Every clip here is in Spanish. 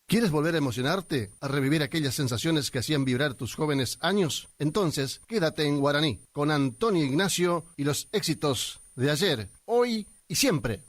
¿Quieres volver a emocionarte? ¿A revivir aquellas sensaciones que hacían vibrar tus jóvenes años? Entonces, quédate en Guaraní, con Antonio Ignacio y los éxitos de ayer, hoy y siempre.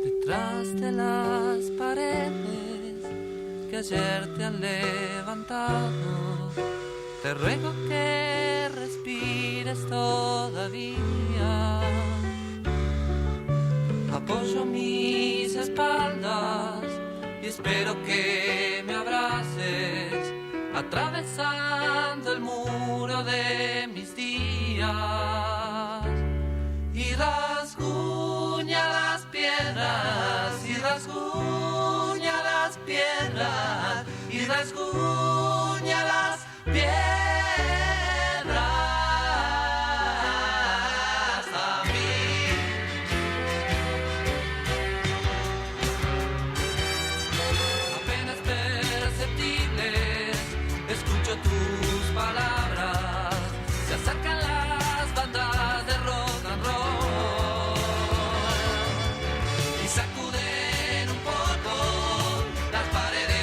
Detrás de las paredes que ayer te han levantado, te ruego que respires todavía. Apoyo mis espaldas y espero que me abraces, atravesando el muro de mis días. Y rasguña las piedras, y rasguña las piedras, y rasguña las piedras. A mí. Apenas perceptibles, escucho tus palabras, se acercan las bandas de rock and roll y sacuden un poco las paredes.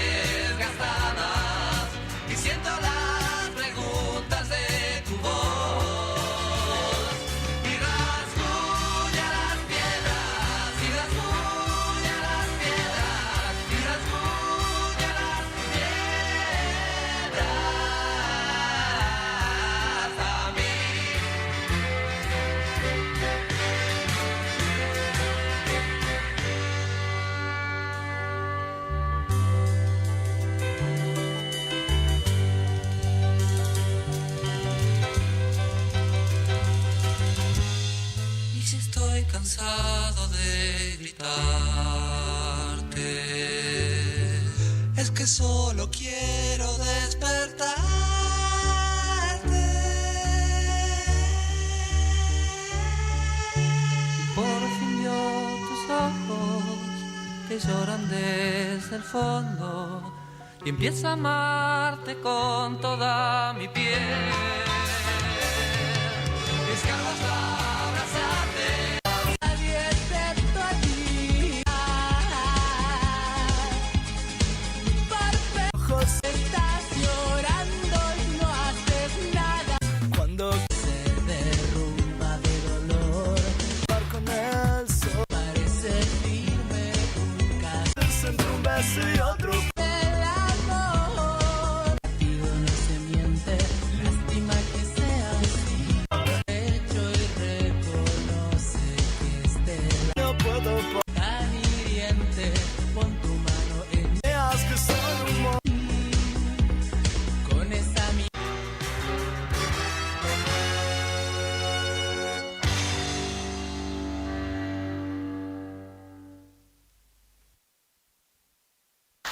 cansado de gritarte. Es que solo quiero despertarte. Por fin vio tus ojos que lloran desde el fondo y empiezo a amarte con toda mi piel. Descargo hasta abrazarte. Nadie excepto a ti. Por ojos estás llorando y no haces nada. Cuando se derrumba de dolor, con el sol parece firme un caso entre un beso y otro.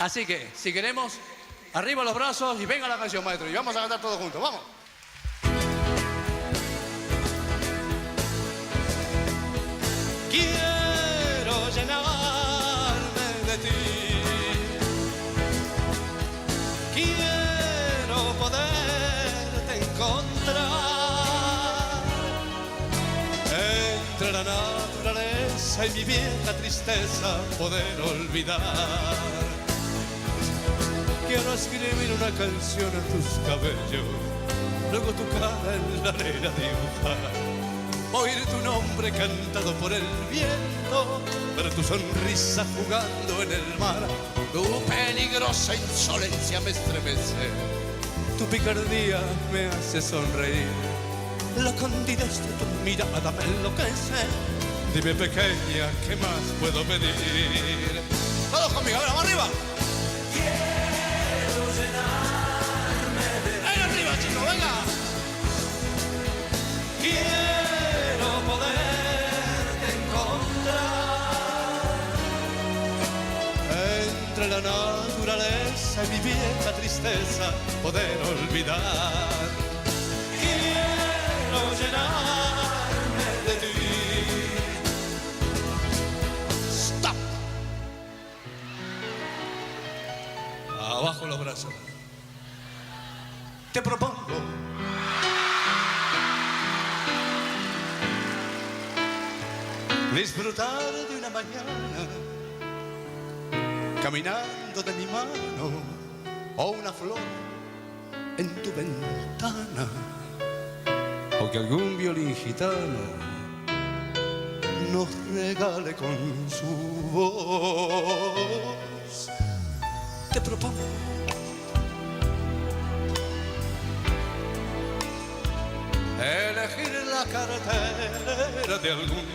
Así que, si queremos, arriba los brazos y venga la canción, maestro. Y vamos a cantar todos juntos. ¡Vamos! Quiero llenarme de ti. Quiero poderte encontrar entre la naturaleza y mi vieja tristeza, poder olvidar. Quiero escribir una canción a tus cabellos, luego tu cara en la arena dibujar, oír tu nombre cantado por el viento, ver tu sonrisa jugando en el mar. Tu peligrosa insolencia me estremece, tu picardía me hace sonreír, la candidez de tu mirada me enloquece. Dime, pequeña, ¿qué más puedo pedir? Todos conmigo, ahora, vamos arriba. ¡Venga arriba, chicos, venga! Quiero poderte encontrar entre la naturaleza y mi vieja tristeza, poder olvidar. Quiero llenarme de ti. ¡Stop! Abajo los brazos. Te propongo disfrutar de una mañana caminando de mi mano, o una flor en tu ventana, o que algún violín gitano nos regale con su voz. Te propongo elegir la carretera de algún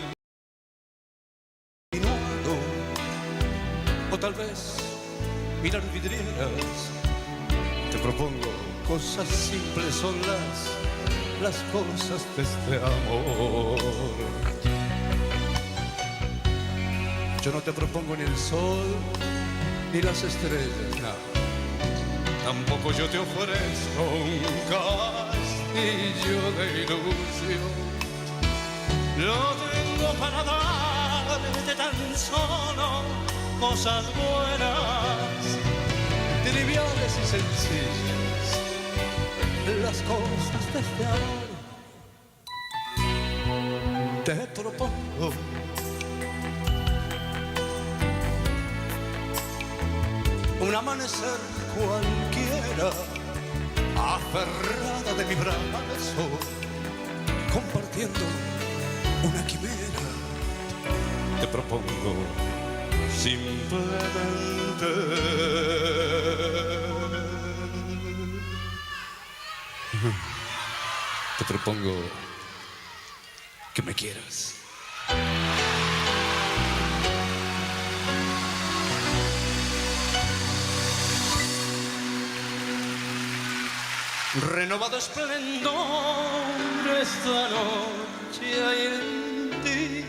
minuto, o tal vez mirar vidrieras. Te propongo cosas simples, son las cosas de este amor. Yo no te propongo ni el sol ni las estrellas, no. Tampoco yo te ofrezco un castillo de ilusión. No tengo para darte tan solo cosas buenas, triviales y sencillas, las cosas de este amor. Te propongo un amanecer cualquiera, aferrada de mi brazo, compartiendo una quimera. Te propongo simplemente te propongo que me quieras. Renovado esplendor esta noche hay en ti,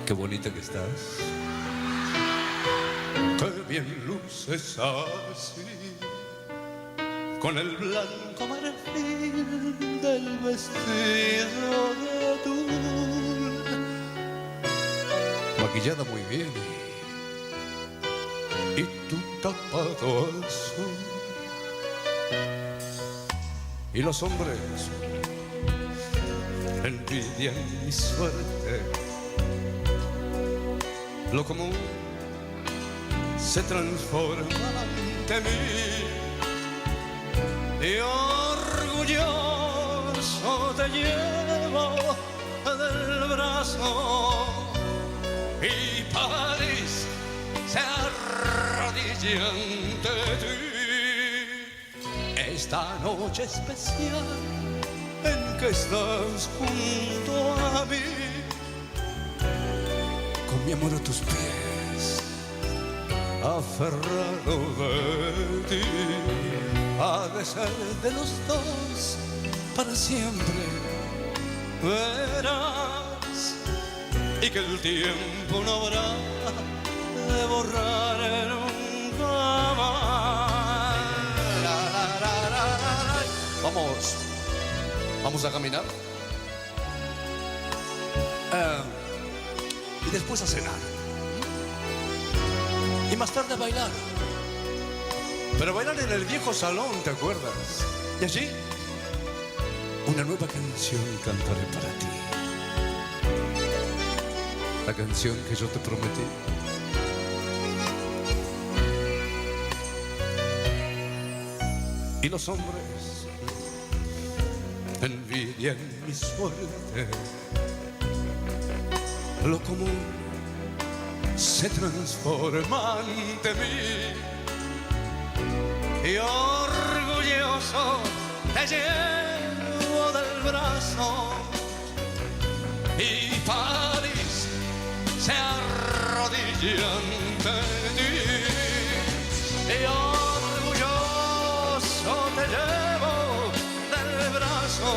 Qué bonita que estás. Qué bien luces así, con el blanco marfil del vestido de tul. Maquillada muy bien y tu tapado azul. Y los hombres envidian mi suerte. Lo común se transforma ante mí y orgulloso te llevo del brazo y París se arrodilla ante ti. Esta noche especial en que estás junto a mí, con mi amor a tus pies, aferrado de ti, ha de ser de los dos para siempre, verás, y que el tiempo no habrá de borrar nunca más. Vamos a caminar y después a cenar y más tarde a bailar, pero bailar en el viejo salón, ¿te acuerdas? Y allí una nueva canción cantaré para ti, la canción que yo te prometí. Y los hombres envidian mi suerte. Lo común se transforma ante mí y orgulloso te llevo del brazo y París se arrodilla ante ti y orgulloso te llevo del brazo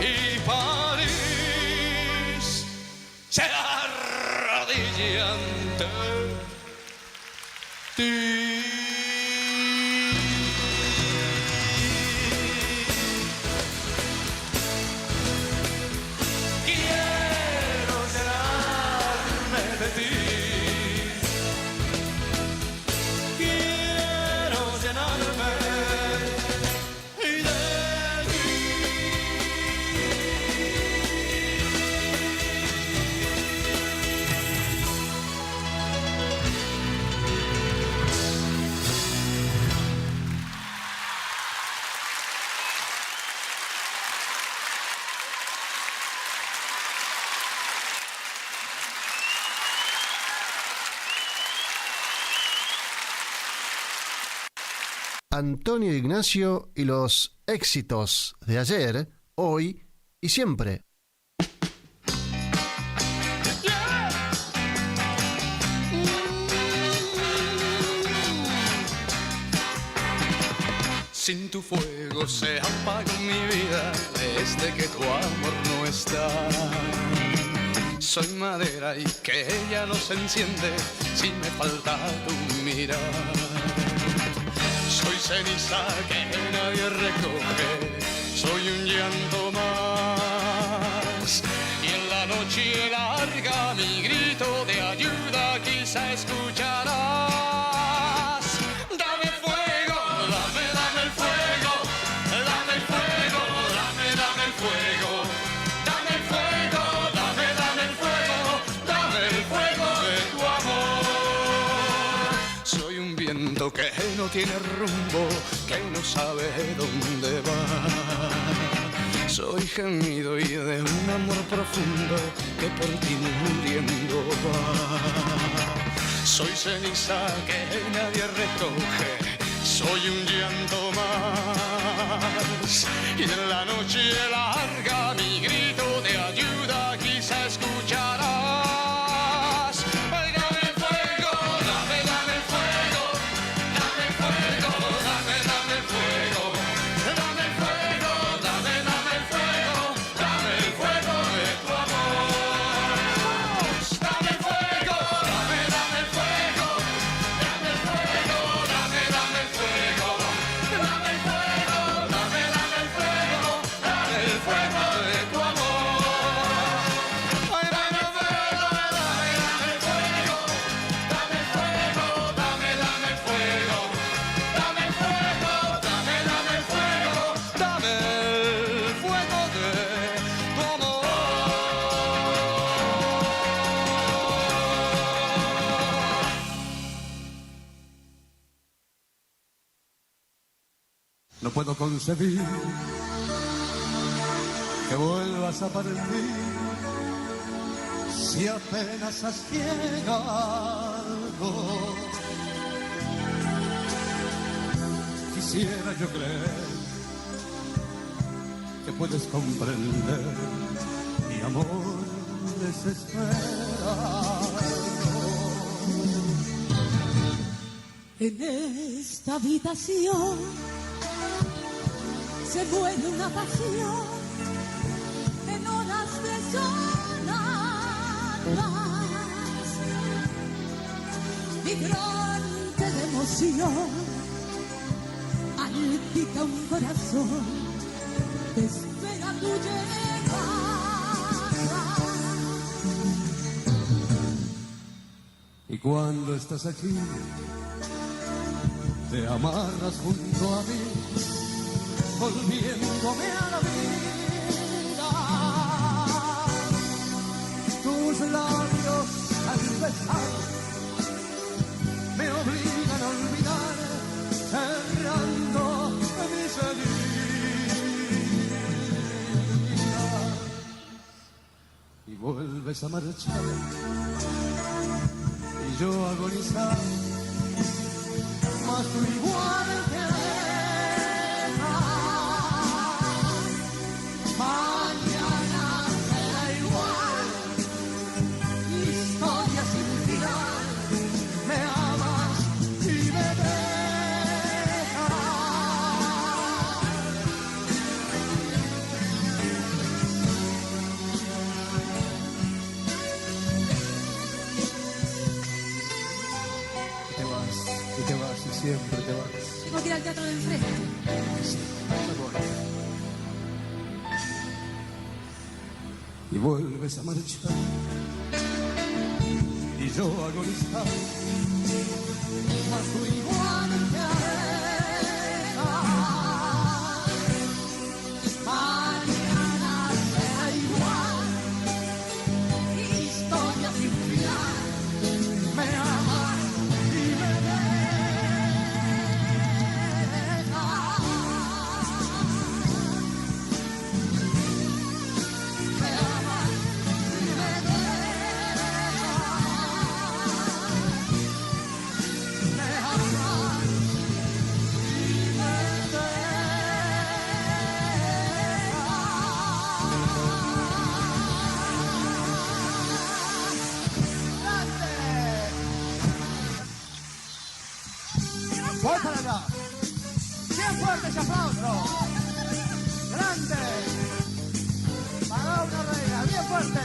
y París se arrodilla ante ti. Quiero llenarme de ti. Quiero llenarme de ti. Antonio Ignacio y los éxitos de ayer, hoy y siempre. Sin tu fuego se apagó mi vida desde que tu amor no está. Soy madera y que ella no se enciende si me falta tu mirar. Soy ceniza que nadie recoge, soy un llanto más. Y en la noche larga mi grito de ayuda quizá escucharás. Dame fuego, dame, dame el fuego, dame el fuego, dame, dame el fuego. Dame el fuego, dame, dame el fuego, dame el fuego de tu amor. Soy un viento que no tiene rumbo, que no sabe dónde va. Soy gemido y de un amor profundo que por ti muriendo va. Soy ceniza que nadie recoge, soy un llanto más. Y en la noche larga mi grito de ayuda quizá escucharás. No puedo concebir que vuelvas a partir si apenas has llegado. Quisiera yo creer que puedes comprender mi amor desesperado. En esta habitación se muere una pasión en horas desoladas, migrante de emoción, palpita un corazón, te espera tu llegada. Y cuando estás aquí, te amarras junto a mí, volviéndome a la vida. Tus labios al besar me obligan a olvidar, cerrando mis heridas. Y vuelves a marchar y yo agonizar, mas tú igual te alejas. Mañana será igual, historia sin final. Me amas y me dejas. Y te vas, y siempre te vas. Tengo que ir al teatro de enfrente. Sí, me voy. Y vuelves a marchar y yo agonizar, mas tú igual te alejas. Mañana será igual, historia sin final. Me amas y me voy para allá. Bien fuerte ese aplauso. Grande. Para una reina. Bien fuerte.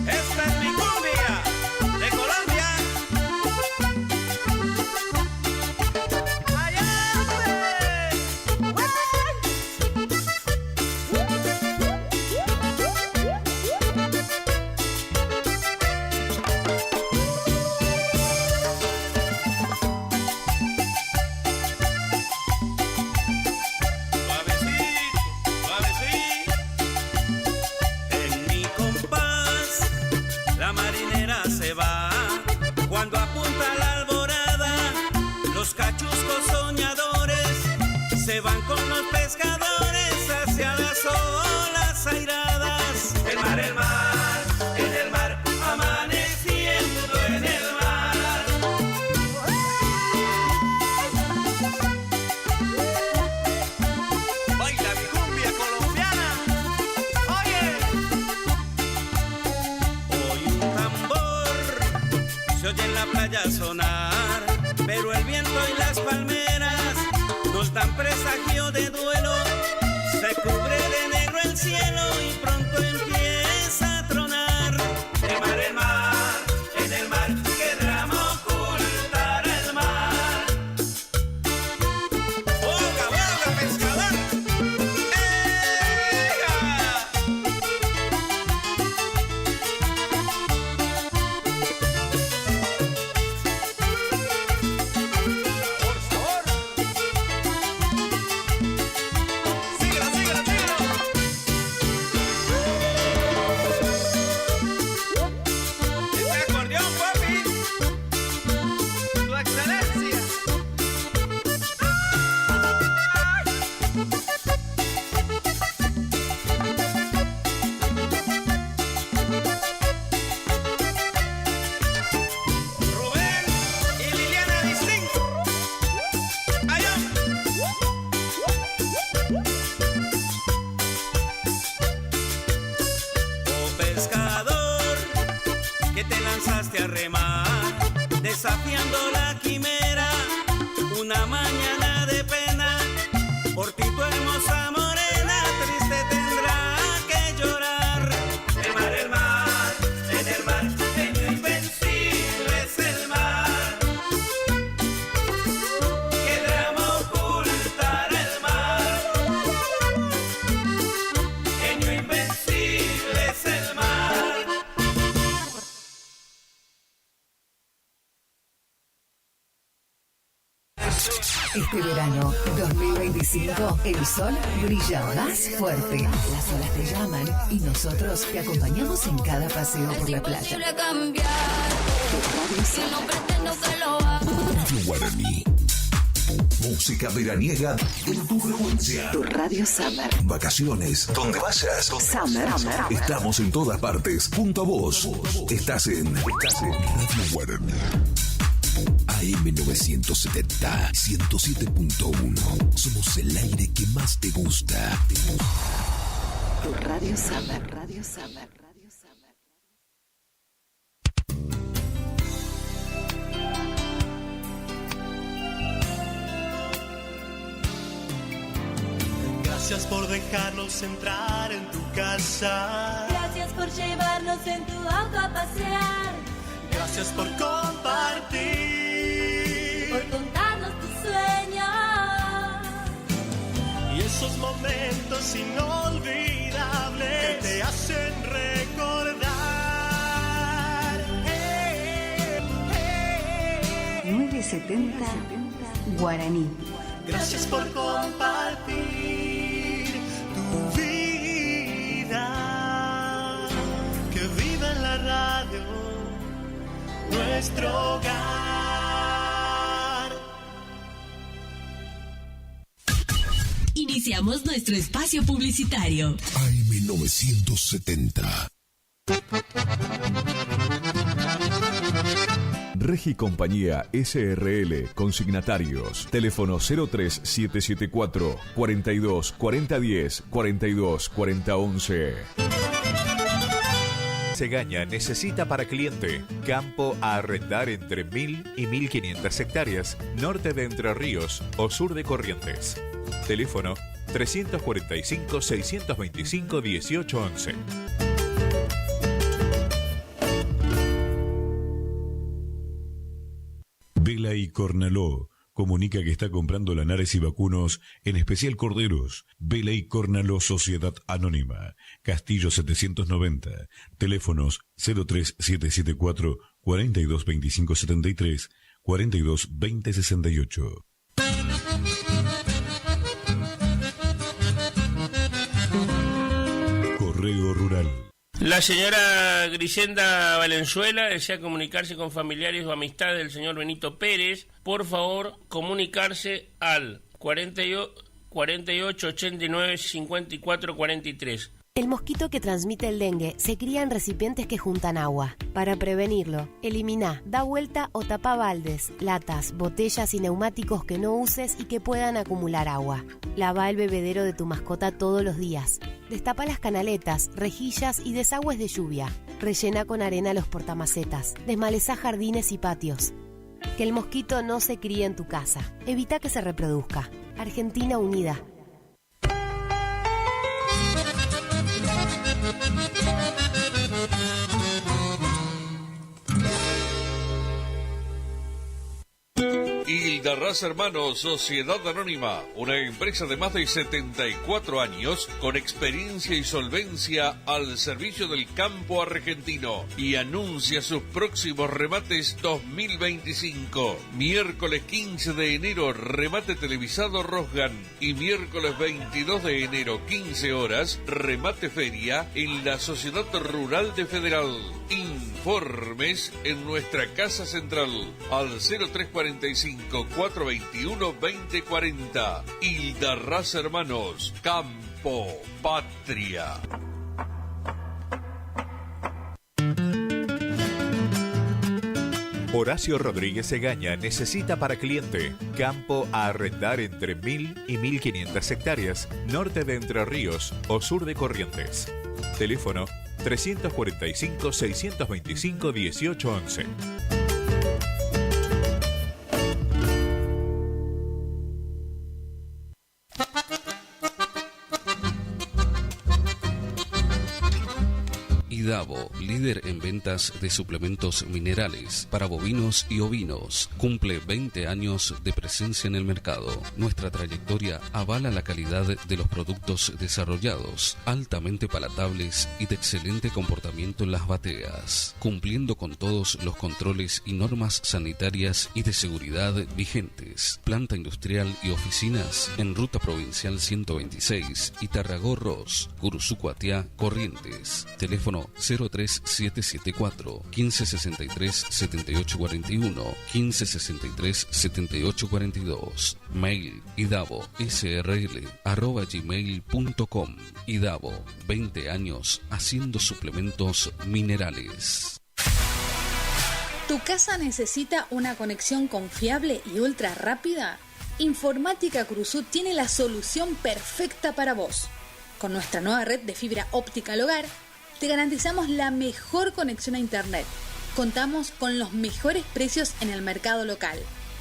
Esta es mi cumbia de Colombia. Allá, se van con los pescadores hacia las olas airadas. El mar, en el mar, amaneciendo en el mar. Baila mi cumbia colombiana, oye. Hoy un tambor se oye en la playa sonar, pero el viento y las palmeras nos dan presagio de duelo. Se cubre de negro el cielo y pronto empieza a tronar. El mar, en el mar, que drama ocultará el mar. ¡Boga, boga, pescador! ¡Ega! Por favor. Este verano 2025, el sol brilla más fuerte. Las olas te llaman y nosotros te acompañamos en cada paseo por la playa. Radio Guaraní. Música veraniega en tu frecuencia. Tu Radio Summer. Vacaciones, donde vayas. Summer. Estamos en todas partes. Junto a vos. Estás en Radio Guaraní. AM 970, 107.1. Somos el aire que más te gusta. Tu Radio Summer. Radio Summer. Radio Summer. Gracias por dejarnos entrar en tu casa. Gracias por llevarnos en tu auto a pasear. Gracias por compartir. Por contarnos tus sueños. Y esos momentos inolvidables que te hacen recordar. 970 Guaraní. Gracias por compartir tu vida. Que viva en la radio nuestro hogar. Iniciamos nuestro espacio publicitario. AM 970. Regi Compañía SRL, consignatarios, teléfono 03774 42 4010 42 4011. Cegaña necesita para cliente campo a arrendar entre 1000 y 1500 hectáreas, norte de Entre Ríos o sur de Corrientes. Teléfono 345 625 1811. Vela y Cornaló comunica que está comprando lanares y vacunos, en especial corderos. Vela y Cornaló Sociedad Anónima, Castillo 790, teléfonos 03774 422573 422068. Correo Rural. La señora Grisenda Valenzuela desea comunicarse con familiares o amistades del señor Benito Pérez. Por favor, comunicarse al 48 89 54 43. El mosquito que transmite el dengue se cría en recipientes que juntan agua. Para prevenirlo, elimina, da vuelta o tapa baldes, latas, botellas y neumáticos que no uses y que puedan acumular agua. Lava el bebedero de tu mascota todos los días. Destapa las canaletas, rejillas y desagües de lluvia. Rellena con arena los portamacetas. Desmalezá jardines y patios. Que el mosquito no se críe en tu casa. Evita que se reproduzca. Argentina Unida. Hildarraz Hermanos, Sociedad Anónima, una empresa de más de 74 años con experiencia y solvencia al servicio del campo argentino y anuncia sus próximos remates 2025. Miércoles 15 de enero, remate televisado Rosgan, y miércoles 22 de enero, 15 horas, remate feria en la Sociedad Rural de Federal. Informes en nuestra casa central al 0345 421 2040. Hildarraz Hermanos, Campo Patria. Horacio Rodríguez Egaña necesita para cliente campo a arrendar entre 1000 y 1500 hectáreas, norte de Entre Ríos o sur de Corrientes. Teléfono 345 625 1811. Idavo, líder en ventas de suplementos minerales para bovinos y ovinos. Cumple 20 años de presencia en el mercado. Nuestra trayectoria avala la calidad de los productos desarrollados, altamente palatables y de excelente comportamiento en las bateas, cumpliendo con todos los controles y normas sanitarias y de seguridad vigentes. Planta industrial y oficinas en Ruta Provincial 126 y Tarragó-Ros, Curuzú-Cuatiá, Corrientes. Teléfono 03774 1563 7841 1563 7842. Mail idavo.srl@gmail.com. Idavo, 20 años haciendo suplementos minerales. ¿Tu casa necesita una conexión confiable y ultra rápida? Informática Curuzú tiene la solución perfecta para vos. Con nuestra nueva red de fibra óptica al hogar, te garantizamos la mejor conexión a internet. Contamos con los mejores precios en el mercado local,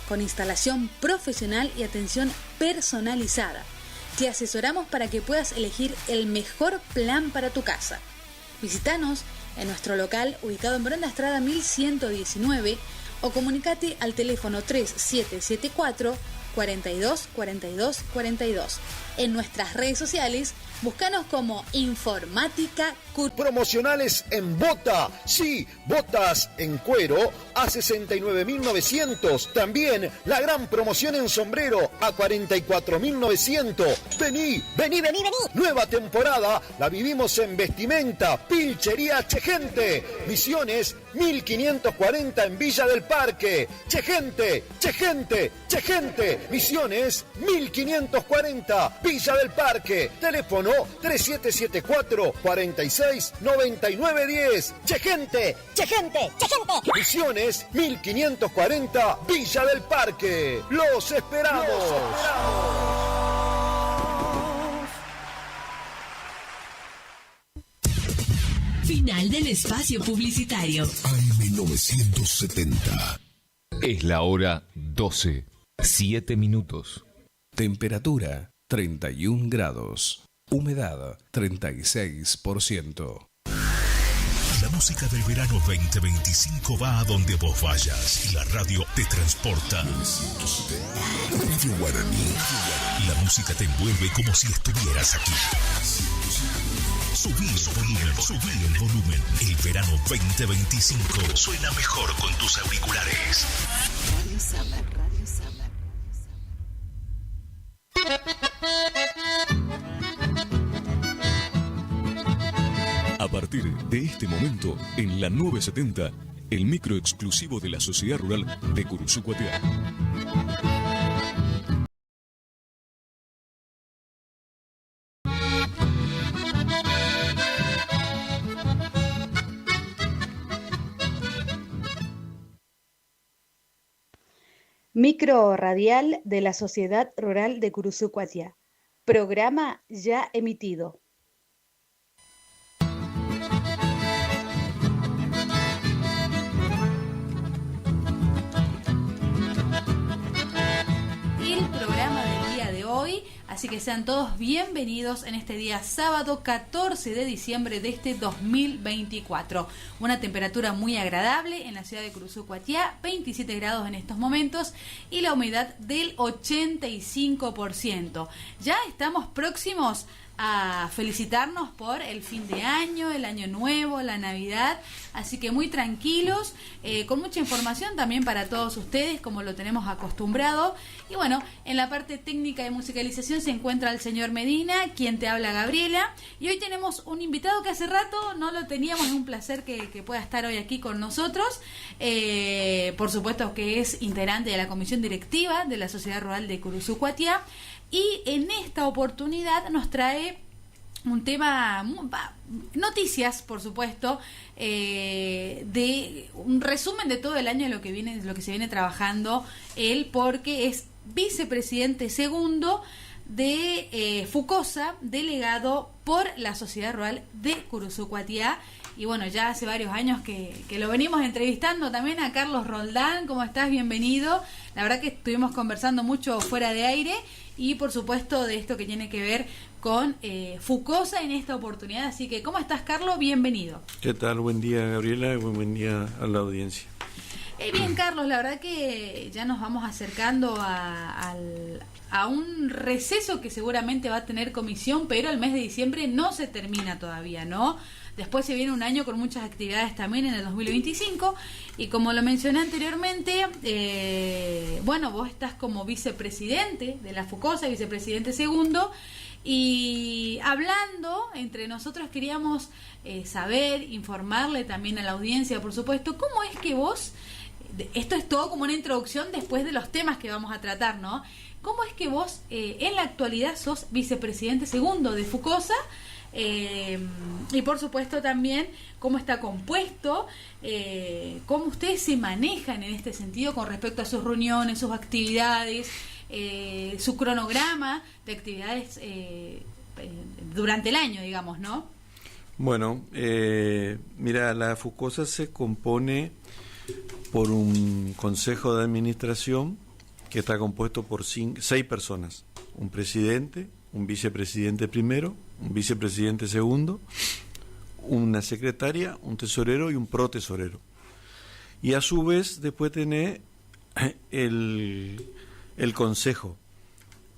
con instalación profesional y atención personalizada. Te asesoramos para que puedas elegir el mejor plan para tu casa. Visítanos en nuestro local ubicado en Brenda Estrada 1119 o comunicate al teléfono 3774 42 42 42. En nuestras redes sociales, búscanos como Informática Curuzú. Promocionales en bota. Sí, botas en cuero a 69.900. También la gran promoción en sombrero a 44.900. Vení. Nueva temporada la vivimos en vestimenta, pilchería Chegente. Misiones 1540 en Villa del Parque. Chegente. Misiones 1540, Villa del Parque. Teléfono 3774 46 99 10. Chegente. Misiones 1540, Villa del Parque. Los esperamos. Final del espacio publicitario. AM970. Es la hora 12, 7 minutos. Temperatura 31 grados. Humedad 36%. La música del verano 2025 va a donde vos vayas y la radio te transporta. Radio Guaraní. La música te envuelve como si estuvieras aquí. Subí el volumen. El verano 2025 suena mejor con tus auriculares. Radio Summer. A partir de este momento, en la 970, el micro exclusivo de la Sociedad Rural de Curuzú-Cuatiá. Micro radial de la Sociedad Rural de Curuzú-Cuatiá. Programa ya emitido. El programa del día de hoy, así que sean todos bienvenidos en este día sábado 14 de diciembre de este 2024. Una temperatura muy agradable en la ciudad de Curuzú-Cuatiá, 27 grados en estos momentos y la humedad del 85%. Ya estamos próximos a felicitarnos por el fin de año, el año nuevo, la Navidad, así que muy tranquilos, con mucha información también para todos ustedes, como lo tenemos acostumbrado. Y bueno, en la parte técnica de musicalización se encuentra el señor Medina, quien te habla Gabriela, y hoy tenemos un invitado que hace rato no lo teníamos, es un placer que pueda estar hoy aquí con nosotros, por supuesto que es integrante de la comisión directiva de la Sociedad Rural de Curuzú-Cuatiá. Y en esta oportunidad nos trae un tema, noticias, por supuesto, de un resumen de todo el año de lo que se viene trabajando él, porque es vicepresidente segundo de FUCOSA, delegado por la Sociedad Rural de Curuzú-Cuatiá. y bueno, ya hace varios años que lo venimos entrevistando también a Carlos Roldán. ¿Cómo estás? Bienvenido. La verdad que estuvimos conversando mucho fuera de aire y por supuesto de esto que tiene que ver con Fucosa en esta oportunidad. Así que, ¿cómo estás, Carlos? Bienvenido. ¿Qué tal? Buen día, Gabriela, y buen día a la audiencia. Bien, Carlos, la verdad que ya nos vamos acercando a un receso que seguramente va a tener comisión, pero el mes de diciembre no se termina todavía, ¿no? Después se viene un año con muchas actividades también en el 2025 y como lo mencioné anteriormente, bueno, vos estás como vicepresidente de la Fucosa, vicepresidente segundo, y hablando entre nosotros queríamos saber, informarle también a la audiencia, por supuesto, cómo es que vos, esto es todo como una introducción después de los temas que vamos a tratar, ¿no? ¿Cómo es que vos en la actualidad sos vicepresidente segundo de Fucosa? Y por supuesto también cómo está compuesto, cómo ustedes se manejan en este sentido con respecto a sus reuniones, sus actividades, su cronograma de actividades durante el año, digamos, ¿no? Bueno, mira, la Fucosa se compone por un consejo de administración que está compuesto por 6 personas, un presidente, un vicepresidente primero, un vicepresidente segundo, una secretaria, un tesorero y un protesorero. Y a su vez después tenés el consejo,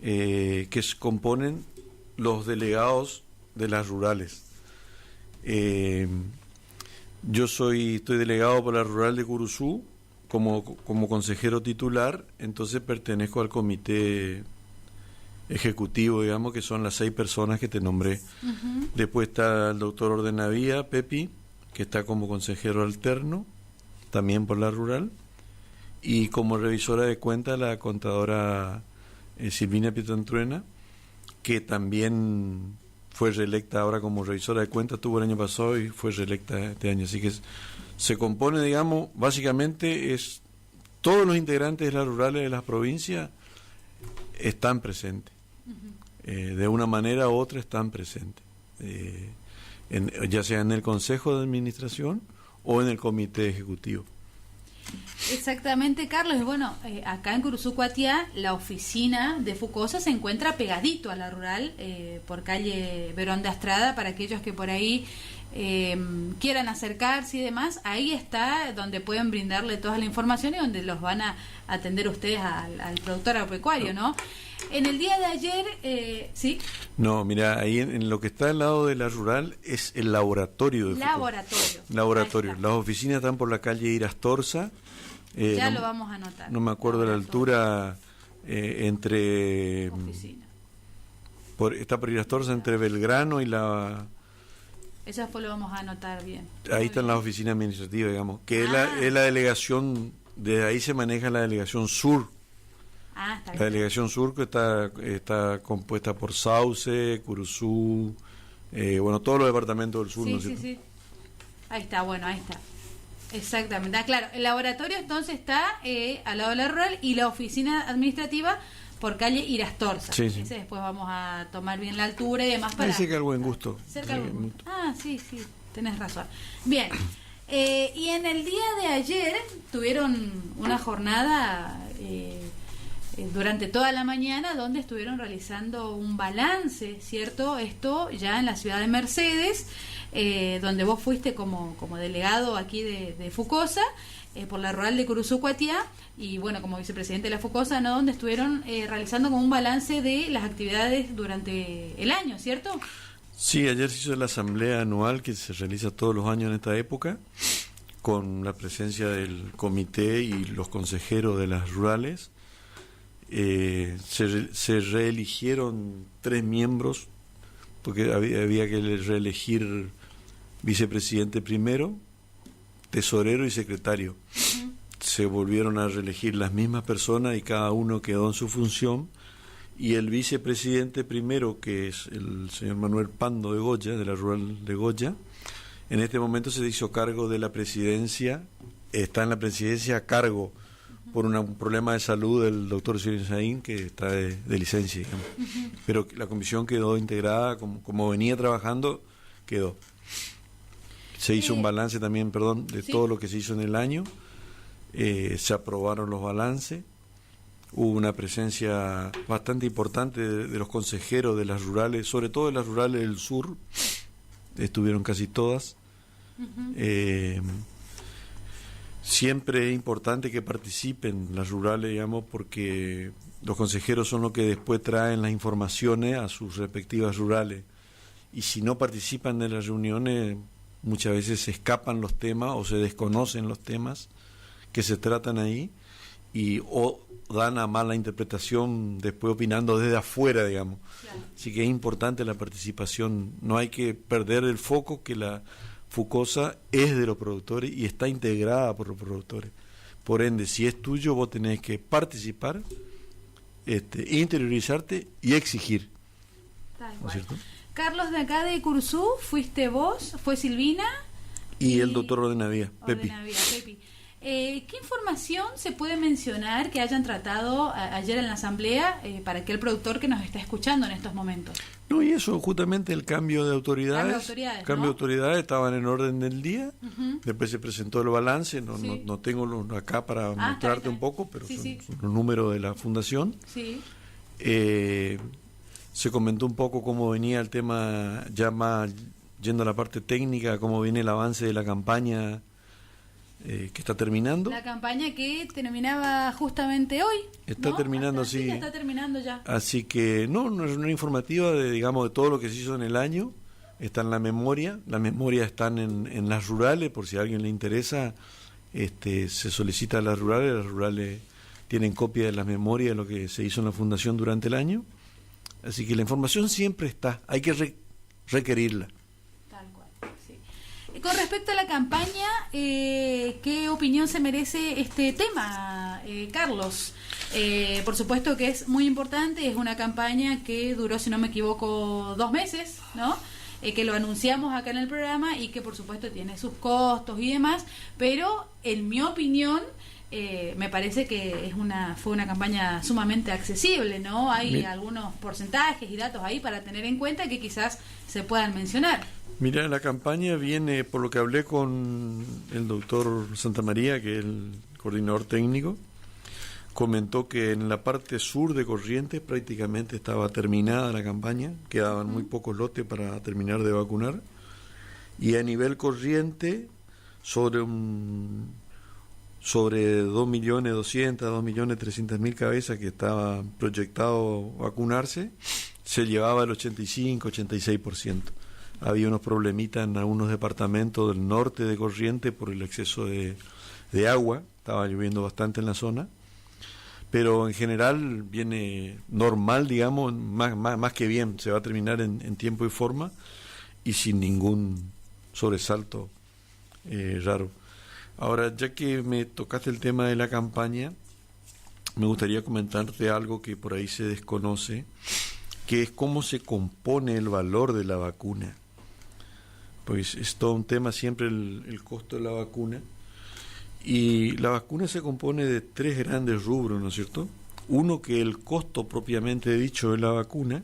que componen los delegados de las rurales. Yo estoy delegado por la rural de Curuzú como consejero titular, entonces pertenezco al comité ejecutivo, digamos, que son las 6 personas que te nombré. Uh-huh. Después está el doctor Ordenavía, Pepi, que está como consejero alterno, también por la rural, y como revisora de cuentas la contadora Silvina Pietantruena, que también fue reelecta ahora como revisora de cuentas, tuvo el año pasado y fue reelecta este año. Así que se compone, digamos, básicamente es todos los integrantes de las rurales de las provincias están presentes. Uh-huh. De una manera u otra están presentes, ya sea en el Consejo de Administración o en el Comité Ejecutivo. Exactamente, Carlos. Y bueno, acá en Curuzú Cuatiá la oficina de Fucosa se encuentra pegadito a la rural, por calle Verón de Astrada, para aquellos que por ahí quieran acercarse y demás. Ahí está donde pueden brindarle toda la información y donde los van a atender ustedes al productor agropecuario, ¿no? En el día de ayer, ¿sí? No, mira, ahí en lo que está al lado de la rural es el laboratorio de Fucosa. Laboratorio. Las oficinas están por la calle Irastorza. Ya lo vamos a anotar. No me acuerdo la altura entre... Oficina. Está por Irastorza entre Belgrano y la... Eso después lo vamos a anotar bien. Ahí están las oficinas administrativas, digamos, que es la delegación, de ahí se maneja la delegación sur. Está bien. La delegación sur que está compuesta por Sauce, Curuzú, bueno, todos los departamentos del sur, sí, ¿no es cierto? Sí. Ahí está, bueno, ahí está. Exactamente. Claro, el laboratorio entonces está al lado de la rural y la oficina administrativa por calle Irastorza. Sí. Ese después vamos a tomar bien la altura y demás para... Ahí cerca del Buen Gusto. Cerca del Buen Gusto. Sí, tenés razón. Bien, y en el día de ayer tuvieron una jornada durante toda la mañana donde estuvieron realizando un balance, ¿cierto? Esto ya en la ciudad de Mercedes, donde vos fuiste como delegado aquí de Fucosa, por la rural de Curuzú Cuatiá, y bueno, como vicepresidente de la Fucosa, ¿no? Donde estuvieron realizando como un balance de las actividades durante el año, ¿cierto? Sí, ayer se hizo la asamblea anual que se realiza todos los años en esta época, con la presencia del comité y los consejeros de las rurales. Se reeligieron 3 miembros, porque había que reelegir vicepresidente primero, tesorero y secretario. Uh-huh. Se volvieron a reelegir las mismas personas y cada uno quedó en su función, y el vicepresidente primero, que es el señor Manuel Pando de Goya, de la rural de Goya, en este momento se hizo cargo de la presidencia, está en la presidencia a cargo por un problema de salud del doctor Silvio Saín, que está de licencia, digamos. Uh-huh. Pero la comisión quedó integrada, como venía trabajando, quedó. Se hizo un balance también, perdón, de todo lo que se hizo en el año. Se aprobaron los balances. Hubo una presencia bastante importante de los consejeros de las rurales, sobre todo de las rurales del sur. Estuvieron casi todas. Siempre es importante que participen las rurales, digamos, porque los consejeros son los que después traen las informaciones a sus respectivas rurales. Y si no participan de las reuniones, muchas veces se escapan los temas o se desconocen los temas que se tratan ahí o dan a mala interpretación después opinando desde afuera, digamos. Claro. Así que es importante la participación. No hay que perder el foco que la FUCOSA es de los productores y está integrada por los productores. Por ende, si es tuyo, vos tenés que participar, interiorizarte y exigir. ¿No es cierto? Carlos, de acá de Curuzú, ¿fuiste vos? ¿Fue Silvina? Y el doctor Ordenavía, Pepi. ¿Qué información se puede mencionar que hayan tratado ayer en la asamblea para aquel productor que nos está escuchando en estos momentos? No, y eso, justamente el cambio de autoridades. Cambio de autoridades, estaban en orden del día. Después se presentó el balance, no tengo acá para mostrarte un poco, pero son los números de la fundación. Sí. Se comentó un poco cómo venía el tema, ya más yendo a la parte técnica, cómo viene el avance de la campaña que está terminando. La campaña que terminaba justamente hoy. Está terminando, sí. Ya está terminando ya. Así que, no es una informativa de todo lo que se hizo en el año. Está en la memoria. Las memorias están en las rurales, por si a alguien le interesa. Se solicita a las rurales tienen copia de las memorias de lo que se hizo en la fundación durante el año. Así que la información siempre está, hay que requerirla. Tal cual, sí. Con respecto a la campaña, ¿qué opinión se merece este tema, Carlos? Por supuesto que es muy importante, es una campaña que duró, si no me equivoco, 2 meses, ¿no? Que lo anunciamos acá en el programa y que por supuesto tiene sus costos y demás, pero en mi opinión me parece que fue una campaña sumamente accesible, ¿no? Hay algunos porcentajes y datos ahí para tener en cuenta que quizás se puedan mencionar. Mira, la campaña viene, por lo que hablé con el doctor Santamaría, que es el coordinador técnico, comentó que en la parte sur de Corrientes prácticamente estaba terminada la campaña, quedaban muy pocos lotes para terminar de vacunar, y a nivel Corriente, sobre 2.200.000, 2.300.000 cabezas que estaba proyectado vacunarse, se llevaba el 85-86%. Había unos problemitas en algunos departamentos del norte de Corrientes por el exceso de agua, estaba lloviendo bastante en la zona, pero en general viene normal, digamos, más que bien, se va a terminar en tiempo y forma y sin ningún sobresalto raro. Ahora, ya que me tocaste el tema de la campaña, me gustaría comentarte algo que por ahí se desconoce, que es cómo se compone el valor de la vacuna. Pues es todo un tema siempre el costo de la vacuna. Y la vacuna se compone de 3 grandes rubros, ¿no es cierto? Uno, que el costo propiamente dicho de la vacuna,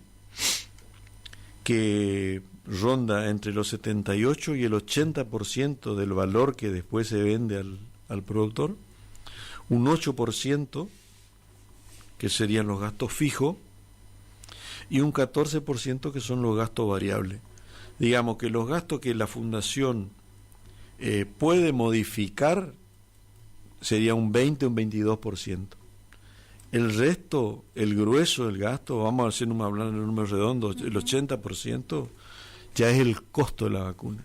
que ronda entre los 78 y el 80% del valor que después se vende al productor, un 8% que serían los gastos fijos y un 14% que son los gastos variables. Digamos que los gastos que la fundación puede modificar sería un 20 o un 22%. El resto, el grueso del gasto, vamos a hacer hablando en números redondos, el 80% ya es el costo de la vacuna.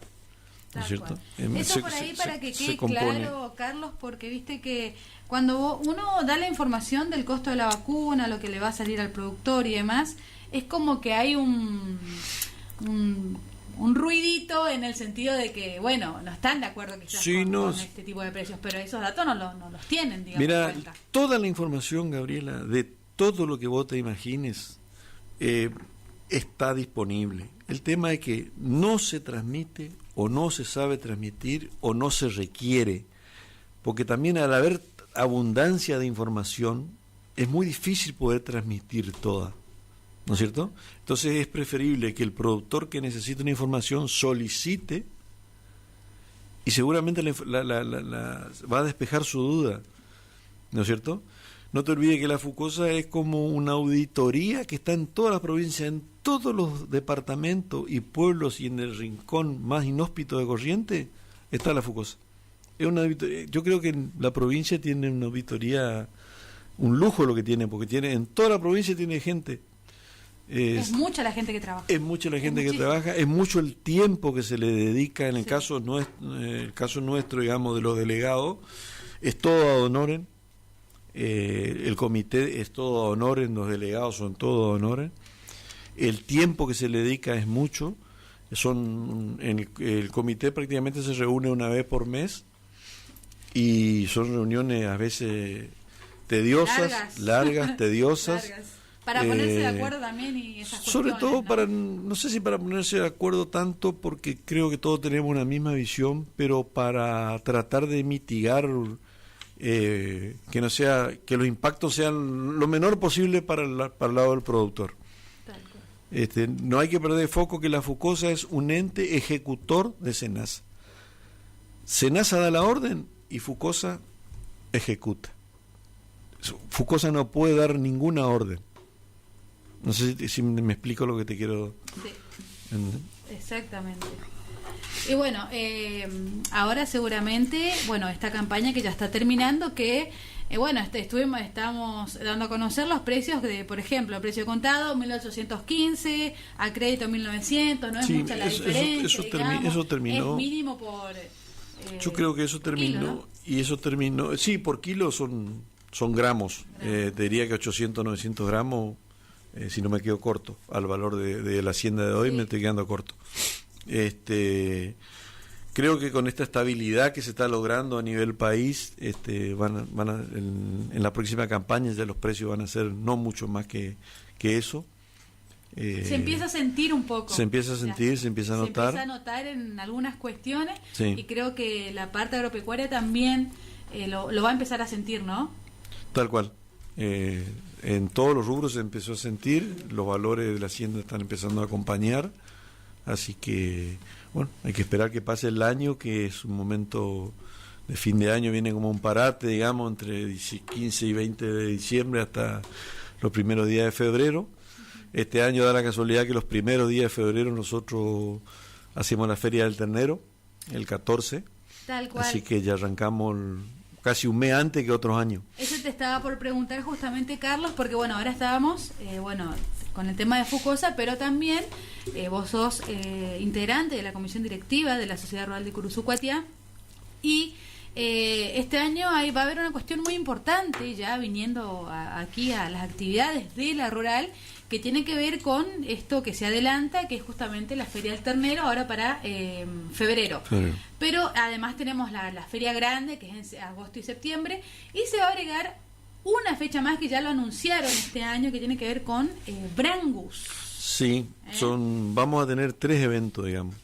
¿No es cierto? Eso por ahí para que quede claro, Carlos, porque viste que cuando uno da la información del costo de la vacuna, lo que le va a salir al productor y demás, es como que hay un ruidito en el sentido de que, bueno, no están de acuerdo quizás con este tipo de precios, pero esos datos no los tienen, digamos. Mira, toda la información, Gabriela, de todo lo que vos te imagines, está disponible. El tema es que no se transmite o no se sabe transmitir o no se requiere, porque también al haber abundancia de información es muy difícil poder transmitir toda, ¿no es cierto? Entonces es preferible que el productor que necesita una información solicite y seguramente va a despejar su duda, ¿no es cierto? No te olvides que la FUCOSA es como una auditoría que está en todas las provincias, en todos los departamentos y pueblos, y en el rincón más inhóspito de Corrientes está la FUCOSA. Es una auditoría. Yo creo que la provincia tiene una auditoría, un lujo lo que tiene, porque tiene en toda la provincia tiene gente. Es mucha la gente que trabaja. Es mucha la gente que trabaja, es mucho el tiempo que se le dedica. En el caso nuestro, digamos, de los delegados, es todo ad honorem. El comité es todo ad honorem, los delegados son todo ad honorem. El tiempo que se le dedica es mucho. El comité prácticamente se reúne una vez por mes y son reuniones a veces tediosas, largas, tediosas. Largas. Para ponerse de acuerdo también y esas sobre todo, ¿no? No sé si para ponerse de acuerdo tanto, porque creo que todos tenemos una misma visión, pero para tratar de mitigar que los impactos sean lo menor posible para el lado del productor. No hay que perder de foco que la FUCOSA es un ente ejecutor de SENASA. SENASA da la orden y FUCOSA ejecuta. FUCOSA no puede dar ninguna orden. No sé si me explico lo que te quiero... Sí. Exactamente. Y bueno, ahora seguramente, esta campaña que ya está terminando, que estamos dando a conocer los precios de, por ejemplo, el precio contado 1815, a crédito 1900, no es mucha la diferencia. Eso terminó. Es mínimo por... yo creo que eso terminó, kilo, ¿no? Y eso terminó, sí, por kilo son gramos. Te diría que 800, 900 gramos, si no me quedo corto, al valor de la hacienda de hoy, sí. Me estoy quedando corto. Creo que con esta estabilidad que se está logrando a nivel país, en la próxima campaña ya los precios van a ser no mucho más que eso. Se empieza a sentir un poco. Se empieza a sentir, se empieza a notar. Se empieza a notar en algunas cuestiones, sí. Y creo que la parte agropecuaria también lo va a empezar a sentir, ¿no? Tal cual. En todos los rubros se empezó a sentir, los valores de la hacienda están empezando a acompañar, así que, hay que esperar que pase el año, que es un momento de fin de año, viene como un parate, digamos, entre 15 y 20 de diciembre hasta los primeros días de febrero. Este año da la casualidad que los primeros días de febrero nosotros hacemos la Feria del Ternero, el 14, tal cual. Así que ya arrancamos casi un mes antes que otros años. Eso te estaba por preguntar justamente, Carlos, porque ahora estábamos con el tema de FUCOSA, pero también vos sos integrante de la comisión directiva de la Sociedad Rural de Curuzú Cuatiá, y este año va a haber una cuestión muy importante, ya viniendo aquí a las actividades de la rural, que tiene que ver con esto que se adelanta, que es justamente la Feria del Ternero, ahora para febrero. Sí. Pero además tenemos la Feria Grande, que es en agosto y septiembre, y se va a agregar una fecha más que ya lo anunciaron este año, que tiene que ver con Brangus. Sí, vamos a tener 3 eventos, digamos.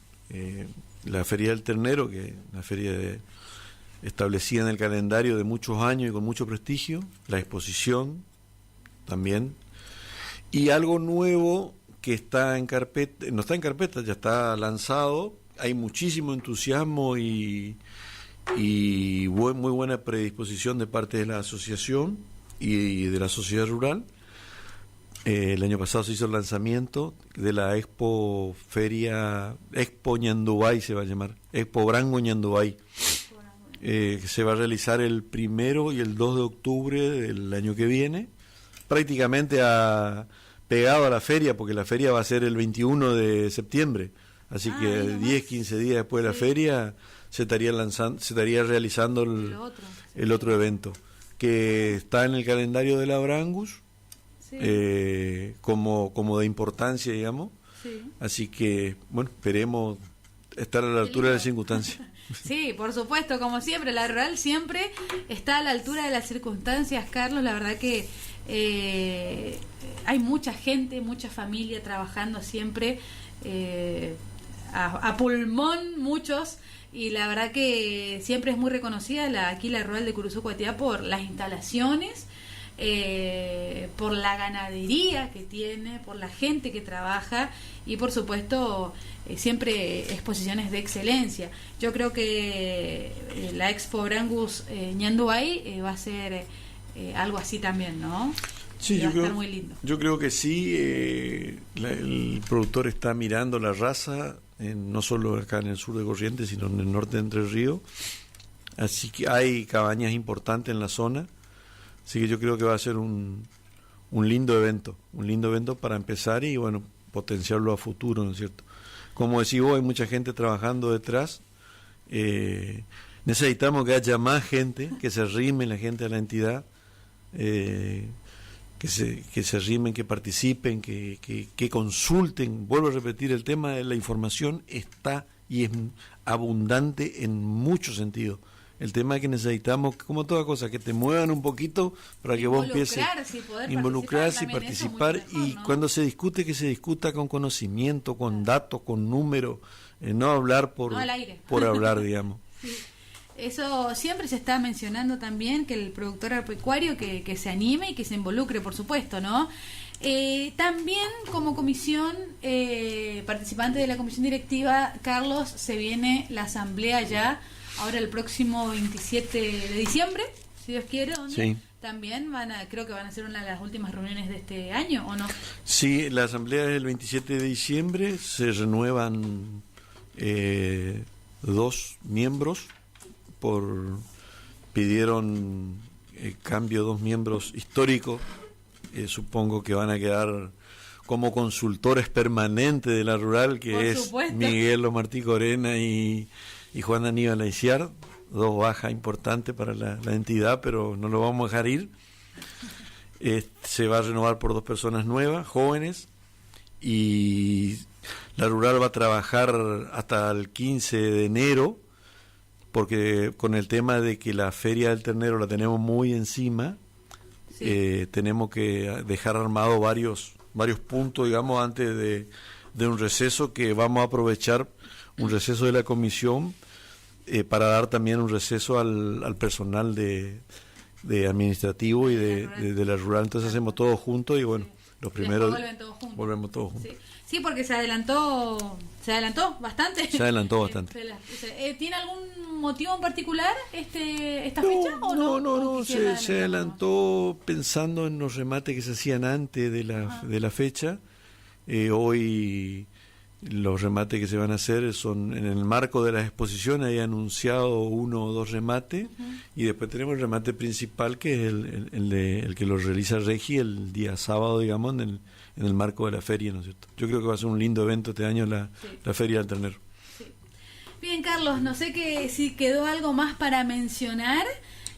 La Feria del Ternero, que es una feria establecida en el calendario de muchos años y con mucho prestigio, la exposición también, y algo nuevo que está en carpeta, no está en carpeta, ya está lanzado, hay muchísimo entusiasmo y muy buena predisposición de parte de la asociación y de la sociedad rural. El año pasado se hizo el lanzamiento de la Expo Ñandubay, se va a llamar, Expo Brango Ñandubay, que se va a realizar el 1 y el 2 de octubre del año que viene, prácticamente pegado a la feria, porque la feria va a ser el 21 de septiembre, así que 10, 15 días después de la feria se estaría realizando el otro evento, que está en el calendario de la Brangus, sí. Como de importancia, digamos, sí. Así que, esperemos estar a la altura de las circunstancias. Sí, por supuesto, como siempre, la rural siempre está a la altura de las circunstancias, Carlos. La verdad que hay mucha gente, mucha familia trabajando siempre a pulmón, muchos, y la verdad que siempre es muy reconocida aquí la rural de Curuzú Cuatiá por las instalaciones por la ganadería que tiene, por la gente que trabaja y por supuesto siempre exposiciones de excelencia. Yo creo que la Expo Brangus Ñanduay va a ser algo así también, ¿no? Sí, va a estar muy lindo. Yo creo que sí, el productor está mirando la raza, no solo acá en el sur de Corrientes, sino en el norte de Entre Ríos, así que hay cabañas importantes en la zona, así que yo creo que va a ser un lindo evento para empezar y bueno, potenciarlo a futuro, ¿no es cierto? Como decís vos, hay mucha gente trabajando detrás, necesitamos que haya más gente, que se arrime la gente a la entidad, que se arrimen, que participen, que consulten. Vuelvo a repetir, el tema de la información está y es abundante en muchos sentidos. El tema es que necesitamos, como toda cosa, que te muevan un poquito para que vos empieces a involucrarse y participar. Y ¿no? Cuando se discute, que se discuta con conocimiento, con datos, con números, no hablar por hablar, digamos. Sí. Eso siempre se está mencionando también, que el productor agropecuario que se anime y que se involucre, por supuesto, ¿no? También como comisión, participante de la comisión directiva, Carlos, se viene la asamblea ya, ahora el próximo 27 de diciembre, si Dios quiere, donde sí. También creo que van a ser una de las últimas reuniones de este año, ¿o no? Sí, la asamblea es el 27 de diciembre, se renuevan 2 miembros, pidieron cambio 2 miembros históricos, supongo que van a quedar como consultores permanentes de la rural, que por es supuesto. Miguel Martí Corena y Juan Aníbal Aiciar, 2 bajas importantes para la entidad, pero no lo vamos a dejar ir. Se va a renovar por 2 personas nuevas, jóvenes, y la rural va a trabajar hasta el 15 de enero, porque con el tema de que la Feria del Ternero la tenemos muy encima, sí. Tenemos que dejar armados varios puntos, digamos, antes de un receso, que vamos a aprovechar un receso de la comisión para dar también un receso al personal de administrativo y de la rural. Entonces hacemos todo juntos y bueno, los primeros volvemos todos juntos. Sí, porque se adelantó bastante. Se adelantó bastante. ¿Tiene algún motivo en particular esta fecha? No, se adelantó pensando en los remates que se hacían antes de la fecha. Hoy los remates que se van a hacer son en el marco de las exposiciones, hay anunciado 1 o 2 remates, y después tenemos el remate principal, que es el que lo realiza Regi el día sábado, digamos, en el marco de la feria, ¿no es cierto? Yo creo que va a ser un lindo evento este año la Feria del Ternero. Sí. Bien, Carlos, no sé si quedó algo más para mencionar.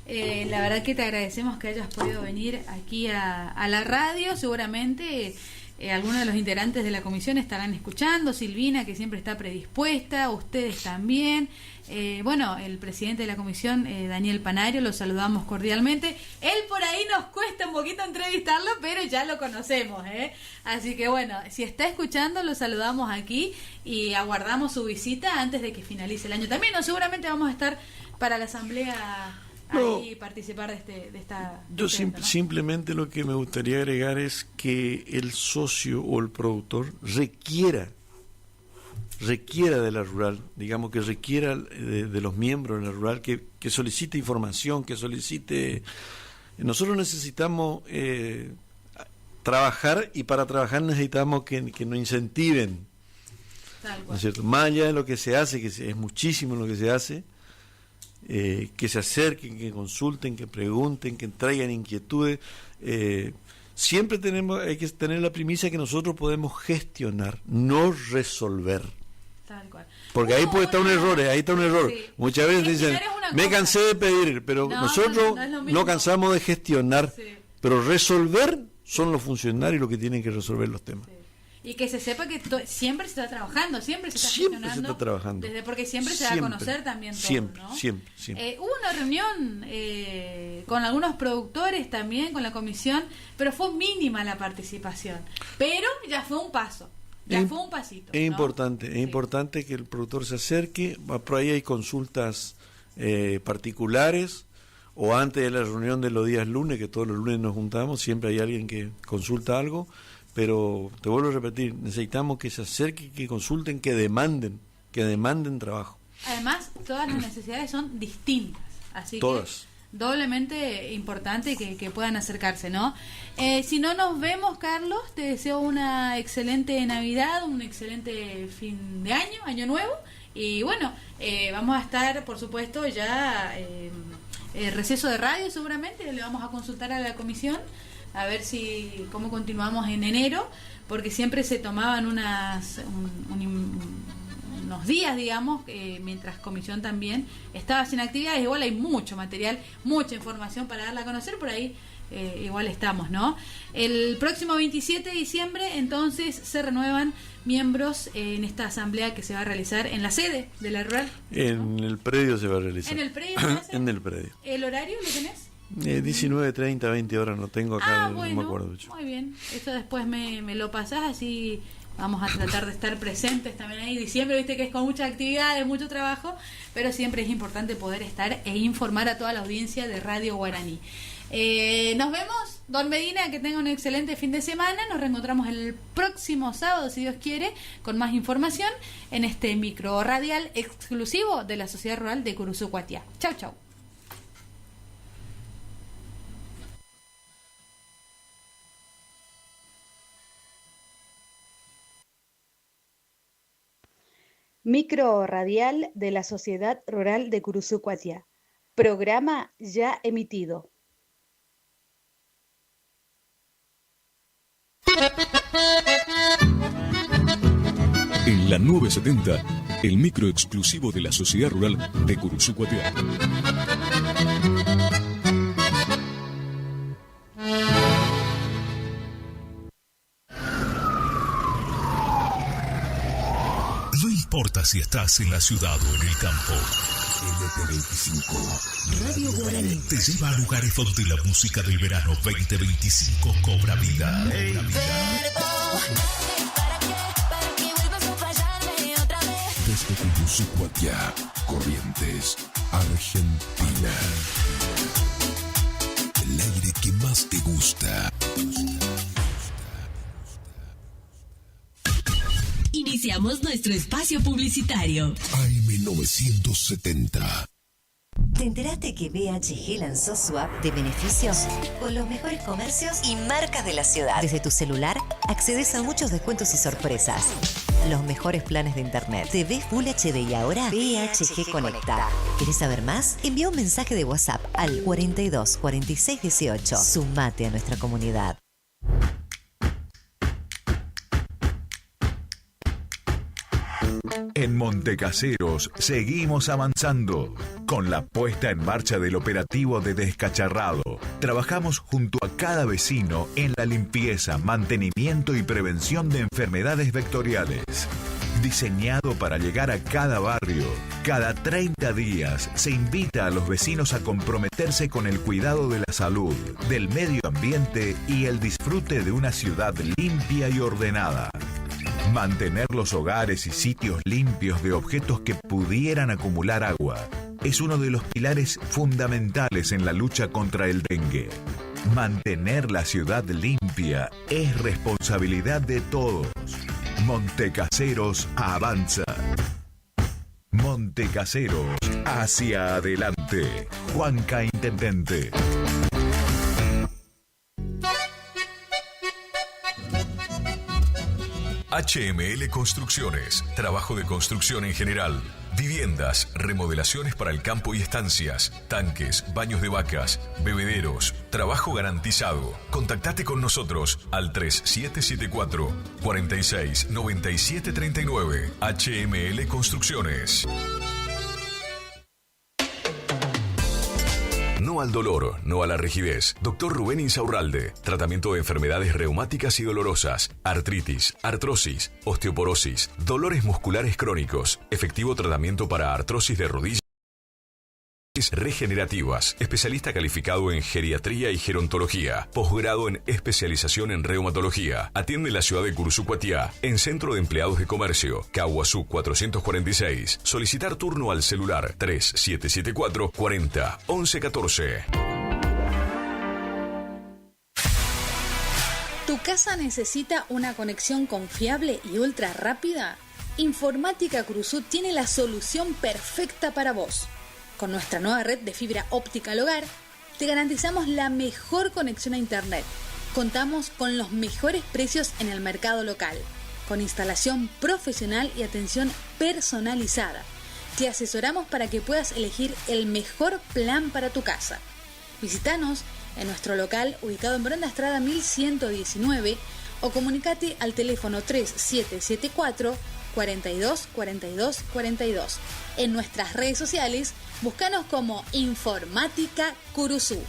La verdad que te agradecemos que hayas podido venir aquí a la radio. Seguramente algunos de los integrantes de la comisión estarán escuchando, Silvina, que siempre está predispuesta, ustedes también. Bueno, el presidente de la comisión, Daniel Panario, lo saludamos cordialmente. Él por ahí nos cuesta un poquito entrevistarlo, pero ya lo conocemos, Así que bueno, si está escuchando, lo saludamos aquí y aguardamos su visita antes de que finalice el año. También seguramente vamos a estar para la asamblea ahí participar de esta... Yo simplemente lo que me gustaría agregar es que el socio o el productor requiera de la rural, digamos, que requiera de los miembros de la rural, que solicite información, que solicite... Nosotros necesitamos trabajar, y para trabajar necesitamos que nos incentiven, ¿no es cierto? Más allá de lo que se hace, que es muchísimo lo que se hace, que se acerquen, que consulten, que pregunten, que traigan inquietudes. Siempre hay que tener la primicia que nosotros podemos gestionar, no resolver. Tal cual. Porque ahí puede estar un error, Sí. Muchas veces dicen, me cansé de pedir, pero nosotros no cansamos de gestionar, pero resolver son los funcionarios los que tienen que resolver los temas. Sí. Y que se sepa que siempre se está trabajando, siempre se está gestionando, porque siempre se da a conocer también todo, siempre, ¿no? Siempre. Hubo una reunión con algunos productores también, con la comisión, pero fue mínima la participación. Pero ya fue un paso, fue un pasito. Es importante que el productor se acerque. Por ahí hay consultas particulares, o antes de la reunión de los días lunes, que todos los lunes nos juntamos, siempre hay alguien que consulta algo, pero te vuelvo a repetir, necesitamos que se acerquen, que consulten, que demanden trabajo. Además, todas las necesidades son distintas, así todas. Que doblemente importante que puedan acercarse, ¿no? Si no nos vemos, Carlos, te deseo una excelente Navidad, un excelente fin de año, año nuevo, y bueno, vamos a estar, por supuesto, ya receso de radio seguramente, le vamos a consultar a la comisión a ver cómo continuamos en enero, porque siempre se tomaban unos días, digamos, mientras comisión también estaba sin actividades. Igual hay mucho material, mucha información para darla a conocer, por ahí igual estamos, ¿no? El próximo 27 de diciembre entonces se renuevan miembros en esta asamblea que se va a realizar en la sede de la rural, ¿no? En el predio se va a realizar. ¿En el predio? En el predio. ¿El horario lo tenés? 19:30, 20 horas, no tengo acá, bueno, no me acuerdo mucho. Muy bien, eso después me lo pasás, así vamos a tratar de estar presentes también ahí. Diciembre, viste que es con muchas actividades, mucho trabajo, pero siempre es importante poder estar e informar a toda la audiencia de Radio Guaraní. Nos vemos, don Medina, que tenga un excelente fin de semana. Nos reencontramos el próximo sábado, si Dios quiere, con más información en este micro radial exclusivo de la Sociedad Rural de Curuzú Cuatiá. Chau, chau. Micro radial de la Sociedad Rural de Curuzú Cuatiá. Programa ya emitido. En la 970, el micro exclusivo de la Sociedad Rural de Curuzú Cuatiá. No importa si estás en la ciudad o en el campo. LT25 Radio Guaraní te lleva a lugares donde la música del verano 2025 cobra vida. Desde Curuzú Cuatiá, Corrientes, Argentina. El aire que más te gusta. Iniciamos nuestro espacio publicitario. AM970. ¿Te enteraste que BHG lanzó su app de beneficios? Con los mejores comercios y marcas de la ciudad. Desde tu celular, accedes a muchos descuentos y sorpresas. Los mejores planes de internet. TV Full HD y ahora BHG Conecta. ¿Querés saber más? Envía un mensaje de WhatsApp al 42 46 18. Sumate a nuestra comunidad. En Montecaseros seguimos avanzando con la puesta en marcha del operativo de descacharrado. Trabajamos junto a cada vecino en la limpieza, mantenimiento y prevención de enfermedades vectoriales. Diseñado para llegar a cada barrio, cada 30 días se invita a los vecinos a comprometerse con el cuidado de la salud, del medio ambiente y el disfrute de una ciudad limpia y ordenada. Mantener los hogares y sitios limpios de objetos que pudieran acumular agua es uno de los pilares fundamentales en la lucha contra el dengue. Mantener la ciudad limpia es responsabilidad de todos. Montecaseros avanza. Montecaseros hacia adelante. Juanca Intendente. HML Construcciones, trabajo de construcción en general, viviendas, remodelaciones para el campo y estancias, tanques, baños de vacas, bebederos, trabajo garantizado. Contactate con nosotros al 3774 46 97 39. HML Construcciones. No al dolor, no a la rigidez. Dr. Rubén Insaurralde. Tratamiento de enfermedades reumáticas y dolorosas, artritis, artrosis, osteoporosis, dolores musculares crónicos. Efectivo tratamiento para artrosis de rodillas prótesis regenerativas. Especialista calificado en geriatría y gerontología. Posgrado en especialización en reumatología. Atiende en la ciudad de Curuzú-Cuatiá, en Centro de Empleados de Comercio, Caguazú 446. Solicitar turno al celular 3774 40 11 14. ¿Tu casa necesita una conexión confiable y ultra rápida? Informática Curuzú tiene la solución perfecta para vos. Con nuestra nueva red de fibra óptica al hogar, te garantizamos la mejor conexión a internet. Contamos con los mejores precios en el mercado local, con instalación profesional y atención personalizada. Te asesoramos para que puedas elegir el mejor plan para tu casa. Visítanos en nuestro local ubicado en Brenda Estrada 1119 o comunicate al teléfono 3774 42 42 42. En nuestras redes sociales, búscanos como Informática Curuzú.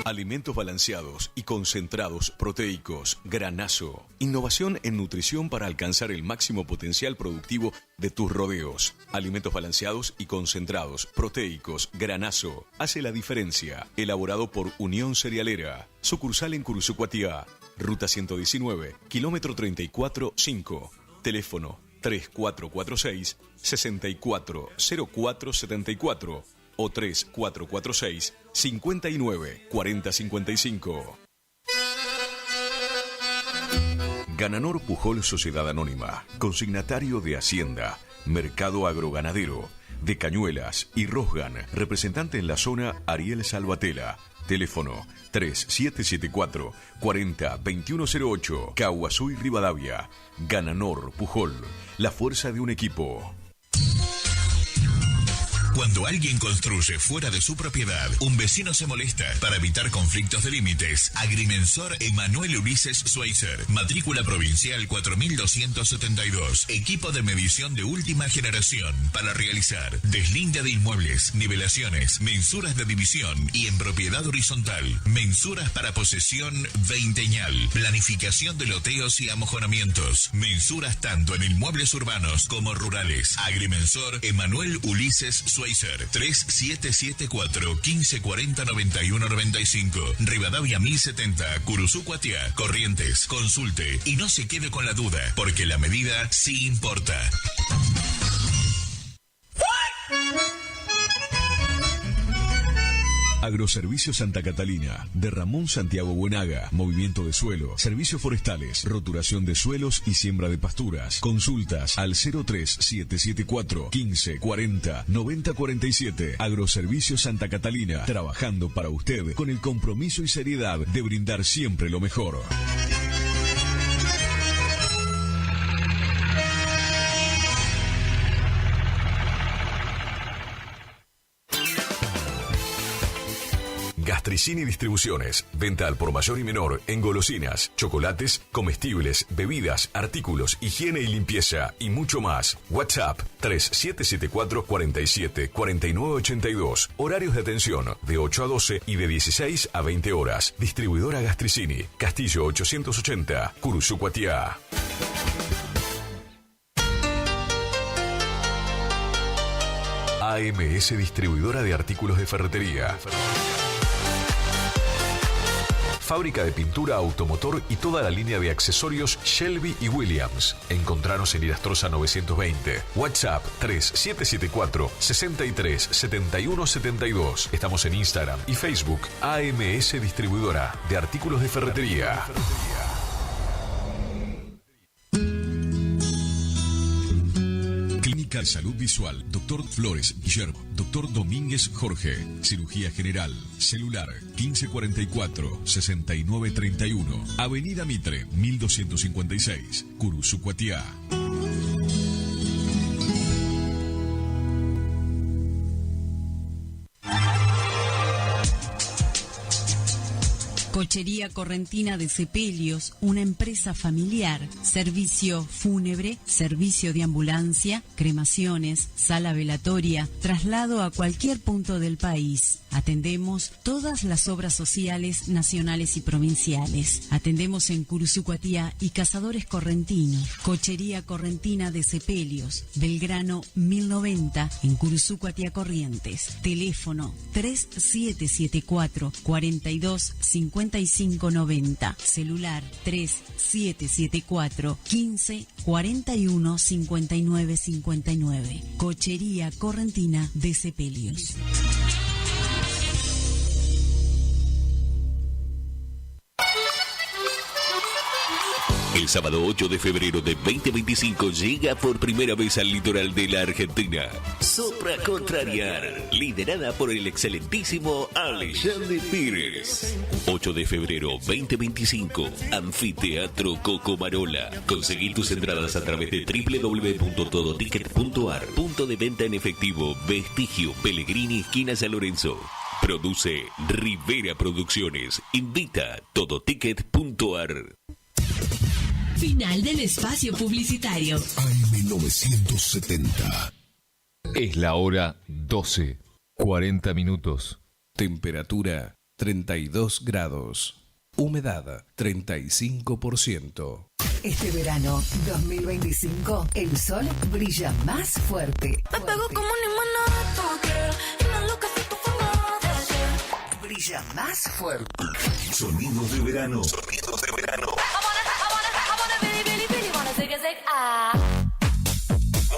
Alimentos balanceados y concentrados proteicos Granazo. Innovación en nutrición para alcanzar el máximo potencial productivo de tus rodeos. Alimentos balanceados y concentrados proteicos Granazo. Hace la diferencia. Elaborado por Unión Cerealera. Sucursal en Curuzú-Cuatiá. Ruta 119, kilómetro 34-5. Teléfono 3446 640474 o 3446 59 40 55. Gananor Pujol Sociedad Anónima, consignatario de Hacienda, Mercado Agroganadero, de Cañuelas y Rosgan, representante en la zona Ariel Salvatela. Teléfono 3774 40 2108, Caguazú y Rivadavia. Gananor Pujol, la fuerza de un equipo. Cuando alguien construye fuera de su propiedad, un vecino se molesta. Para evitar conflictos de límites, Agrimensor Emanuel Ulises Schweitzer, matrícula provincial 4272, equipo de medición de última generación para realizar deslinde de inmuebles, nivelaciones, mensuras de división y en propiedad horizontal, mensuras para posesión veinteñal, planificación de loteos y amojonamientos, mensuras tanto en inmuebles urbanos como rurales. Agrimensor Emanuel Ulises Schweitzer, 3774 1540 91 95, Rivadavia 1070, Curuzú-Cuatiá, Corrientes. Consulte y no se quede con la duda, porque la medida sí importa. Agroservicios Santa Catalina, de Ramón Santiago Buenaga, movimiento de suelo, servicios forestales, roturación de suelos y siembra de pasturas. Consultas al 03774 15 40 90 47. Agroservicios Santa Catalina, trabajando para usted con el compromiso y seriedad de brindar siempre lo mejor. Gastricini Distribuciones, venta al por mayor y menor en golosinas, chocolates, comestibles, bebidas, artículos, higiene y limpieza y mucho más. WhatsApp 3774 47 49 82. Horarios de atención de 8 a 12 y de 16 a 20 horas. Distribuidora Gastricini, Castillo 880, Curuzú-Cuatiá. AMS Distribuidora de Artículos de Ferretería. Fábrica de pintura automotor y toda la línea de accesorios Shelby y Williams. Encontranos en Irastrosa 920. WhatsApp 3774 63 71 72. Estamos en Instagram y Facebook. AMS Distribuidora de Artículos de Ferretería. Clínica de Salud Visual, Dr. Flores Guillermo, Dr. Domínguez Jorge, Cirugía General, Celular 1544-6931, Avenida Mitre 1256, Curuzú-Cuatiá. Cochería Correntina de Sepelios, una empresa familiar. Servicio fúnebre, servicio de ambulancia, cremaciones, sala velatoria, traslado a cualquier punto del país. Atendemos todas las obras sociales nacionales y provinciales. Atendemos en Curuzú, Cuatiá y Cazadores Correntinos. Cochería Correntina de Sepelios, Belgrano 1090 en Curuzú, Cuatiá, Corrientes. Teléfono 3774 42 55 90. Celular 3774 15 41 59 59. Cochería Correntina de Sepelios. El sábado 8 de febrero de 2025 llega por primera vez al litoral de la Argentina Sopra Contrariar, liderada por el excelentísimo Alexandre Pires. 8 de febrero 2025, Anfiteatro Cocomarola. Conseguí tus entradas a través de www.todoticket.ar. Punto de venta en efectivo, Vestigio, Pellegrini, esquina San Lorenzo. Produce Rivera Producciones. Invita Todoticket.ar. Final del espacio publicitario. AM970. Es la hora 12, 40 minutos. Temperatura 32 grados. Humedad 35%. Este verano 2025, el sol brilla más fuerte. Me pego como un limonada, y me enloquece tu forma de ser. Brilla más fuerte. Sonidos de verano. Sonidos de verano.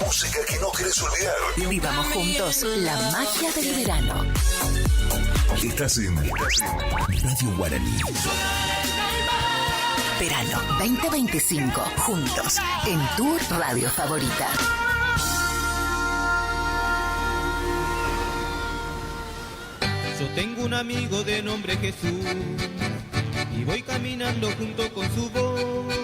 Música que no querés olvidar. Vivamos juntos la magia del verano. Estás en Radio Guaraní. Verano 2025, juntos en tu radio favorita. Yo tengo un amigo de nombre Jesús y voy caminando junto con su voz.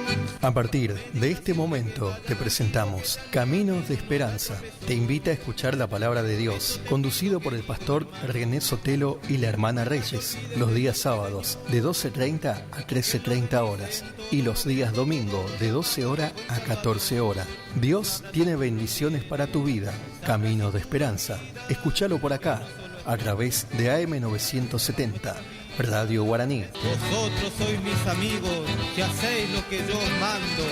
A partir de este momento te presentamos Caminos de Esperanza. Te invita a escuchar la palabra de Dios, conducido por el pastor René Sotelo y la hermana Reyes, los días sábados de 12:30 a 13:30 horas y los días domingo de 12 horas a 14 horas. Dios tiene bendiciones para tu vida. Caminos de Esperanza. Escúchalo por acá, a través de AM970. Radio Guaraní. Vosotros sois mis amigos, si hacéis lo que yo os mando.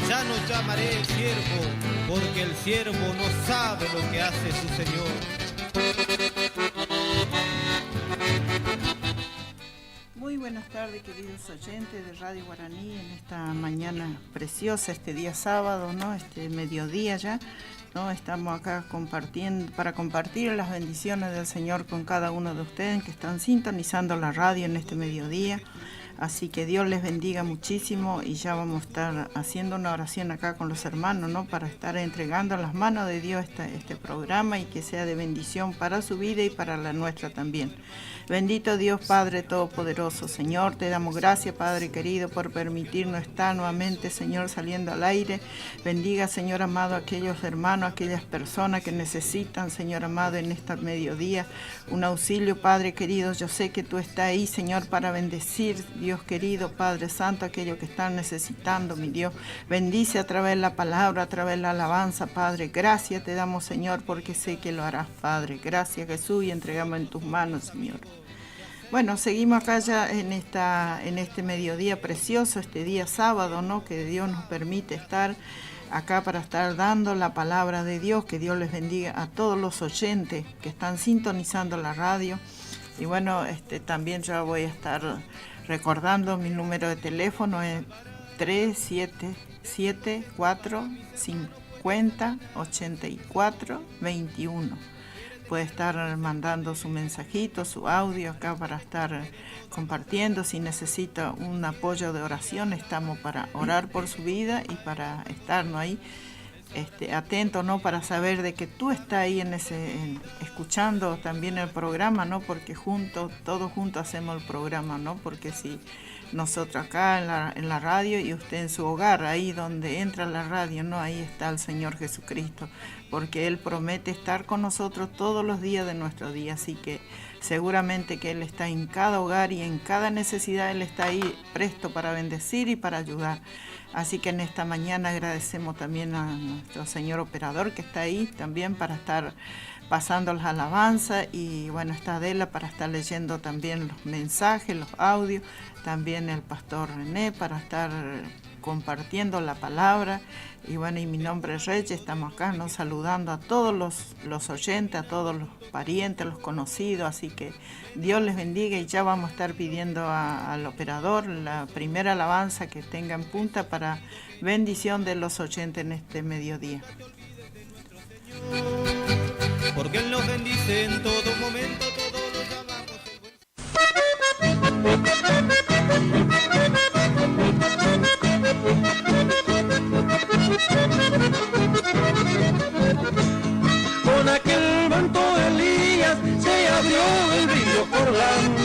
Ya no llamaré siervo, porque el siervo no sabe lo que hace su señor. Muy buenas tardes, queridos oyentes de Radio Guaraní, en esta mañana preciosa, este día sábado, ¿no? Este mediodía ya, ¿no? Estamos acá compartiendo, para compartir las bendiciones del Señor con cada uno de ustedes que están sintonizando la radio en este mediodía. Así que Dios les bendiga muchísimo y ya vamos a estar haciendo una oración acá con los hermanos, ¿no? Para estar entregando a las manos de Dios este programa y que sea de bendición para su vida y para la nuestra también. Bendito Dios Padre Todopoderoso, Señor, te damos gracias, Padre querido, por permitirnos estar nuevamente, Señor, saliendo al aire. Bendiga, Señor amado, a aquellos hermanos, a aquellas personas que necesitan, Señor amado, en este mediodía un auxilio, Padre querido. Yo sé que tú estás ahí, Señor, para bendecir, Dios querido, Padre Santo, aquellos que están necesitando, mi Dios. Bendice a través de la palabra, a través de la alabanza, Padre. Gracias te damos, Señor, porque sé que lo harás, Padre. Gracias, Jesús, y entregamos en tus manos, Señor. Bueno, seguimos acá ya en este mediodía precioso, este día sábado, ¿no? Que Dios nos permite estar acá para estar dando la palabra de Dios. Que Dios les bendiga a todos los oyentes que están sintonizando la radio. Y bueno, también yo voy a estar recordando mi número de teléfono, es 3774-50-84-21. Puede estar mandando su mensajito, su audio acá para estar compartiendo. Si necesita un apoyo de oración, estamos para orar por su vida y para estarnos ahí atentos, ¿no? Para saber de que tú estás ahí escuchando también el programa, ¿no? Porque todos juntos hacemos el programa, ¿no? Porque si nosotros acá en la radio y usted en su hogar, ahí donde entra la radio, ¿no? Ahí está el Señor Jesucristo. porque Él promete estar con nosotros todos los días de nuestro día, así que seguramente que Él está en cada hogar y en cada necesidad, Él está ahí presto para bendecir y para ayudar. Así que en esta mañana agradecemos también a nuestro señor operador que está ahí también para estar pasando las alabanzas, y bueno, está Adela para estar leyendo también los mensajes, los audios, también el pastor René para estar compartiendo la palabra, y bueno, y mi nombre es Reyes, estamos acá, ¿no?, saludando a todos los oyentes, a todos los parientes, los conocidos, así que Dios les bendiga, y ya vamos a estar pidiendo al operador la primera alabanza que tenga en punta para bendición de los oyentes en este mediodía. Porque Él nos bendice en todo momento, todos los Con aquel manto de Elías se abrió el río Jordán.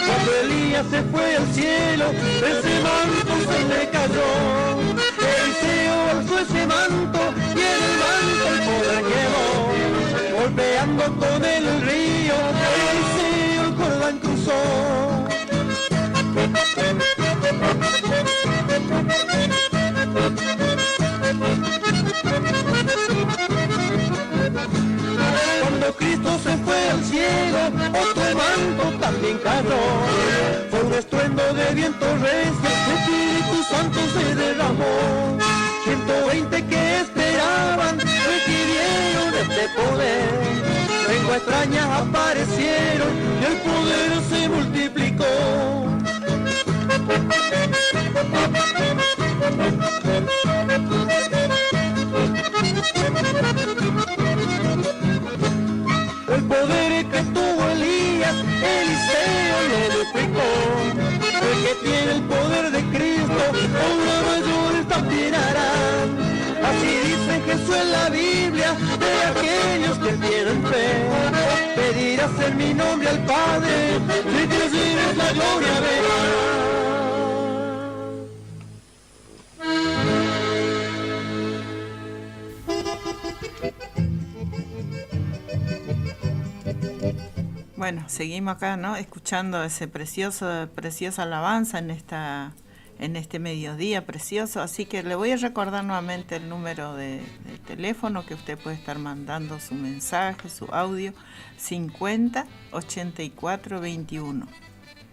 Cuando Elías se fue al cielo, ese manto se le cayó. Eliseo alzó ese manto y en el manto el poder quedó. Golpeando con el río, Eliseo el Jordán cruzó. Cuando Cristo se fue al cielo, otro manto también cayó. Fue un estruendo de viento recio, el Espíritu Santo se derramó. 120 que esperaban requirieron este poder. Lenguas extrañas aparecieron y el poder se multiplicó. El poder que tuvo Elías, Eliseo lo duplicó. El que tiene el poder de Cristo, obra mayor también hará. Así dice Jesús en la Biblia, de aquellos que tienen fe. Pedirás en mi nombre al Padre, si creyeres la gloria verás. Bueno, seguimos acá, ¿no?, escuchando ese preciosa alabanza en este mediodía precioso, así que le voy a recordar nuevamente el número de teléfono que usted puede estar mandando su mensaje, su audio, 50 84 21.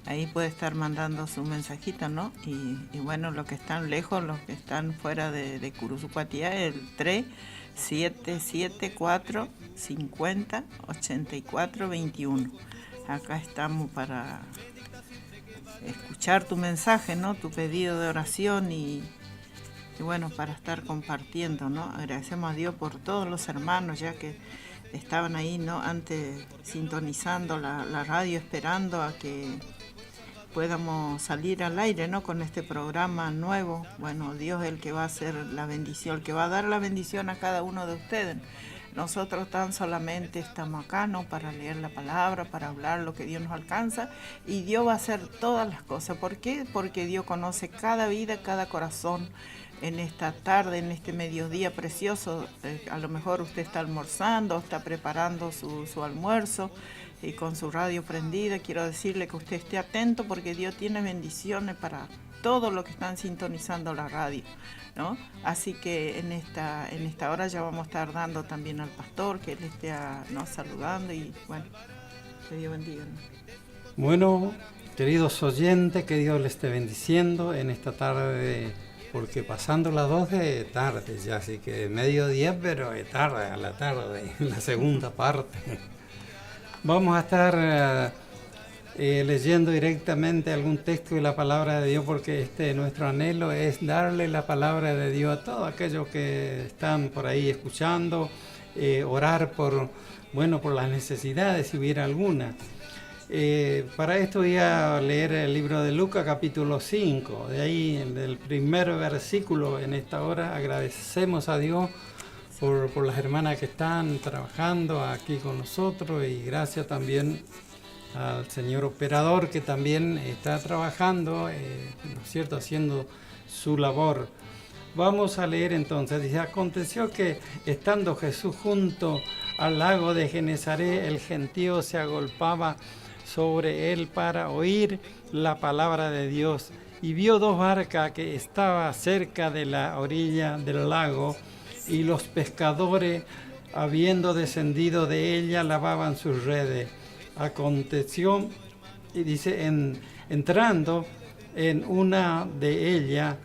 Ahí puede estar mandando su mensajito, ¿no? Y bueno, los que están lejos, los que están fuera de Curuzucuatiá, el 3774 50 84 21. Acá estamos para escuchar tu mensaje, ¿no?, tu pedido de oración y bueno, para estar compartiendo, ¿no? Agradecemos a Dios por todos los hermanos ya que estaban ahí, ¿no?, antes sintonizando la radio, esperando a que podamos salir al aire, ¿no?, con este programa nuevo. Bueno, Dios es el que va a hacer la bendición, el que va a dar la bendición a cada uno de ustedes. Nosotros tan solamente estamos acá, ¿no?, para leer la palabra, para hablar lo que Dios nos alcanza, y Dios va a hacer todas las cosas. ¿Por qué? Porque Dios conoce cada vida, cada corazón. En esta tarde, en este mediodía precioso, a lo mejor usted está almorzando, está preparando su almuerzo y con su radio prendida. Quiero decirle que usted esté atento porque Dios tiene bendiciones para todos los que están sintonizando la radio, ¿no? Así que en esta hora ya vamos a estar dando también al pastor que él esté nos saludando, y bueno, que Dios bendiga, ¿no? Bueno, queridos oyentes, que Dios les esté bendiciendo en esta tarde, porque pasando las 2 de tarde ya, así que mediodía, pero de tarde, a la tarde, en la segunda parte. Vamos a estar leyendo directamente algún texto de la palabra de Dios, porque nuestro anhelo es darle la palabra de Dios a todos aquellos que están por ahí escuchando, orar por las necesidades, si hubiera alguna. Para esto voy a leer el libro de Lucas capítulo 5, de ahí en el primer versículo. En esta hora agradecemos a Dios por las hermanas que están trabajando aquí con nosotros, y gracias también al señor operador que también está trabajando, ¿no es cierto?, haciendo su labor. Vamos a leer entonces. Dice, aconteció que estando Jesús junto al lago de Genezaret, el gentío se agolpaba sobre él para oír la palabra de Dios. Y vio dos barcas que estaban cerca de la orilla del lago, y los pescadores, habiendo descendido de ella, lavaban sus redes. Aconteció, y dice, entrando en una de ellas,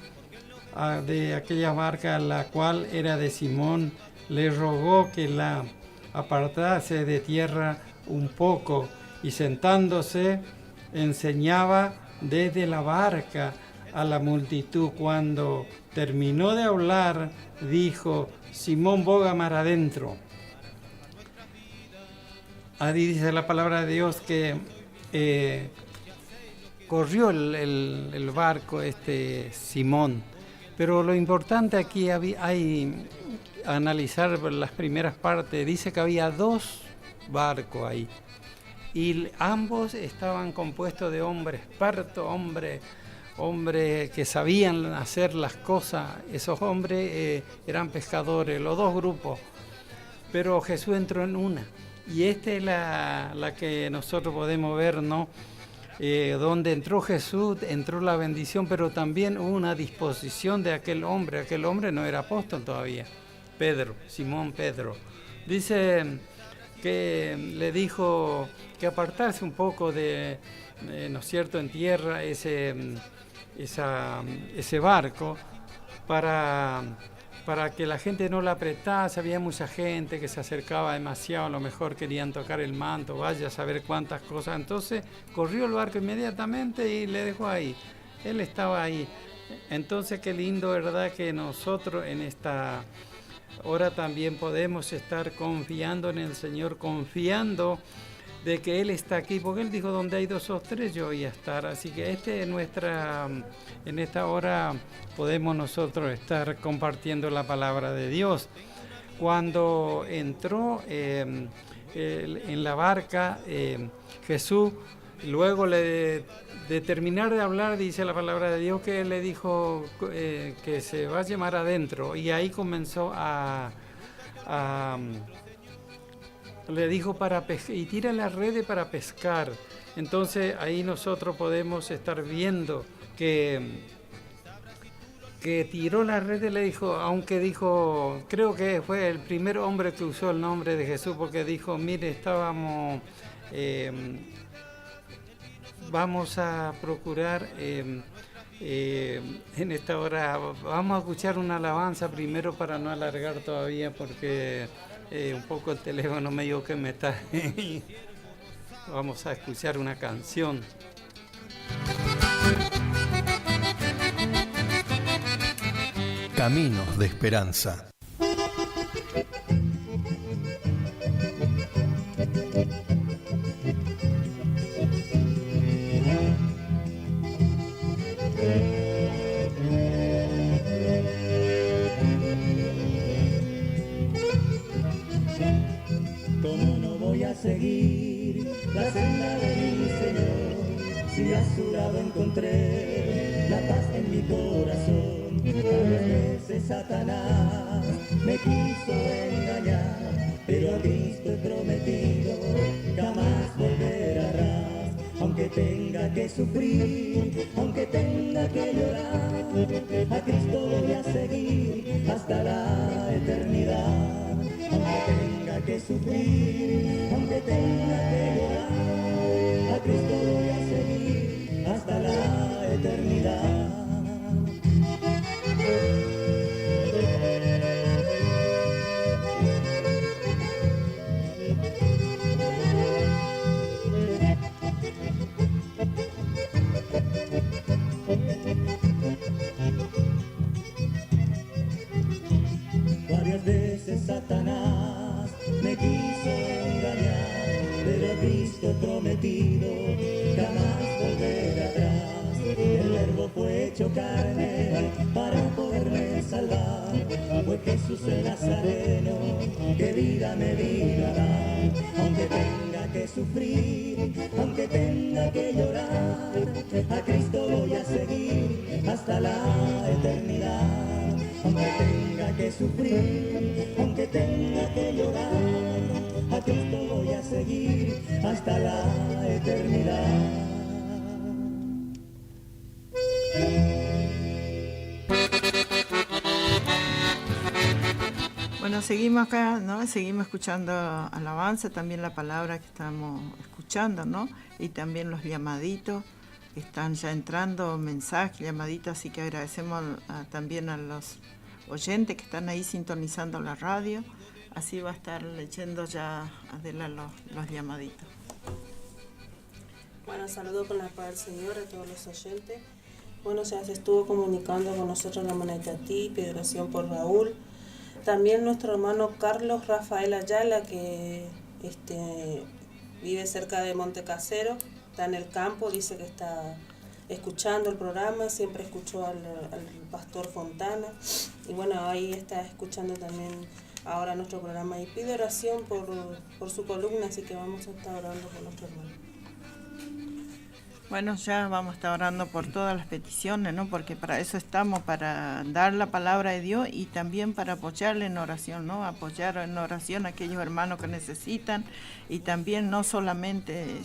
de aquella barca, la cual era de Simón, le rogó que la apartase de tierra un poco, y sentándose enseñaba desde la barca a la multitud. Cuando terminó de hablar, dijo, Simón, boga mar adentro. Ahí dice la palabra de Dios que corrió el barco Simón. Pero lo importante aquí hay analizar las primeras partes. Dice que había dos barcos ahí. Y ambos estaban compuestos de hombres expertos, hombres que sabían hacer las cosas. Esos hombres eran pescadores, los dos grupos. Pero Jesús entró en una. Y esta es la que nosotros podemos ver, ¿no? Donde entró Jesús, entró la bendición, pero también hubo una disposición de aquel hombre. Aquel hombre no era apóstol todavía. Pedro, Simón Pedro. Dice que le dijo que apartarse un poco de, ¿no es cierto?, en tierra ese barco para que la gente no la apretase. Había mucha gente que se acercaba demasiado, a lo mejor querían tocar el manto, vaya a saber cuántas cosas. Entonces corrió el barco inmediatamente y le dejó ahí. Él estaba ahí. Entonces qué lindo, ¿verdad?, que nosotros en esta hora también podemos estar confiando en el Señor, confiando de que Él está aquí, porque Él dijo, donde hay 2 o 3 yo voy a estar. Así que en esta hora podemos nosotros estar compartiendo la palabra de Dios. Cuando entró en la barca, Jesús, luego de terminar de hablar, dice la palabra de Dios, que Él le dijo que se va a llamar adentro, y ahí comenzó le dijo y tira las redes para pescar. Entonces ahí nosotros podemos estar viendo que tiró las redes, le dijo, aunque dijo, creo que fue el primer hombre que usó el nombre de Jesús, porque dijo, mire, vamos a procurar en esta hora, vamos a escuchar una alabanza primero para no alargar todavía, porque un poco el teléfono me dijo que me está... Vamos a escuchar una canción. Caminos de Esperanza. ¿Cómo no voy a seguir la senda de mi Señor? Si a su lado encontré la paz en mi corazón. Varias veces Satanás me quiso engañar, pero a Cristo he prometido jamás volver atrás. Aunque tenga que sufrir, aunque tenga que llorar, a Cristo voy a seguir hasta la eternidad. Aunque tenga que sufrir, aunque tenga que llorar, a Cristo voy a seguir hasta la eternidad. Varias veces Satanás me quiso engañar, pero a Cristo prometido jamás volver atrás. El Verbo fue hecho carne para poderme salvar. Fue Jesús el Nazareno que vida me vino a dar. Aunque tenga que sufrir, aunque tenga que llorar, a Cristo voy a seguir hasta la eternidad. aunque tenga que sufrir, aunque tenga que llorar, a Cristo voy a seguir hasta la eternidad. Bueno, seguimos acá, ¿no? Seguimos escuchando alabanza, también la palabra que estamos escuchando, ¿no? Y también los llamaditos que están ya entrando, mensajes, llamaditos, así que agradecemos también a los oyentes que están ahí sintonizando la radio. Así va a estar leyendo ya Adela los llamaditos. Bueno, saludo con la paz del Señor a todos los oyentes. Bueno, ya se estuvo comunicando con nosotros la hermana Itatí, pide oración por Raúl. También nuestro hermano Carlos Rafael Ayala, que vive cerca de Monte Casero, está en el campo, dice que está escuchando el programa, siempre escuchó al pastor Fontana, y bueno, ahí está escuchando también ahora nuestro programa y pide oración por su columna, así que vamos a estar orando por nuestro hermano. Bueno, ya vamos a estar orando por todas las peticiones, ¿no? Porque para eso estamos, para dar la palabra de Dios y también para apoyarle en oración, ¿no? Apoyar en oración a aquellos hermanos que necesitan y también no solamente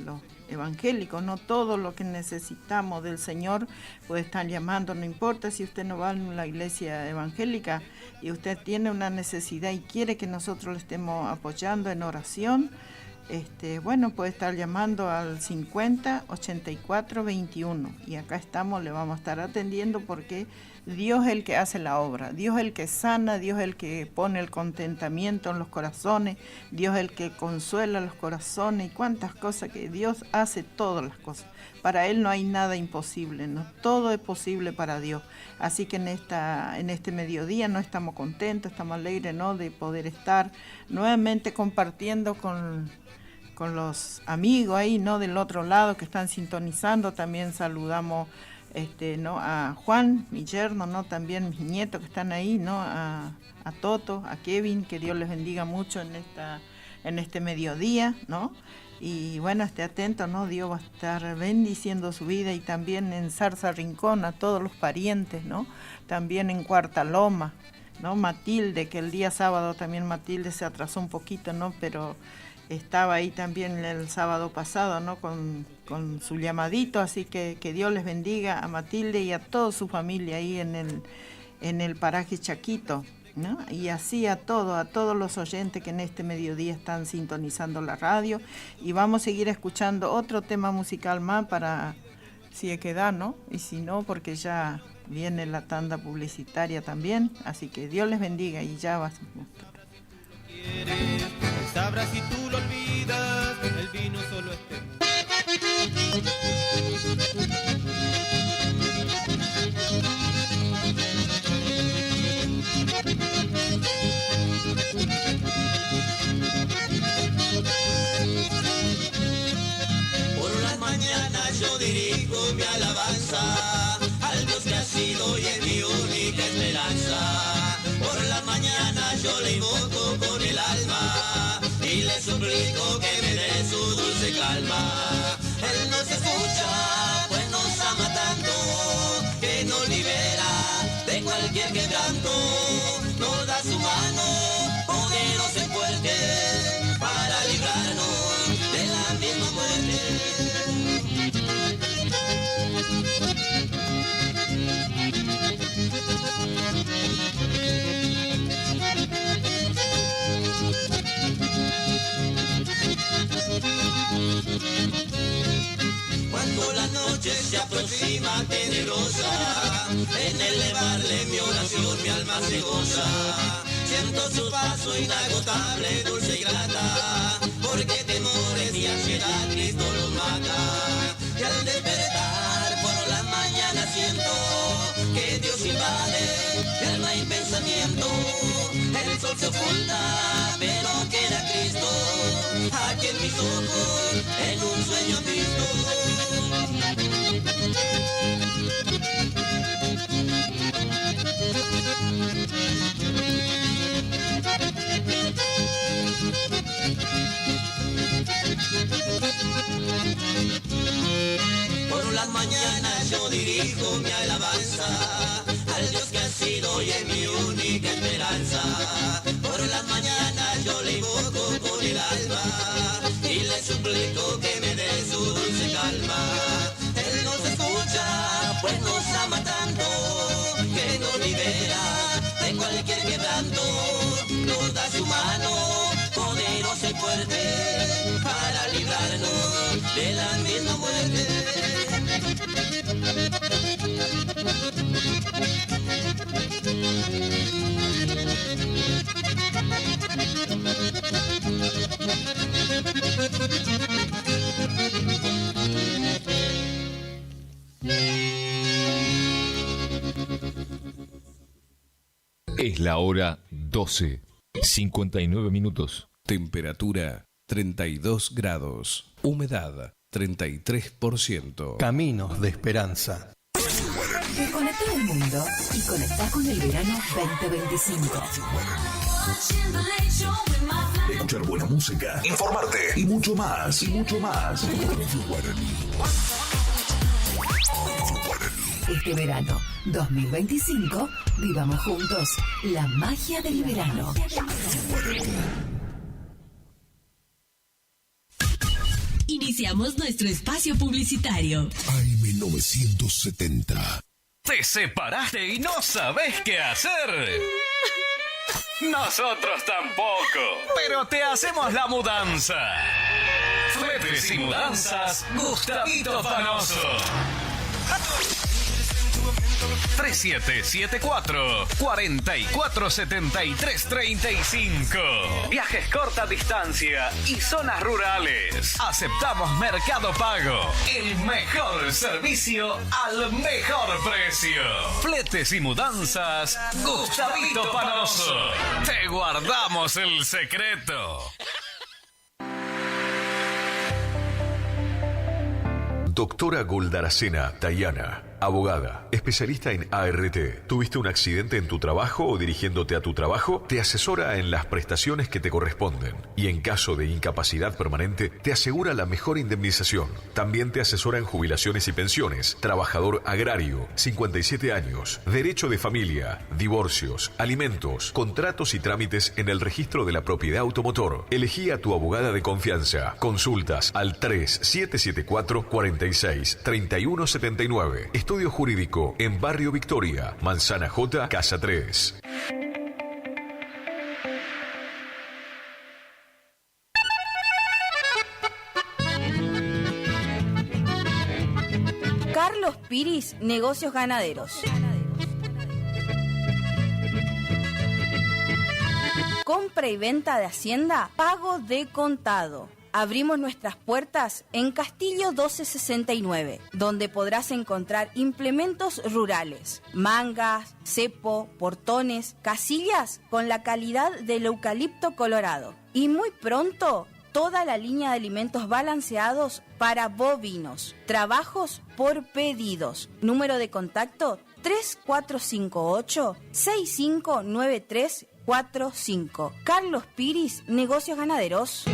los evangélicos, no todo lo que necesitamos del Señor, pues están llamando, no importa si usted no va a la iglesia evangélica y usted tiene una necesidad y quiere que nosotros le estemos apoyando en oración, bueno, puede estar llamando al 50 84 21 y acá estamos, le vamos a estar atendiendo porque Dios es el que hace la obra, Dios es el que sana, Dios es el que pone el contentamiento en los corazones, Dios es el que consuela los corazones y cuántas cosas que Dios hace, todas las cosas. Para Él no hay nada imposible, ¿no? Todo es posible para Dios. Así que en este mediodía no estamos contentos, estamos alegres, ¿no? De poder estar nuevamente compartiendo con los amigos ahí, ¿no? Del otro lado que están sintonizando. También saludamos ¿no? A Juan, mi yerno, ¿no? También mis nietos que están ahí, ¿no? A Toto, a Kevin, que Dios les bendiga mucho en este mediodía, ¿no? Y bueno, esté atento, ¿no? Dios va a estar bendiciendo su vida y también en Zarza Rincón a todos los parientes, ¿no? También en Cuarta Loma, ¿no? Matilde, que el día sábado también Matilde se atrasó un poquito, ¿no? Pero estaba ahí también el sábado pasado, ¿no? Con su llamadito, así que Dios les bendiga a Matilde y a toda su familia ahí en el paraje Chaquito, ¿no? Y así a todos los oyentes que en este mediodía están sintonizando la radio, y vamos a seguir escuchando otro tema musical más para si es que da, ¿no? Y si no, porque ya viene la tanda publicitaria también, así que Dios les bendiga y ya vas a mostrar. Sabrás si tú lo olvidas, el vino solo es Por las mañanas yo dirijo mi alabanza al Dios que ha sido y es mi única esperanza. Por las mañanas yo le invoco con el alma y le suplico que me dé su dulce calma. Él nos escucha, pues nos ama tanto, que nos libera de cualquier quebranto. Nos da su mano poderosa y fuerte para librarnos de la misma muerte. Cuando la noche se aproxima tenebrosa, en elevarle mi oración mi alma se goza. Siento su paso inagotable, dulce y grata, porque temores y ansiedad Cristo los mata. Y al despertar por la mañana siento que Dios invade mi alma y pensamiento. El sol se oculta, pero queda Cristo, aquí en mis ojos, en un sueño visto. Por las mañanas yo dirijo mi alabanza al al Dios que ha sido y es mi única esperanza. Por las mañanas yo le invoco con el alma y le suplico que me dé su dulce calma. Él nos escucha, pues nos ama tanto, que nos libera de cualquier quebranto. Nos da su mano, poderosa y fuerte, para librarnos de la misma muerte. Es la hora 12, 59 minutos. Temperatura 32 grados. Humedad 33%. Caminos de Esperanza. Desconectá del mundo y conectá con el verano 2025. Escuchar buena música, informarte y mucho más. Este verano 2025, vivamos juntos la magia del verano. Iniciamos nuestro espacio publicitario. AM970. ¿Te separaste y no sabes qué hacer? Nosotros tampoco, pero te hacemos la mudanza. Fletes y mudanzas, Gustavito Fanoso. 3774-447335. Viajes corta distancia y zonas rurales. Aceptamos Mercado Pago. El mejor servicio al mejor precio. Fletes y mudanzas, Gustavito Panoso. Te guardamos el secreto. Doctora Goldaracena Tayana, abogada, especialista en ART. ¿Tuviste un accidente en tu trabajo o dirigiéndote a tu trabajo? Te asesora en las prestaciones que te corresponden y en caso de incapacidad permanente te asegura la mejor indemnización. También te asesora en jubilaciones y pensiones, trabajador agrario, 57 años, derecho de familia, divorcios, alimentos, contratos y trámites en el registro de la propiedad automotor. Elegí a tu abogada de confianza. Consultas al 3774-46-3179. Estudio Jurídico en Barrio Victoria, Manzana J, Casa 3. Carlos Piris, Negocios Ganaderos. Compra y venta de hacienda, pago de contado. Abrimos nuestras puertas en Castillo 1269, donde podrás encontrar implementos rurales, mangas, cepo, portones, casillas con la calidad del eucalipto colorado. Y muy pronto, toda la línea de alimentos balanceados para bovinos. Trabajos por pedidos. Número de contacto 3458-659345. Carlos Piris, Negocios Ganaderos.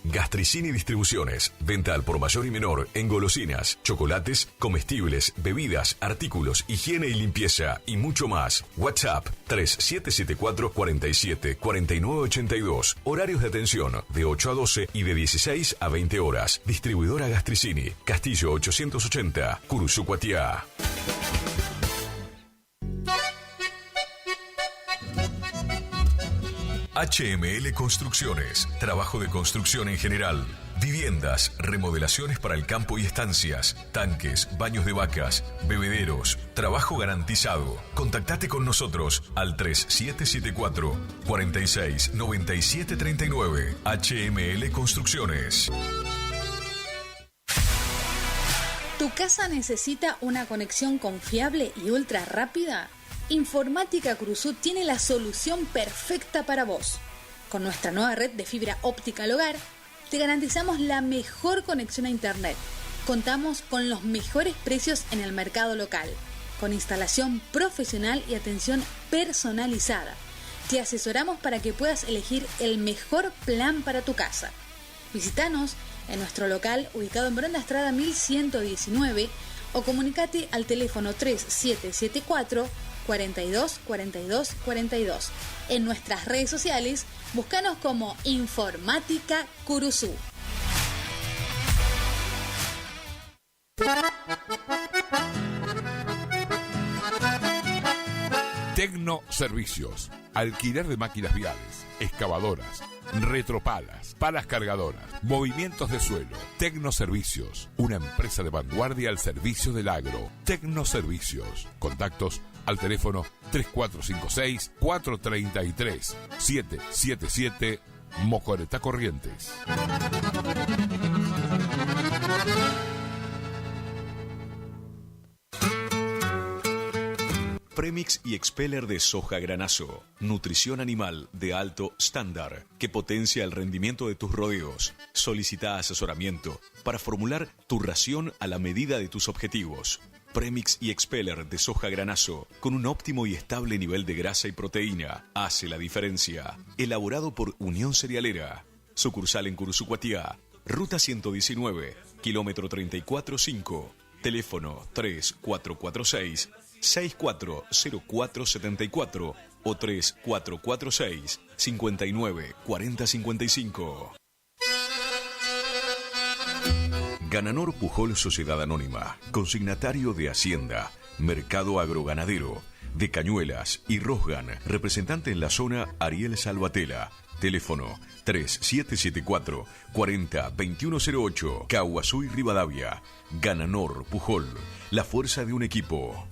Gastricini Distribuciones. Venta al por mayor y menor en golosinas, chocolates, comestibles, bebidas, artículos, higiene y limpieza y mucho más. WhatsApp 3774-474982. Horarios de atención de 8 a 12 y de 16 a 20 horas. Distribuidora Gastricini. Castillo 880, Curuzú, Cuatiá. HML Construcciones, trabajo de construcción en general, viviendas, remodelaciones para el campo y estancias, tanques, baños de vacas, bebederos, trabajo garantizado. Contactate con nosotros al 3774-469739. HML Construcciones. ¿Tu casa necesita una conexión confiable y ultra rápida? Informática Cruzú tiene la solución perfecta para vos. Con nuestra nueva red de fibra óptica al hogar, te garantizamos la mejor conexión a internet. Contamos con los mejores precios en el mercado local, con instalación profesional y atención personalizada. Te asesoramos para que puedas elegir el mejor plan para tu casa. Visítanos en nuestro local ubicado en Bronda Estrada 1119 o comunicate al teléfono 3774 42 42 42. En nuestras redes sociales, búscanos como Informática Curuzú. Tecno Servicios. Alquiler de máquinas viales, excavadoras, retropalas, palas cargadoras, movimientos de suelo. Tecno Servicios. Una empresa de vanguardia al servicio del agro. Tecno Servicios. Contactos al teléfono 3456-433-777 Mocoretá Corrientes. Premix y Expeller de soja granazo. Nutrición animal de alto estándar que potencia el rendimiento de tus rodeos. Solicita asesoramiento para formular tu ración a la medida de tus objetivos. Premix y Expeller de soja granazo con un óptimo y estable nivel de grasa y proteína hace la diferencia. Elaborado por Unión Cerealera. Sucursal en Curuzú-Cuatiá. Ruta 119, kilómetro 34.5. Teléfono 3446 640474 o 3446 594055. Gananor Pujol Sociedad Anónima, consignatario de Hacienda, Mercado Agroganadero, de Cañuelas y Rosgan, representante en la zona Ariel Salvatela. Teléfono 3774 40 2108, Caguazú y Rivadavia. Gananor Pujol, la fuerza de un equipo.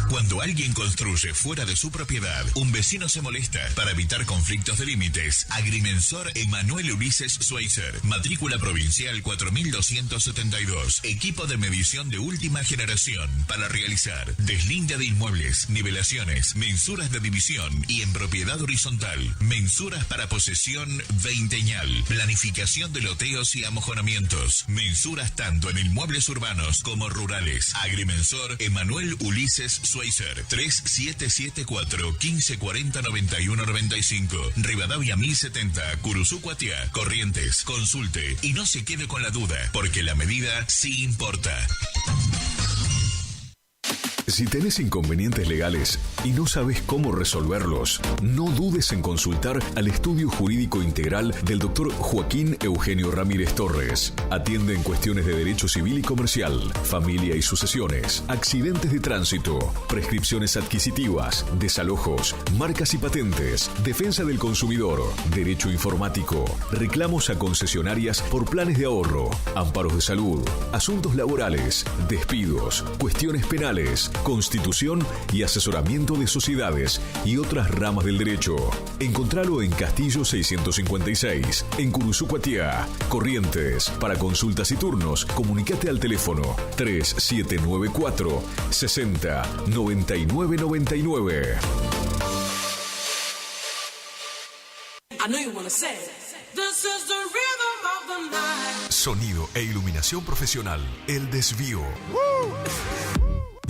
Cuando alguien construye fuera de su propiedad, un vecino se molesta. Para evitar conflictos de límites, Agrimensor Emanuel Ulises Schweitzer, matrícula provincial 4272, equipo de medición de última generación para realizar deslinde de inmuebles, nivelaciones, mensuras de división y en propiedad horizontal, mensuras para posesión veinteñal, planificación de loteos y amojonamientos, mensuras tanto en inmuebles urbanos como rurales. Agrimensor Emanuel Ulises Schweitzer, 3774 1540 9195, Rivadavia 1070, Curuzú-Cuatiá, Corrientes. Consulte y no se quede con la duda, porque la medida sí importa. Si tenés inconvenientes legales y no sabes cómo resolverlos, no dudes en consultar al Estudio Jurídico Integral del Dr. Joaquín Eugenio Ramírez Torres. Atiende en cuestiones de derecho civil y comercial, familia y sucesiones, accidentes de tránsito, prescripciones adquisitivas, desalojos, marcas y patentes, defensa del consumidor, derecho informático, reclamos a concesionarias por planes de ahorro, amparos de salud, asuntos laborales, despidos, cuestiones penales, constitución y asesoramiento de sociedades y otras ramas del derecho. Encontralo en Castillo 656, en Curuzú-Cuatiá, Corrientes. Para consultas y turnos, comunicate al teléfono 3794 60 99 99. Sonido e iluminación profesional, El Desvío.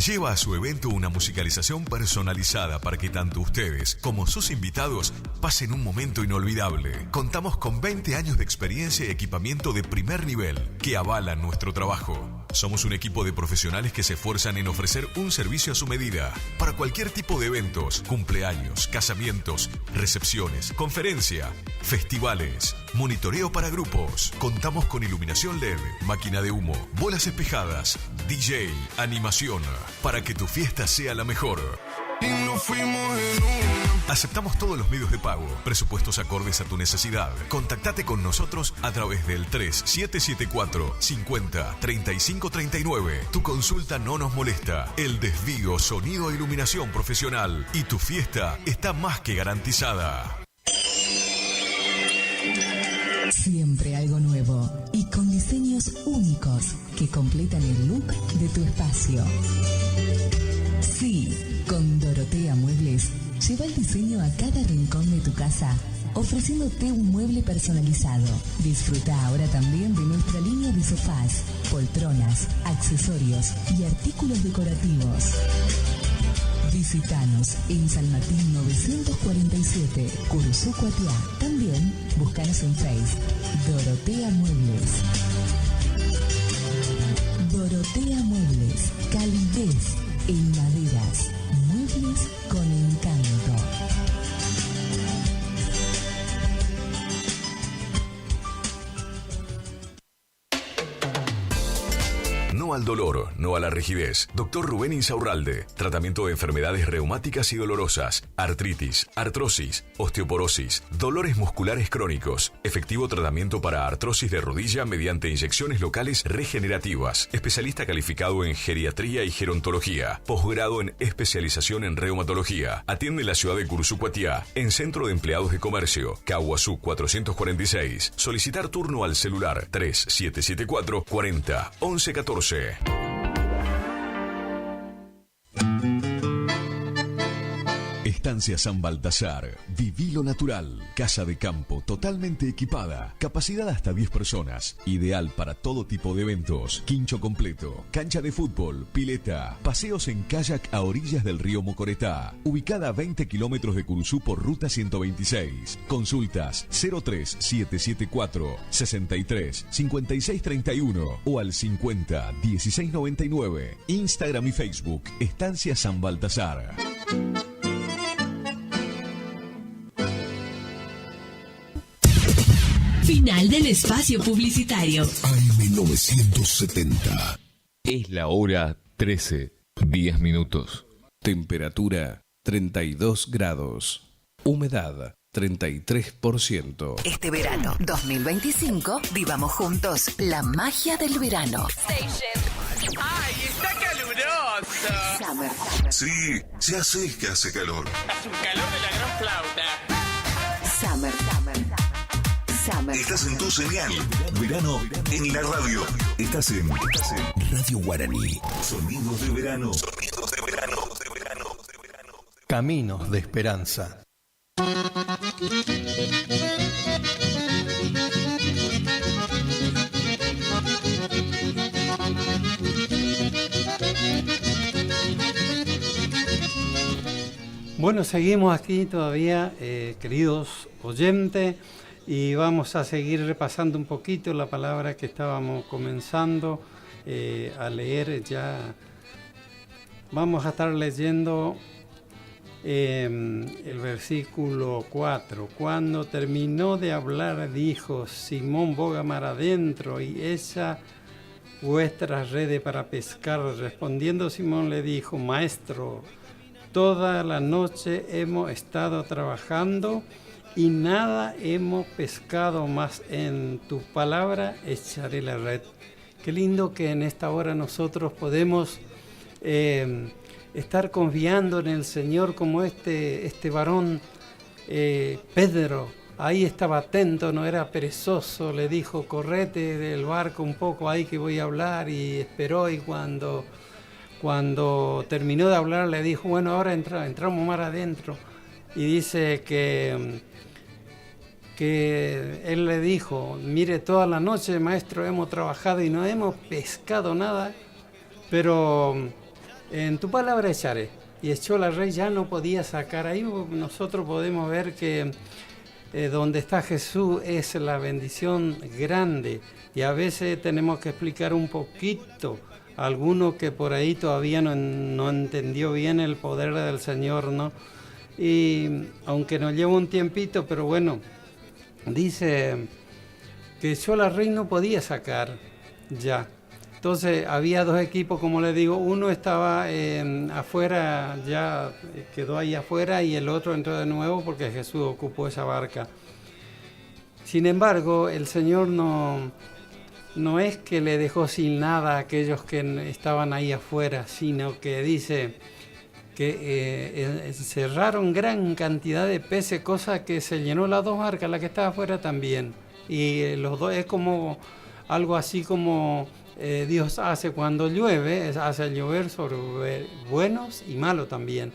Lleva a su evento una musicalización personalizada para que tanto ustedes como sus invitados pasen un momento inolvidable. Contamos con 20 años de experiencia y equipamiento de primer nivel que avalan nuestro trabajo. Somos un equipo de profesionales que se esfuerzan en ofrecer un servicio a su medida para cualquier tipo de eventos, cumpleaños, casamientos, recepciones, conferencia, festivales, monitoreo para grupos. Contamos con iluminación LED, máquina de humo, bolas espejadas, DJ, animación, para que tu fiesta sea la mejor. Y nos fuimos en una. Aceptamos todos los medios de pago, presupuestos acordes a tu necesidad. Contactate con nosotros a través del 3774 50 35 39. Tu consulta no nos molesta. El Desvío, sonido e iluminación profesional. Y tu fiesta está más que garantizada. Siempre algo nuevo y con diseños únicos que completan el look de tu espacio. Sí, con Dorotea Muebles, lleva el diseño a cada rincón de tu casa, ofreciéndote un mueble personalizado. Disfruta ahora también de nuestra línea de sofás, poltronas, accesorios y artículos decorativos. Visítanos en San Martín 947, Curuzú, Cuatiá. También búscanos en Facebook, Dorotea Muebles. Dorotea Muebles, calidez en maderas, muebles con encanto. No al dolor, no a la rigidez. Dr. Rubén Insaurralde. Tratamiento de enfermedades reumáticas y dolorosas, artritis, artrosis, osteoporosis, dolores musculares crónicos. Efectivo tratamiento para artrosis de rodilla mediante inyecciones locales regenerativas. Especialista calificado en geriatría y gerontología. Posgrado en especialización en reumatología. Atiende en la ciudad de Curuzú, Cuatiá, en Centro de Empleados de Comercio, Caguazú 446. Solicitar turno al celular 3774 40 11 14. Estancia San Baltasar. Viví lo natural. Casa de campo totalmente equipada. Capacidad hasta 10 personas. Ideal para todo tipo de eventos. Quincho completo. Cancha de fútbol. Pileta. Paseos en kayak a orillas del río Mocoretá. Ubicada a 20 kilómetros de Curuzú por ruta 126. Consultas 03774 63 56 31 o al 50 16 99. Instagram y Facebook. Estancia San Baltasar. Final del espacio publicitario. AM970. Es la hora 13, 10 minutos. Temperatura 32 grados. Humedad 33%. Este verano 2025 vivamos juntos la magia del verano. ¡Ay, está caluroso! Summer. Sí, ya sé que hace calor. Hace un calor de la gran flauta. Summer. Estás en tu señal. Verano en la radio. Estás en Radio Guaraní. Sonidos de verano. Caminos de Esperanza. Bueno, seguimos aquí todavía, queridos oyentes, y vamos a seguir repasando un poquito la palabra que estábamos comenzando a leer ya. Vamos a estar leyendo el versículo 4. Cuando terminó de hablar, dijo: Simón, boga mar adentro y echa vuestras redes para pescar. Respondiendo Simón le dijo: Maestro, toda la noche hemos estado trabajando y nada hemos pescado, más en tu palabra echaré la red. Qué lindo que en esta hora nosotros podemos estar confiando en el Señor, como este varón Pedro. Ahí estaba atento, no era perezoso, le dijo: correte del barco un poco ahí que voy a hablar, y esperó, y cuando terminó de hablar le dijo: bueno, ahora entramos mar adentro. Y dice que él le dijo: mire, toda la noche, maestro, hemos trabajado y no hemos pescado nada, pero en tu palabra echaré. Y echó la red, ya no podía sacar. Ahí nosotros podemos ver que donde está Jesús es la bendición grande, y a veces tenemos que explicar un poquito a alguno que por ahí todavía no entendió bien el poder del Señor, ¿no? Y aunque nos lleva un tiempito, pero bueno, dice que yo la red no podía sacar ya. Entonces había dos equipos, como les digo, uno estaba afuera, ya quedó ahí afuera, y el otro entró de nuevo porque Jesús ocupó esa barca. Sin embargo, el Señor no es que le dejó sin nada a aquellos que estaban ahí afuera, sino que dice que cerraron gran cantidad de peces, cosa que se llenó las dos barcas, la que estaba afuera también. Y los dos es como algo así como Dios hace cuando llueve, hace llover sobre buenos y malos también.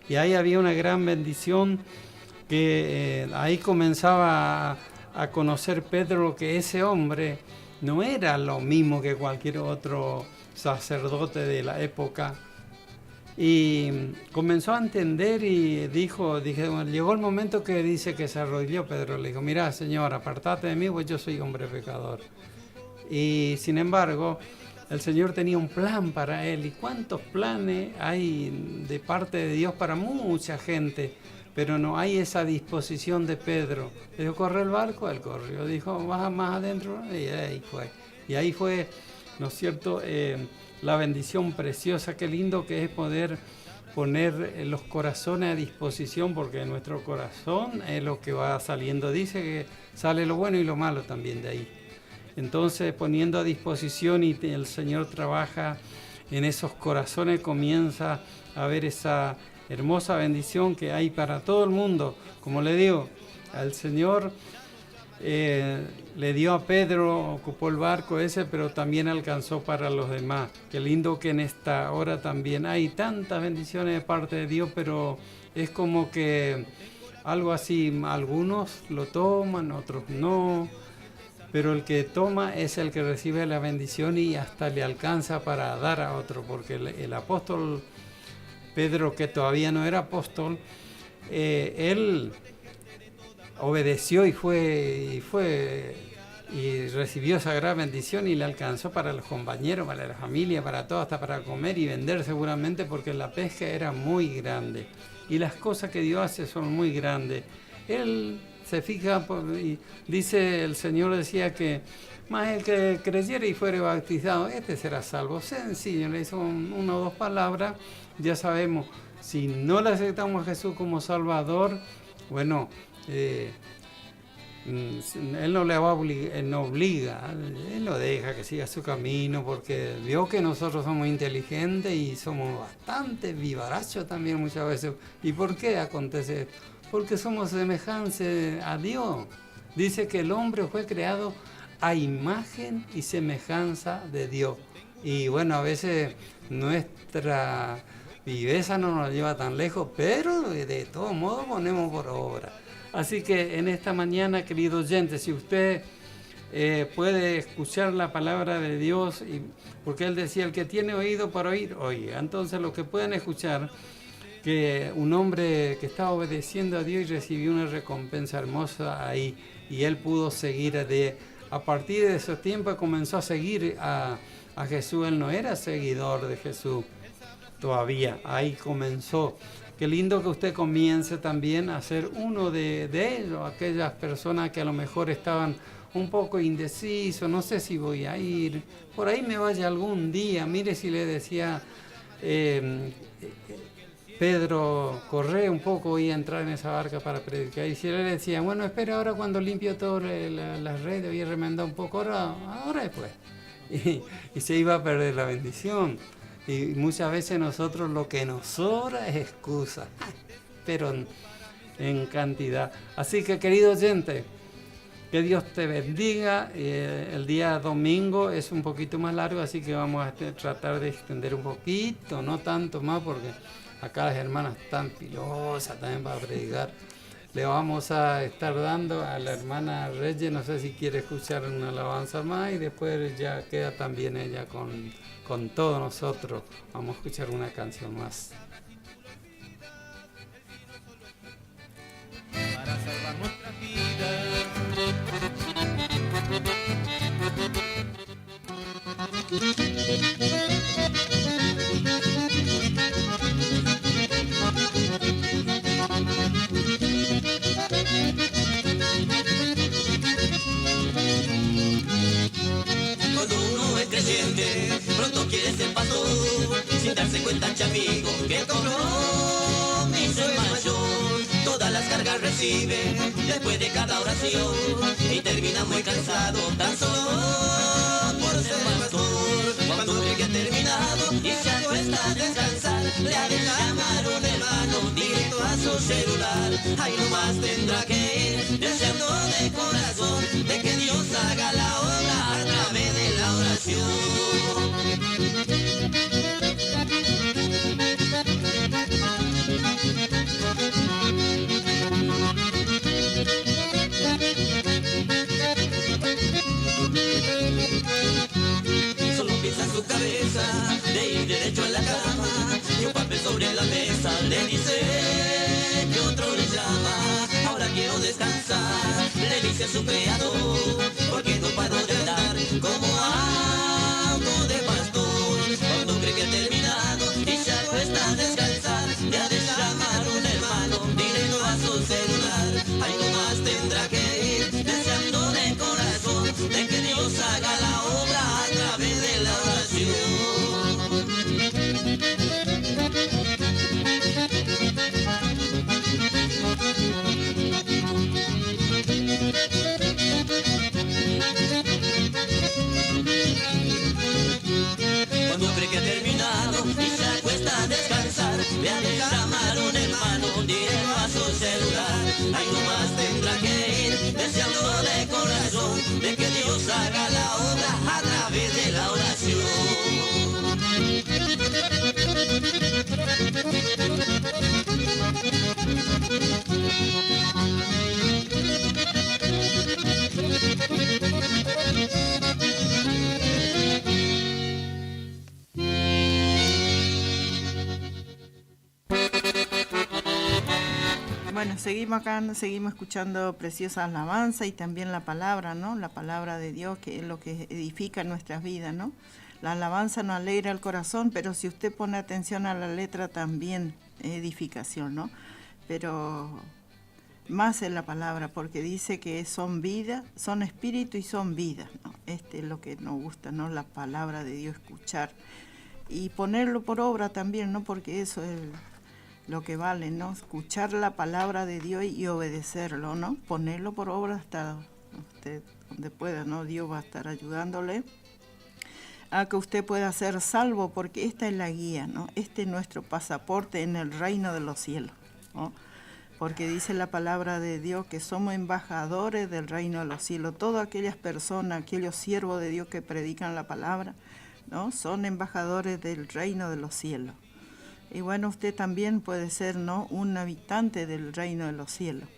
Y ahí había una gran bendición, que ahí comenzaba a conocer Pedro que ese hombre no era lo mismo que cualquier otro sacerdote de la época, Y comenzó a entender y bueno, llegó el momento que dice que se arrodilló Pedro, le dijo, mira Señor, apartate de mí, pues yo soy hombre pecador. Y sin embargo, el Señor tenía un plan para él. ¿Y cuántos planes hay de parte de Dios para mucha gente? Pero no hay esa disposición de Pedro. Le dijo, corre el barco, él corrió. Dijo, baja más adentro, y ahí fue. Y ahí fue, ¿no es cierto?, la bendición preciosa. Qué lindo que es poder poner los corazones a disposición, porque nuestro corazón es lo que va saliendo. Dice que sale lo bueno y lo malo también de ahí. Entonces, poniendo a disposición, y el Señor trabaja en esos corazones, comienza a ver esa hermosa bendición que hay para todo el mundo. Como le digo, al Señor le dio a Pedro, ocupó el barco ese, pero también alcanzó para los demás. Qué lindo que en esta hora también hay tantas bendiciones de parte de Dios, pero es como que algo así, algunos lo toman, otros no, pero el que toma es el que recibe la bendición y hasta le alcanza para dar a otro, porque el apóstol Pedro, que todavía no era apóstol, él obedeció y recibió esa gran bendición y le alcanzó para los compañeros, para la familia, para todo, hasta para comer y vender seguramente, porque la pesca era muy grande y las cosas que Dios hace son muy grandes. Él se fija y dice, el Señor decía que más el que creyere y fuere bautizado, este será salvo. Sencillo, le hizo una o dos palabras, ya sabemos, si no le aceptamos a Jesús como Salvador, bueno, Él no le va a obligar, no obliga, Él lo deja que siga su camino, porque vio que nosotros somos inteligentes y somos bastante vivarachos también muchas veces. ¿Y por qué acontece esto? Porque somos semejantes a Dios. Dice que el hombre fue creado a imagen y semejanza de Dios. Y bueno, a veces nuestra viveza no nos lleva tan lejos, pero de todos modos ponemos por obra. Así que en esta mañana, querido oyente, si usted puede escuchar la palabra de Dios, porque Él decía, el que tiene oído para oír, oiga. Entonces lo que pueden escuchar, que un hombre que estaba obedeciendo a Dios y recibió una recompensa hermosa ahí, y él pudo seguir a partir de esos tiempos comenzó a seguir a Jesús. Él no era seguidor de Jesús todavía, ahí comenzó. Qué lindo que usted comience también a ser uno de ellos, aquellas personas que a lo mejor estaban un poco indecisos, no sé si voy a ir, por ahí me vaya algún día. Mire, si le decía Pedro, corre un poco, voy a entrar en esa barca para predicar. Y si él le decía, bueno, espera ahora cuando limpio todas las redes, voy a remendar un poco, ahora después. Y se iba a perder la bendición. Y muchas veces nosotros lo que nos sobra es excusa, pero en cantidad. Así que, querido oyente, que Dios te bendiga. El día domingo es un poquito más largo, así que vamos a tratar de extender un poquito, no tanto más, porque acá las hermanas están pilosas también para predicar. Le vamos a estar dando a la hermana Reyes, no sé si quiere escuchar una alabanza más, y después ya queda también ella con todos nosotros. Vamos a escuchar una canción más. Para salvar nuestras vidas. Cuando uno es creyente, pronto quiere ser pastor, sin darse cuenta, amigo, que el compromiso es mayor. Todas las cargas recibe después de cada oración y termina muy cansado tan solo por ser pastor. Cuando cree que ha terminado y se acuesta a descansar, le ha de llamar un hermano directo a su celular. Ahí nomás tendrá que ir deseando de corazón de que Dios haga la obra a través de la oración. Solo piensa en su cabeza de ir derecho a la cama y un papel sobre descansar. Le dice a su creador, porque no puedo llorar como amo de pastor. Cuando cree que ha terminado y se acuesta a descansar, le ha de llamar un hermano directo a su celular. Ahí nomás tendrá que ir deseando de corazón de que Dios haga la obra a través de la oración. Cuando cree que ha terminado y se acuesta a descansar, le ha de llamar un hermano directo a su celular. Ahí nomás tendrá que ir deseando de corazón de que Dios haga la obra a través de la oración. Bueno, seguimos acá, seguimos escuchando preciosa alabanza y también la palabra, ¿no? La palabra de Dios, que es lo que edifica nuestras vidas, ¿no? La alabanza nos alegra el corazón, pero si usted pone atención a la letra también edificación, ¿no? Pero más en la palabra, porque dice que son vida, son espíritu y son vida, ¿no? Este es lo que nos gusta, ¿no? La palabra de Dios, escuchar y ponerlo por obra también, ¿no? Porque eso es lo que vale, ¿no? Escuchar la palabra de Dios y obedecerlo, ¿no? Ponerlo por obra hasta usted donde pueda, ¿no? Dios va a estar ayudándole a que usted pueda ser salvo, porque esta es la guía, ¿no? Este es nuestro pasaporte en el reino de los cielos, ¿no? Porque dice la palabra de Dios que somos embajadores del reino de los cielos. Todas aquellas personas, aquellos siervos de Dios que predican la palabra, ¿no? Son embajadores del reino de los cielos. Y bueno, usted también puede ser, ¿no? Un habitante del reino de los cielos.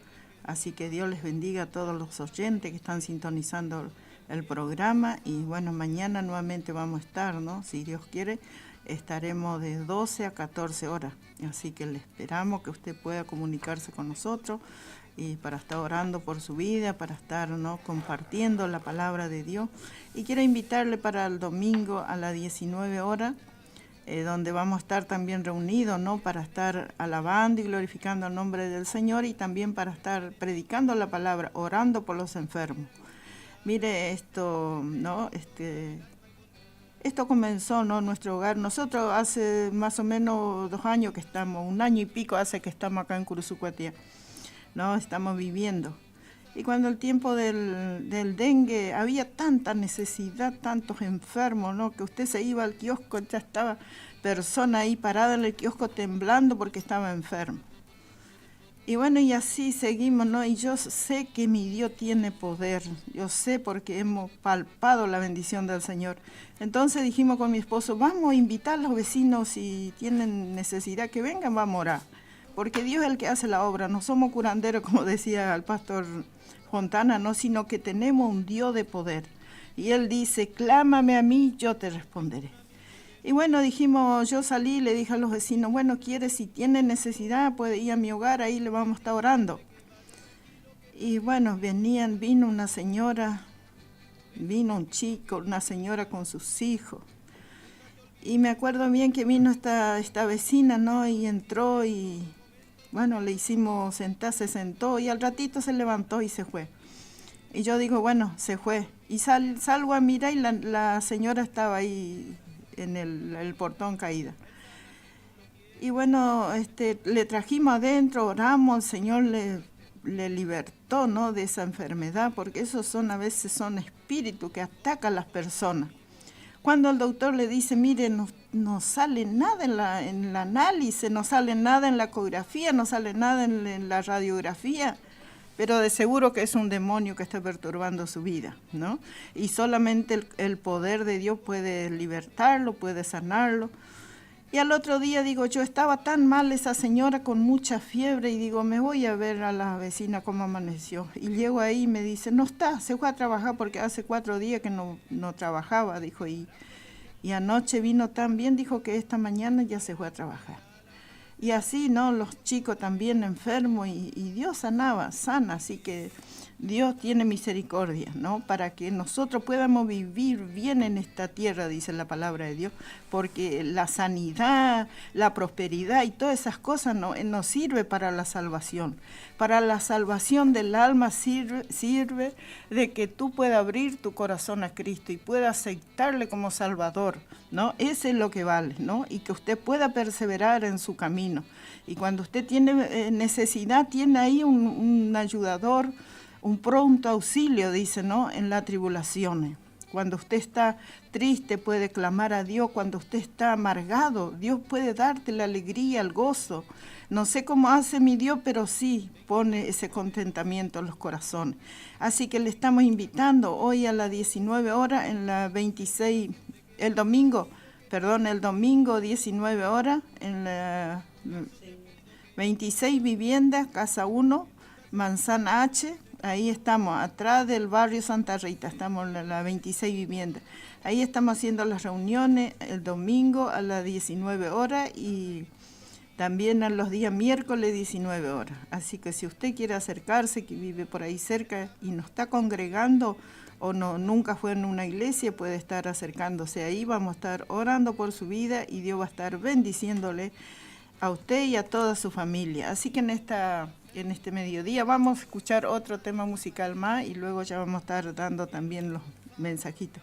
Así que Dios les bendiga a todos los oyentes que están sintonizando el programa. Y bueno, mañana nuevamente vamos a estar, ¿no? Si Dios quiere, estaremos de 12 a 14 horas. Así que le esperamos que usted pueda comunicarse con nosotros y para estar orando por su vida, para estar, ¿no? Compartiendo la palabra de Dios. Y quiero invitarle para el domingo a las 19 horas, donde vamos a estar también reunidos, ¿no? Para estar alabando y glorificando el nombre del Señor y también para estar predicando la palabra, orando por los enfermos. Mire, esto, ¿no? Esto comenzó, ¿no? En nuestro hogar. Nosotros hace más o menos 2 años que estamos, 1 año y pico hace que estamos acá en Curuzucuatía, ¿no? Estamos viviendo. Y cuando el tiempo del dengue había tanta necesidad, tantos enfermos, ¿no? Que usted se iba al kiosco, ya estaba persona ahí parada en el kiosco temblando porque estaba enfermo. Y bueno, y así seguimos, ¿no? Y yo sé que mi Dios tiene poder, yo sé porque hemos palpado la bendición del Señor. Entonces dijimos con mi esposo, vamos a invitar a los vecinos si tienen necesidad que vengan, vamos a orar. Porque Dios es el que hace la obra, no somos curanderos como decía el pastor Fontana, no, sino que tenemos un Dios de poder. Y Él dice, clámame a mí, yo te responderé. Y bueno, dijimos, yo salí y le dije a los vecinos, bueno, si tiene necesidad, puede ir a mi hogar, ahí le vamos a estar orando. Y bueno, vino una señora, vino un chico, una señora con sus hijos. Y me acuerdo bien que vino esta vecina, ¿no? Y entró y, bueno, le hicimos sentar, se sentó y al ratito se levantó y se fue. Y yo digo, bueno, se fue. Y salgo a mirar y la señora estaba ahí en el portón caída. Y bueno, le trajimos adentro, oramos, el Señor le libertó, ¿no? De esa enfermedad, porque esos a veces son espíritus que atacan a las personas. Cuando el doctor le dice, mire, no sale nada en la análisis, no sale nada en la ecografía, no sale nada en la radiografía, pero de seguro que es un demonio que está perturbando su vida, ¿no? Y solamente el poder de Dios puede libertarlo, puede sanarlo. Y al otro día, digo, yo estaba tan mal esa señora con mucha fiebre y digo, me voy a ver a la vecina cómo amaneció. Y llego ahí y me dice, no está, se fue a trabajar porque hace 4 días que no trabajaba, dijo. Y anoche vino tan bien, dijo que esta mañana ya se fue a trabajar. Y así, ¿no? Los chicos también enfermos y Dios sana, así que Dios tiene misericordia, ¿no? Para que nosotros podamos vivir bien en esta tierra, dice la palabra de Dios, porque la sanidad, la prosperidad y todas esas cosas nos sirve para la salvación. Para la salvación del alma sirve de que tú puedas abrir tu corazón a Cristo y puedas aceptarle como Salvador, ¿no? Eso es lo que vale, ¿no? Y que usted pueda perseverar en su camino. Y cuando usted tiene necesidad, tiene ahí un ayudador, un pronto auxilio, dice, ¿no? En las tribulaciones. Cuando usted está triste, puede clamar a Dios. Cuando usted está amargado, Dios puede darte la alegría, el gozo. No sé cómo hace mi Dios, pero sí pone ese contentamiento en los corazones. Así que le estamos invitando hoy a las 19 horas, en la 26, el domingo 19 horas, en la 26 viviendas, Casa 1, Manzana H. Ahí estamos, atrás del barrio Santa Rita, estamos en la 26 viviendas. Ahí estamos haciendo las reuniones el domingo a las 19 horas y también a los días miércoles 19 horas. Así que si usted quiere acercarse, que vive por ahí cerca y no está congregando o nunca fue en una iglesia, puede estar acercándose ahí. Vamos a estar orando por su vida y Dios va a estar bendiciéndole a usted y a toda su familia. Así que en este mediodía vamos a escuchar otro tema musical más y luego ya vamos a estar dando también los mensajitos.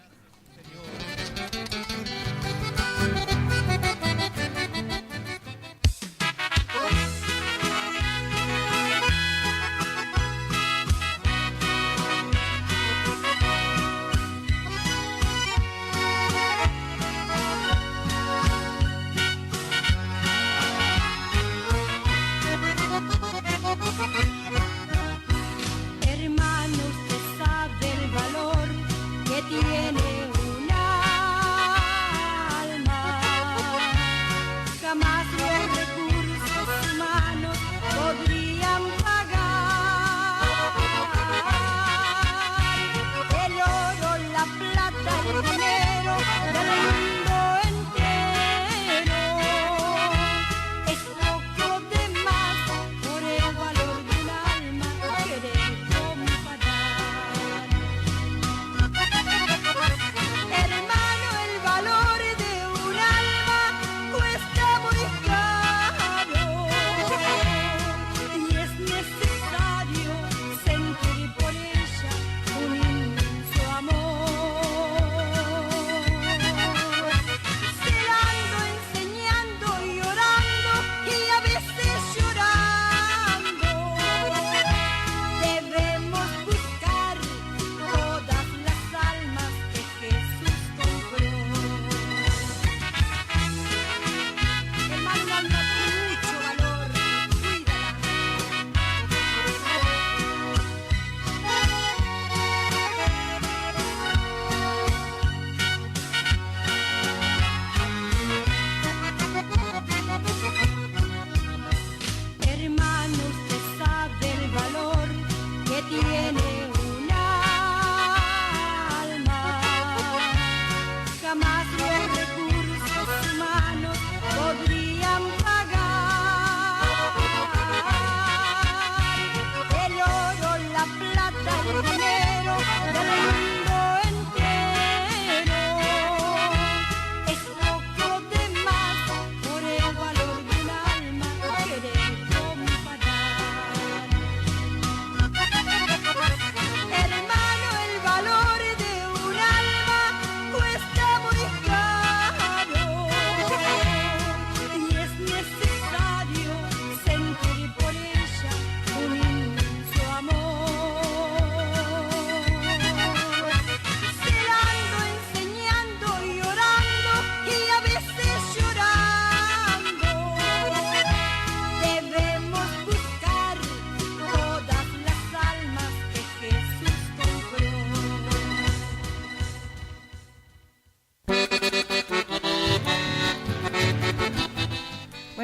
Hermano, usted sabe el valor que tiene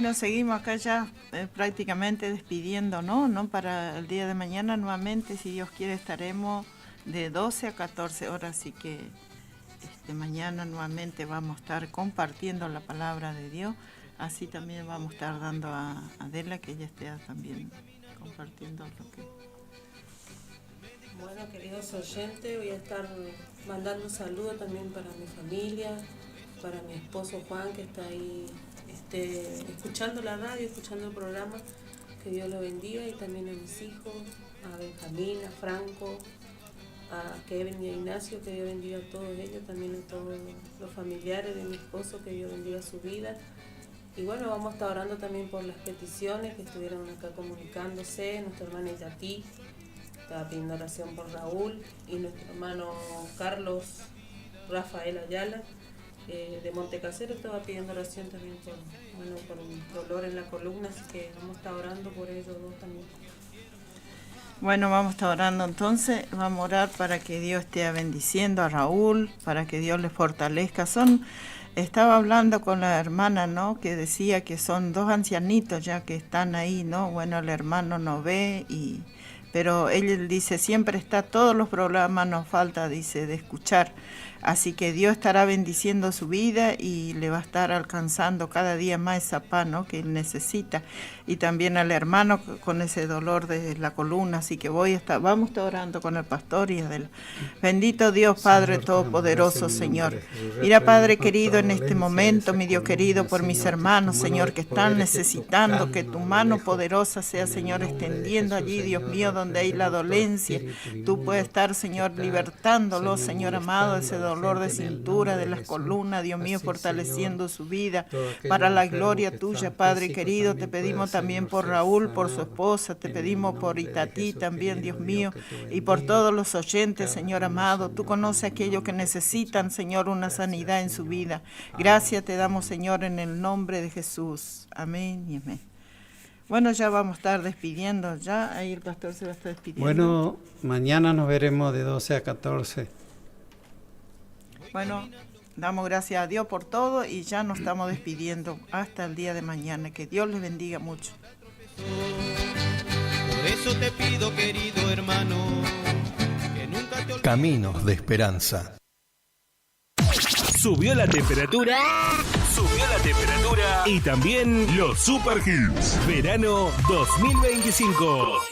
Bueno, seguimos acá ya prácticamente despidiendo, ¿no? Para el día de mañana nuevamente, si Dios quiere, estaremos de 12 a 14 horas, así que mañana nuevamente vamos a estar compartiendo la palabra de Dios. Así también vamos a estar dando a Adela que ella esté también compartiendo lo que... Bueno, queridos oyentes, voy a estar mandando saludos también para mi familia, para mi esposo Juan, que está ahí escuchando la radio, escuchando el programa. Que Dios lo bendiga, y también a mis hijos, a Benjamín, a Franco, a Kevin y a Ignacio, que Dios bendiga a todos ellos, también a todos los familiares de mi esposo, que Dios bendiga su vida. Y bueno, vamos a estar orando también por las peticiones que estuvieron acá comunicándose. Nuestra hermana Itatí estaba pidiendo oración por Raúl, y nuestro hermano Carlos Rafael Ayala de Montecasero estaba pidiendo oración también por un dolor en la columna, así que vamos a estar orando por ellos dos también. Bueno, vamos a estar orando entonces, vamos a orar para que Dios esté bendiciendo a Raúl, para que Dios le fortalezca. Estaba hablando con la hermana, ¿no?, que decía que son dos ancianitos ya que están ahí, ¿no? Bueno, el hermano no ve, pero él dice, siempre está, todos los programas nos falta, dice, de escuchar. Así que Dios estará bendiciendo su vida y le va a estar alcanzando cada día más esa paz, ¿no?, que él necesita. Y también al hermano con ese dolor de la columna. Así que vamos a estar orando con el pastor y Adela. Bendito Dios, Padre Todopoderoso, Señor. Mira, Padre querido, en este momento, mi Dios querido, por mis hermanos, Señor, que están necesitando que tu mano poderosa sea, Señor, extendiendo allí, Dios mío, donde hay la dolencia. Tú puedes estar, Señor, libertándolo, Señor amado, de ese dolor de cintura, de las columnas, Dios mío, fortaleciendo su vida para la gloria tuya, Padre querido. Te pedimos también por Raúl, por su esposa, te pedimos por Itatí también, Dios mío, y por todos los oyentes, Señor amado. Tú conoces a aquellos que necesitan, Señor, una sanidad en su vida. Gracias te damos, Señor, en el nombre de Jesús. Amén y amén. Bueno, ya vamos a estar despidiendo, ya ahí el pastor se va a estar despidiendo. Bueno, mañana nos veremos de 12 a 14. Bueno, damos gracias a Dios por todo y ya nos estamos despidiendo hasta el día de mañana. Que Dios les bendiga mucho. Por eso te pido, querido hermano, que nunca te olvides. Caminos de Esperanza. Subió la temperatura. Y también los Super Hits. Verano 2025.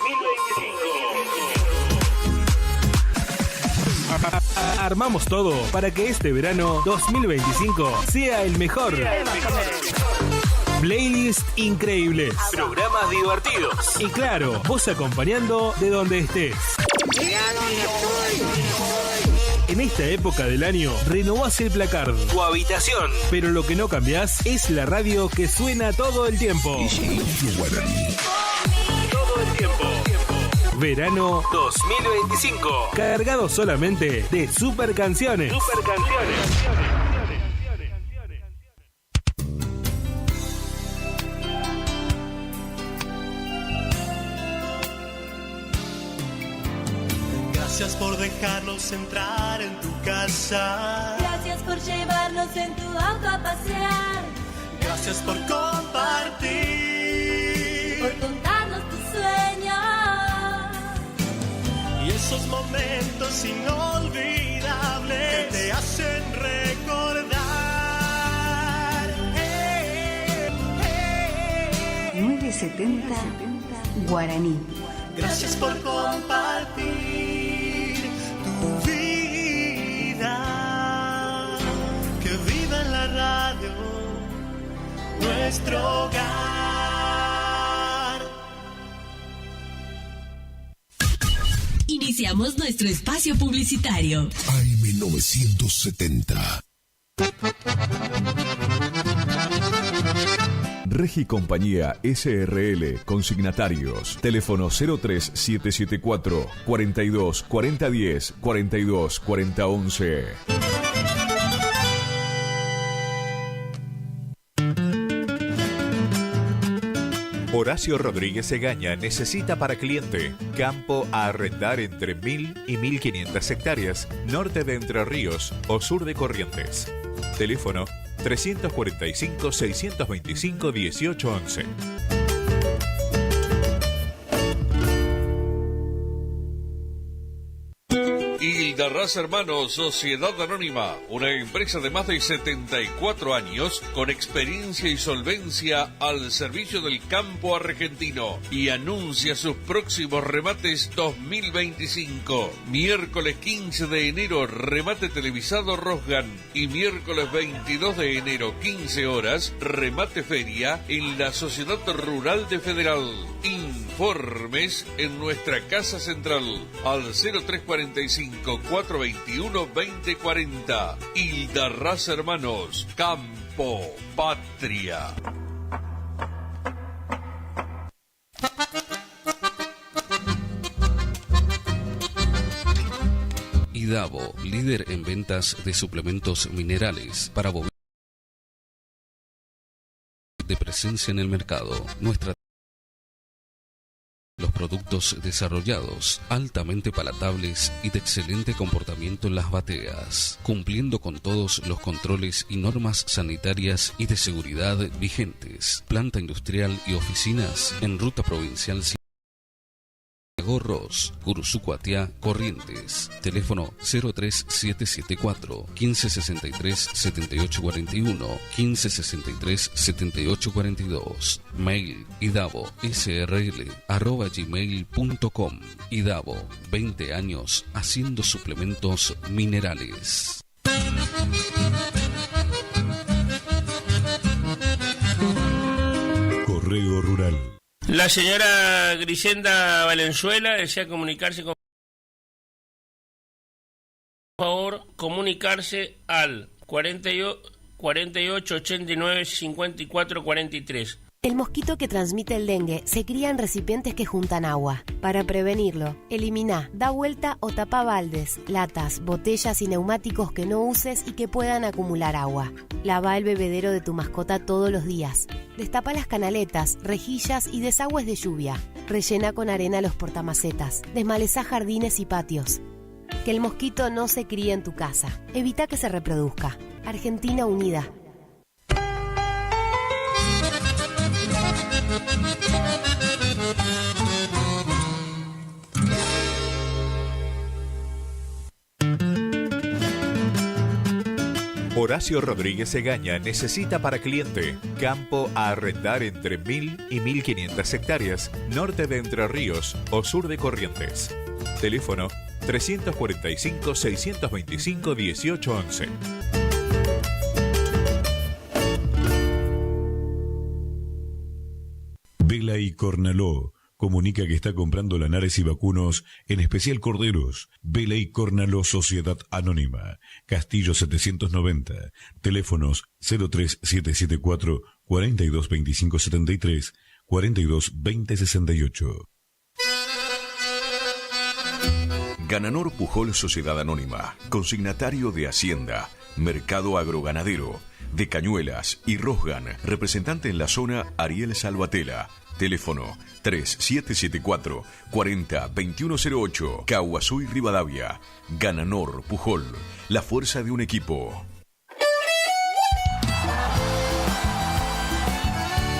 Armamos todo para que este verano 2025 sea el mejor. Playlist increíbles, programas divertidos y claro, vos acompañando de donde estés. En esta época del año, renovás el placard, tu habitación, pero lo que no cambiás es la radio que suena todo el tiempo. Todo el tiempo. Verano 2025. Cargado solamente de super canciones. Gracias por dejarnos entrar en tu casa. Gracias por llevarnos en tu auto a pasear. Gracias por compartir. Por contarnos tus sueños. Y esos momentos inolvidables que te hacen recordar. 970 Guaraní. Gracias por compartir tu vida. Que viva en la radio nuestro hogar. Iniciamos nuestro espacio publicitario. AM 970. Regi Compañía SRL, consignatarios, teléfono 03774 42 40 10 42 40 11. Horacio Rodríguez Egaña necesita para cliente campo a arrendar entre 1000 y 1500 hectáreas, norte de Entre Ríos o sur de Corrientes. Teléfono 345-625-1811. Hildarraz Hermanos, Sociedad Anónima, una empresa de más de 74 años con experiencia y solvencia al servicio del campo argentino y anuncia sus próximos remates 2025. Miércoles 15 de enero, remate televisado Rosgan, y miércoles 22 de enero, 15 horas, remate feria en la Sociedad Rural de Federal. Informes en nuestra casa central al 0345 421 2040. Hildarraz Hermanos, Campo Patria. Idavo, líder en ventas de suplementos minerales para bovinos de presencia en el mercado. Los productos desarrollados, altamente palatables y de excelente comportamiento en las bateas, cumpliendo con todos los controles y normas sanitarias y de seguridad vigentes. Planta industrial y oficinas en Ruta Provincial Gorros, Curuzucuatiá, Corrientes. Teléfono 03774 1563 7841 1563 7842. Mail idavo.srl@gmail.com. Idavo, 20 años haciendo suplementos minerales. Correo Rural. La señora Grisenda Valenzuela desea comunicarse con... Por favor, comunicarse al 48 89 54 43. El mosquito que transmite el dengue se cría en recipientes que juntan agua. Para prevenirlo, elimina, da vuelta o tapa baldes, latas, botellas y neumáticos que no uses y que puedan acumular agua. Lava el bebedero de tu mascota todos los días. Destapa las canaletas, rejillas y desagües de lluvia. Rellena con arena los portamacetas. Desmalezá jardines y patios. Que el mosquito no se críe en tu casa. Evita que se reproduzca. Argentina Unida. Horacio Rodríguez Egaña necesita para cliente campo a arrendar entre 1000 y 1500 hectáreas, norte de Entre Ríos o sur de Corrientes. Teléfono 345-625-1811. Vela y Cornaló comunica que está comprando lanares y vacunos, en especial corderos. Vela y Cornaló Sociedad Anónima, Castillo 790, teléfonos 03774 422573 422068. Gananor Pujol Sociedad Anónima, consignatario de Hacienda, Mercado Agroganadero, de Cañuelas y Rosgan, representante en la zona Ariel Salvatella. Teléfono 3774 402108, Caguazú y Rivadavia. Gananor Pujol, la fuerza de un equipo.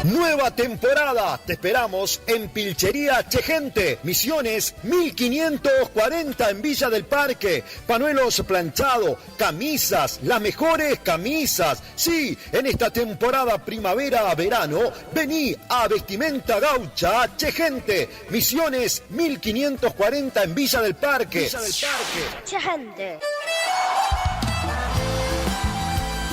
Nueva temporada, te esperamos en Pilchería Chegente, Misiones 1540 en Villa del Parque. Panuelos planchado, camisas, las mejores camisas. Sí, en esta temporada primavera a verano, vení a Vestimenta Gaucha Chegente, Misiones 1540 en Villa del Parque. Chegente.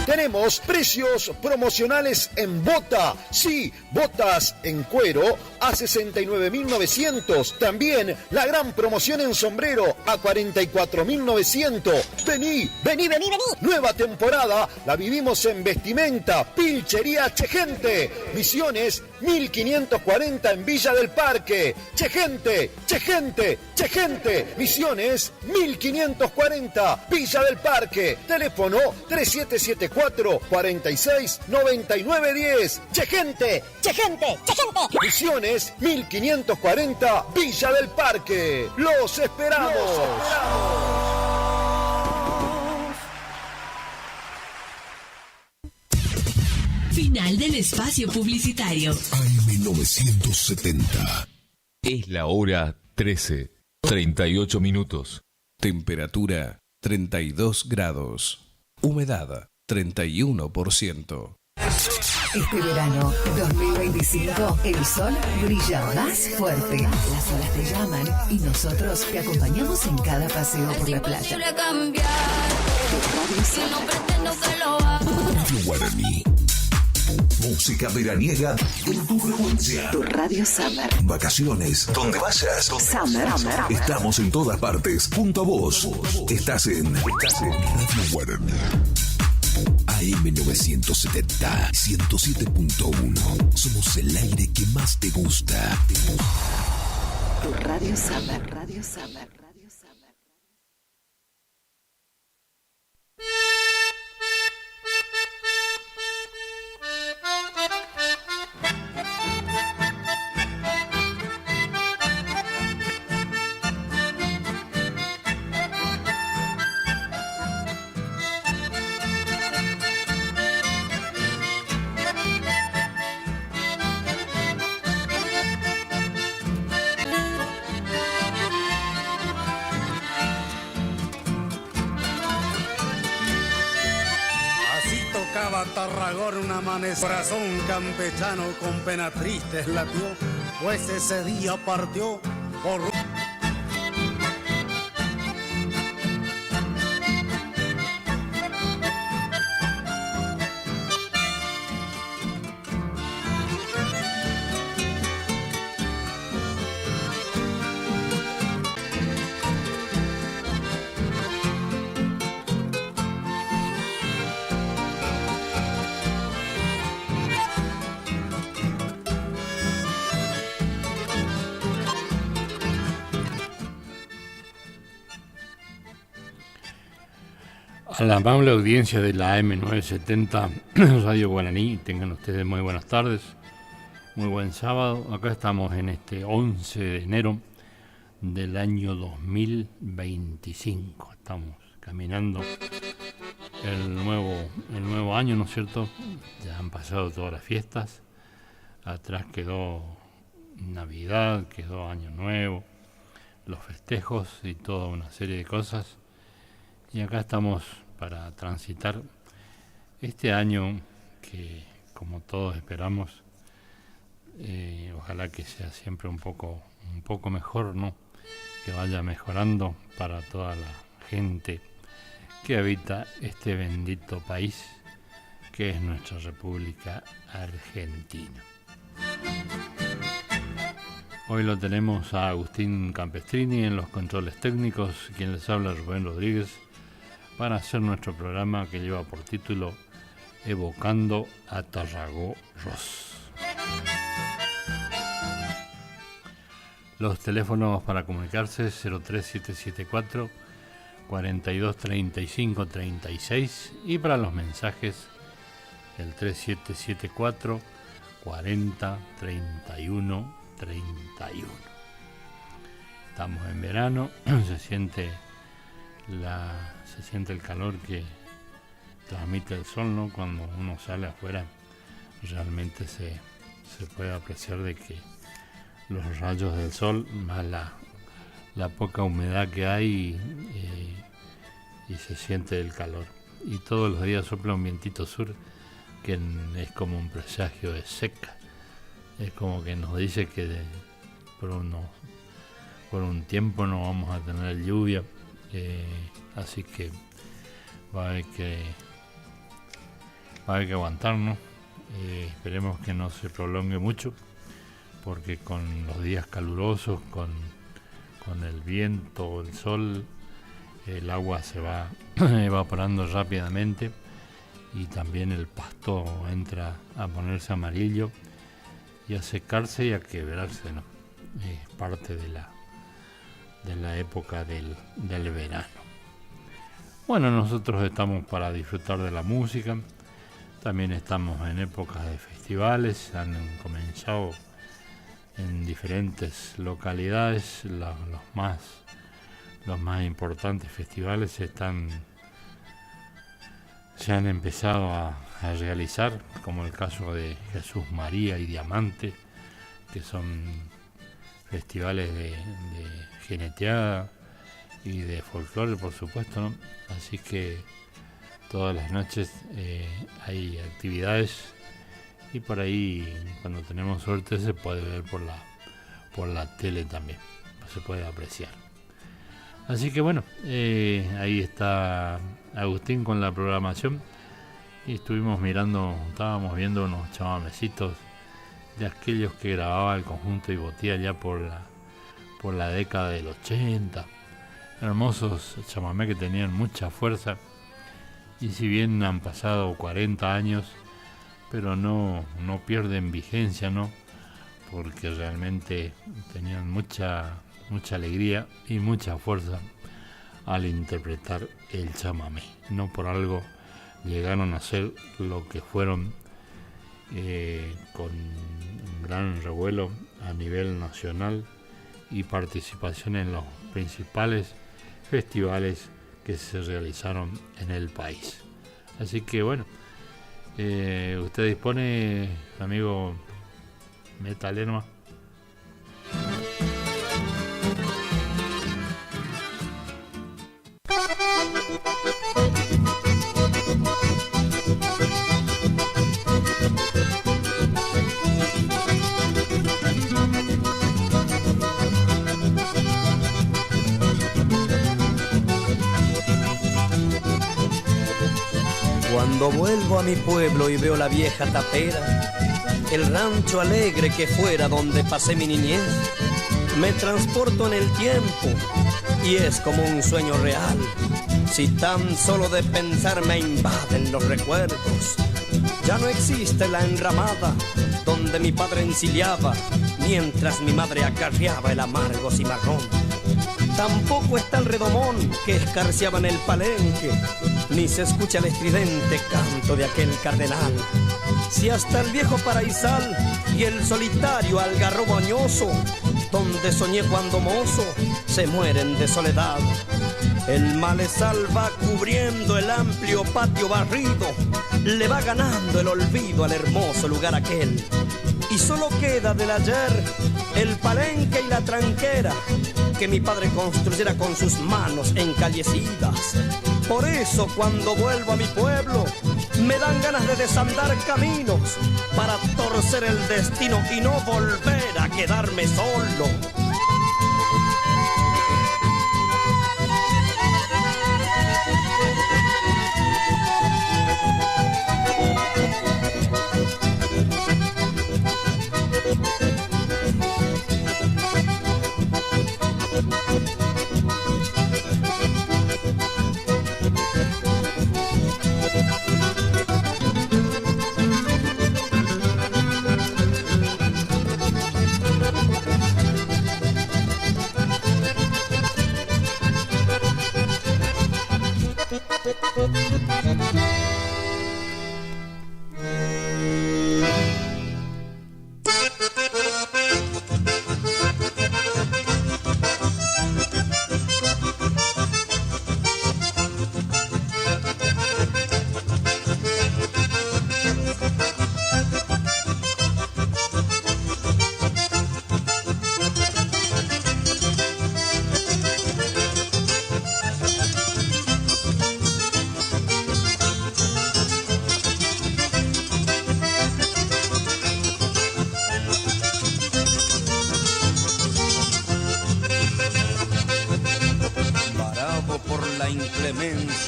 Tenemos precios promocionales en bota. Sí, botas en cuero a 69.900. También la gran promoción en sombrero a 44.900. Vení. Nueva temporada la vivimos en Vestimenta Pilchería Chegente. Misiones 1540 en Villa del Parque. Chegente. Misiones 1540 Villa del Parque. Teléfono 3774 46 99 10. Chegente. Misiones 1540 Villa del Parque. Los esperamos. Final del espacio publicitario. AM970. Es la hora 13:38. Temperatura 32 grados. Humedad 31%. Este verano 2025, el sol brilla más fuerte. Las olas te llaman y nosotros te acompañamos en cada paseo por la playa. Radio Guaraní. Música veraniega en tu frecuencia. Tu Radio Summer. Vacaciones, donde vayas. Summer. Estamos en todas partes. Junto a vos. Estás en Radio Guaraní. AM970 107.1. Somos el aire que más te gusta. Tu Radio Summer. Radio Summer. Tarragón un amanecer, corazón campechano con pena triste latió, pues ese día partió por... A la amable audiencia de la AM970 Radio Guaraní, tengan ustedes muy buenas tardes, muy buen sábado. Acá estamos en este 11 de enero del año 2025. Estamos caminando el nuevo año, ¿no es cierto? Ya han pasado todas las fiestas, atrás quedó Navidad, quedó Año Nuevo, los festejos y toda una serie de cosas. Y acá estamos para transitar este año que, como todos esperamos, ojalá que sea siempre un poco mejor, ¿no? Que vaya mejorando para toda la gente que habita este bendito país que es nuestra República Argentina. Hoy lo tenemos a Agustín Campestrini en los controles técnicos, quien les habla Rubén Rodríguez, para hacer nuestro programa que lleva por título Evocando a Tarragó Ross. Los teléfonos para comunicarse 03774 4235 36 y para los mensajes el 3774 40 31 31. Estamos en verano, se siente el calor que transmite el sol, ¿no? Cuando uno sale afuera realmente se puede apreciar de que los rayos del sol más la poca humedad que hay y se siente el calor, y todos los días sopla un vientito sur que es como un presagio de seca, es como que nos dice que por un tiempo no vamos a tener lluvia. Así que va a haber que aguantarnos. Esperemos que no se prolongue mucho, porque con los días calurosos, con el viento, el sol, el agua se va evaporando rápidamente y también el pasto entra a ponerse amarillo y a secarse y a quebrarse, ¿no? Es parte de la época del verano. Bueno, nosotros estamos para disfrutar de la música, también estamos en épocas de festivales, han comenzado en diferentes localidades, los más importantes festivales se han empezado a realizar, como el caso de Jesús María y Diamante, que son festivales de jineteada y de folclore, por supuesto, ¿no? Así que todas las noches hay actividades y por ahí, cuando tenemos suerte, se puede ver por la tele también, se puede apreciar. Así que bueno, ahí está Agustín con la programación y estábamos viendo unos chamamecitos de aquellos que grababa el conjunto Ibotía ya por la década del 80. Hermosos chamamés que tenían mucha fuerza, y si bien han pasado 40 años, pero no pierden vigencia, ¿no? Porque realmente tenían mucha alegría y mucha fuerza al interpretar el chamamé. No por algo llegaron a ser lo que fueron, con un gran revuelo a nivel nacional y participación en los principales festivales que se realizaron en el país. Así que bueno, usted dispone, amigo metalero. Cuando vuelvo a mi pueblo y veo la vieja tapera, el rancho alegre que fuera donde pasé mi niñez, me transporto en el tiempo y es como un sueño real. Si tan solo de pensar me invaden los recuerdos, ya no existe la enramada donde mi padre ensillaba, mientras mi madre acarreaba el amargo cimarrón. Tampoco está el redomón que escarciaba en el palenque, ni se escucha el estridente canto de aquel cardenal. Si hasta el viejo paraísal y el solitario algarrobo añoso, donde soñé cuando mozo, se mueren de soledad. El malezal va cubriendo el amplio patio barrido, le va ganando el olvido al hermoso lugar aquel. Y solo queda del ayer el palenque y la tranquera que mi padre construyera con sus manos encallecidas. Por eso cuando vuelvo a mi pueblo me dan ganas de desandar caminos para torcer el destino y no volver a quedarme solo.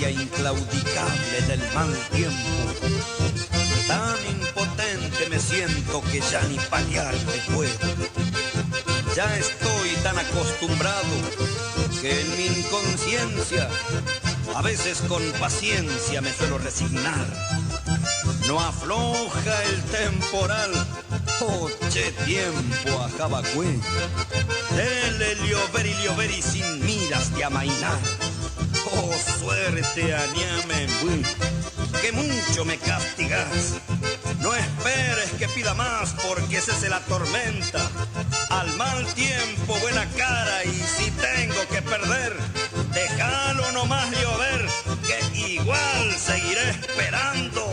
Inclaudicable del mal tiempo, tan impotente me siento que ya ni paliarme puedo. Ya estoy tan acostumbrado que en mi inconsciencia a veces con paciencia me suelo resignar. No afloja el temporal, oche tiempo a Jabacue, dele liover y sin miras de amainar. Oh, suerte, añame, que mucho me castigas. No esperes que pida más porque cese la tormenta. Al mal tiempo, buena cara, y si tengo que perder, déjalo nomás llover, que igual seguiré esperando.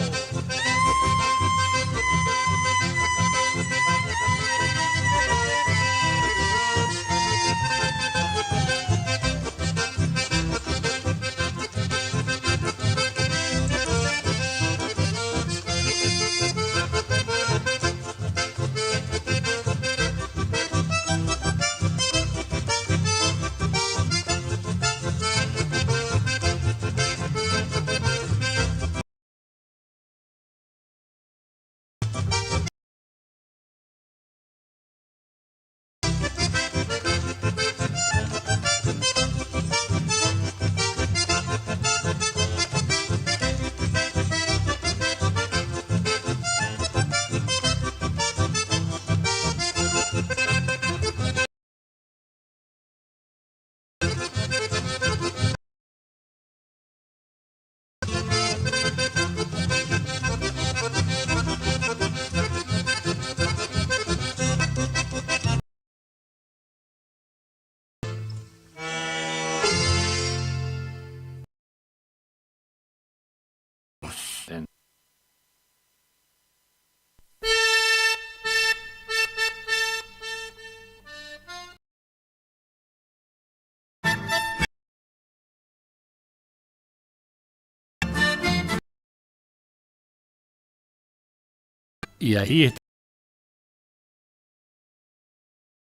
Y ahí está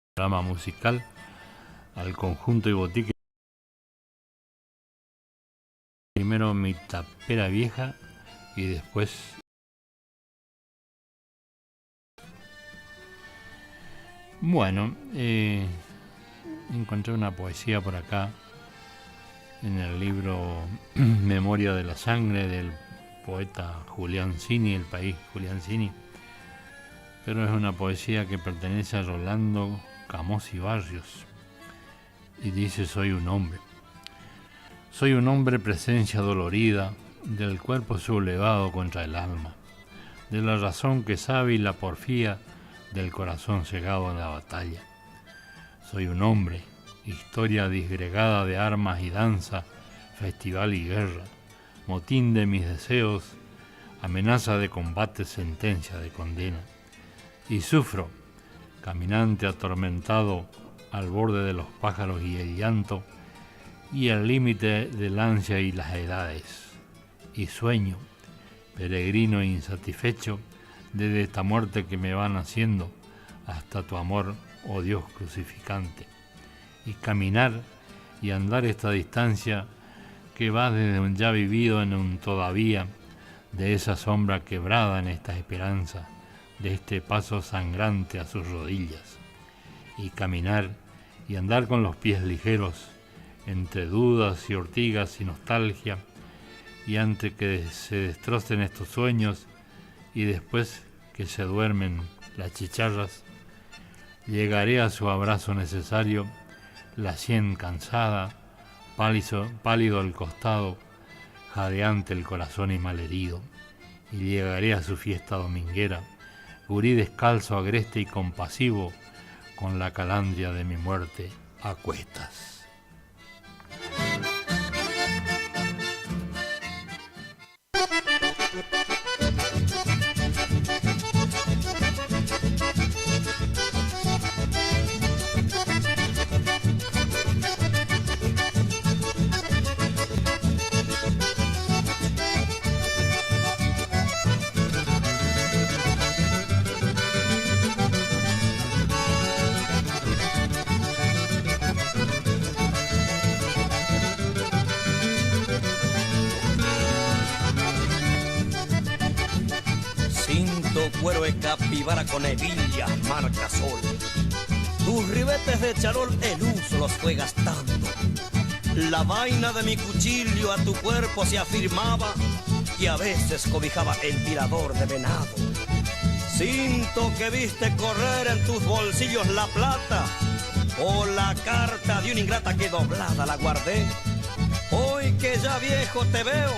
el programa musical al conjunto y botique. Primero Mi Tapera Vieja y después bueno, encontré una poesía por acá en el libro Memoria de la Sangre del poeta Julián Cini, El País Julián Cini, pero es una poesía que pertenece a Rolando Camós y Barrios y dice: soy un hombre presencia dolorida del cuerpo sublevado contra el alma, de la razón que sabe y la porfía del corazón cegado en la batalla. Soy un hombre, historia disgregada de armas y danza, festival y guerra, motín de mis deseos, amenaza de combate, sentencia de condena. Y sufro, caminante atormentado al borde de los pájaros y el llanto, y al límite del ansia y las edades. Y sueño, peregrino e insatisfecho, desde esta muerte que me van haciendo hasta tu amor, oh Dios crucificante. Y caminar y andar esta distancia que va desde un ya vivido en un todavía, de esa sombra quebrada en esta esperanza, de este paso sangrante a sus rodillas. Y caminar y andar con los pies ligeros, entre dudas y ortigas y nostalgia, y antes que se destrocen estos sueños y después que se duermen las chicharras, llegaré a su abrazo necesario, la sien cansada, pálido al costado, jadeante el corazón y malherido, y llegaré a su fiesta dominguera, gurí descalzo, agreste y compasivo, con la calandria de mi muerte a cuestas. Cuero de capibara con hebilla, marca sol. Tus ribetes de charol el uso los fue gastando. La vaina de mi cuchillo a tu cuerpo se afirmaba y a veces cobijaba el tirador de venado. Cinto que viste correr en tus bolsillos la plata o la carta de una ingrata que doblada la guardé. Hoy que ya viejo te veo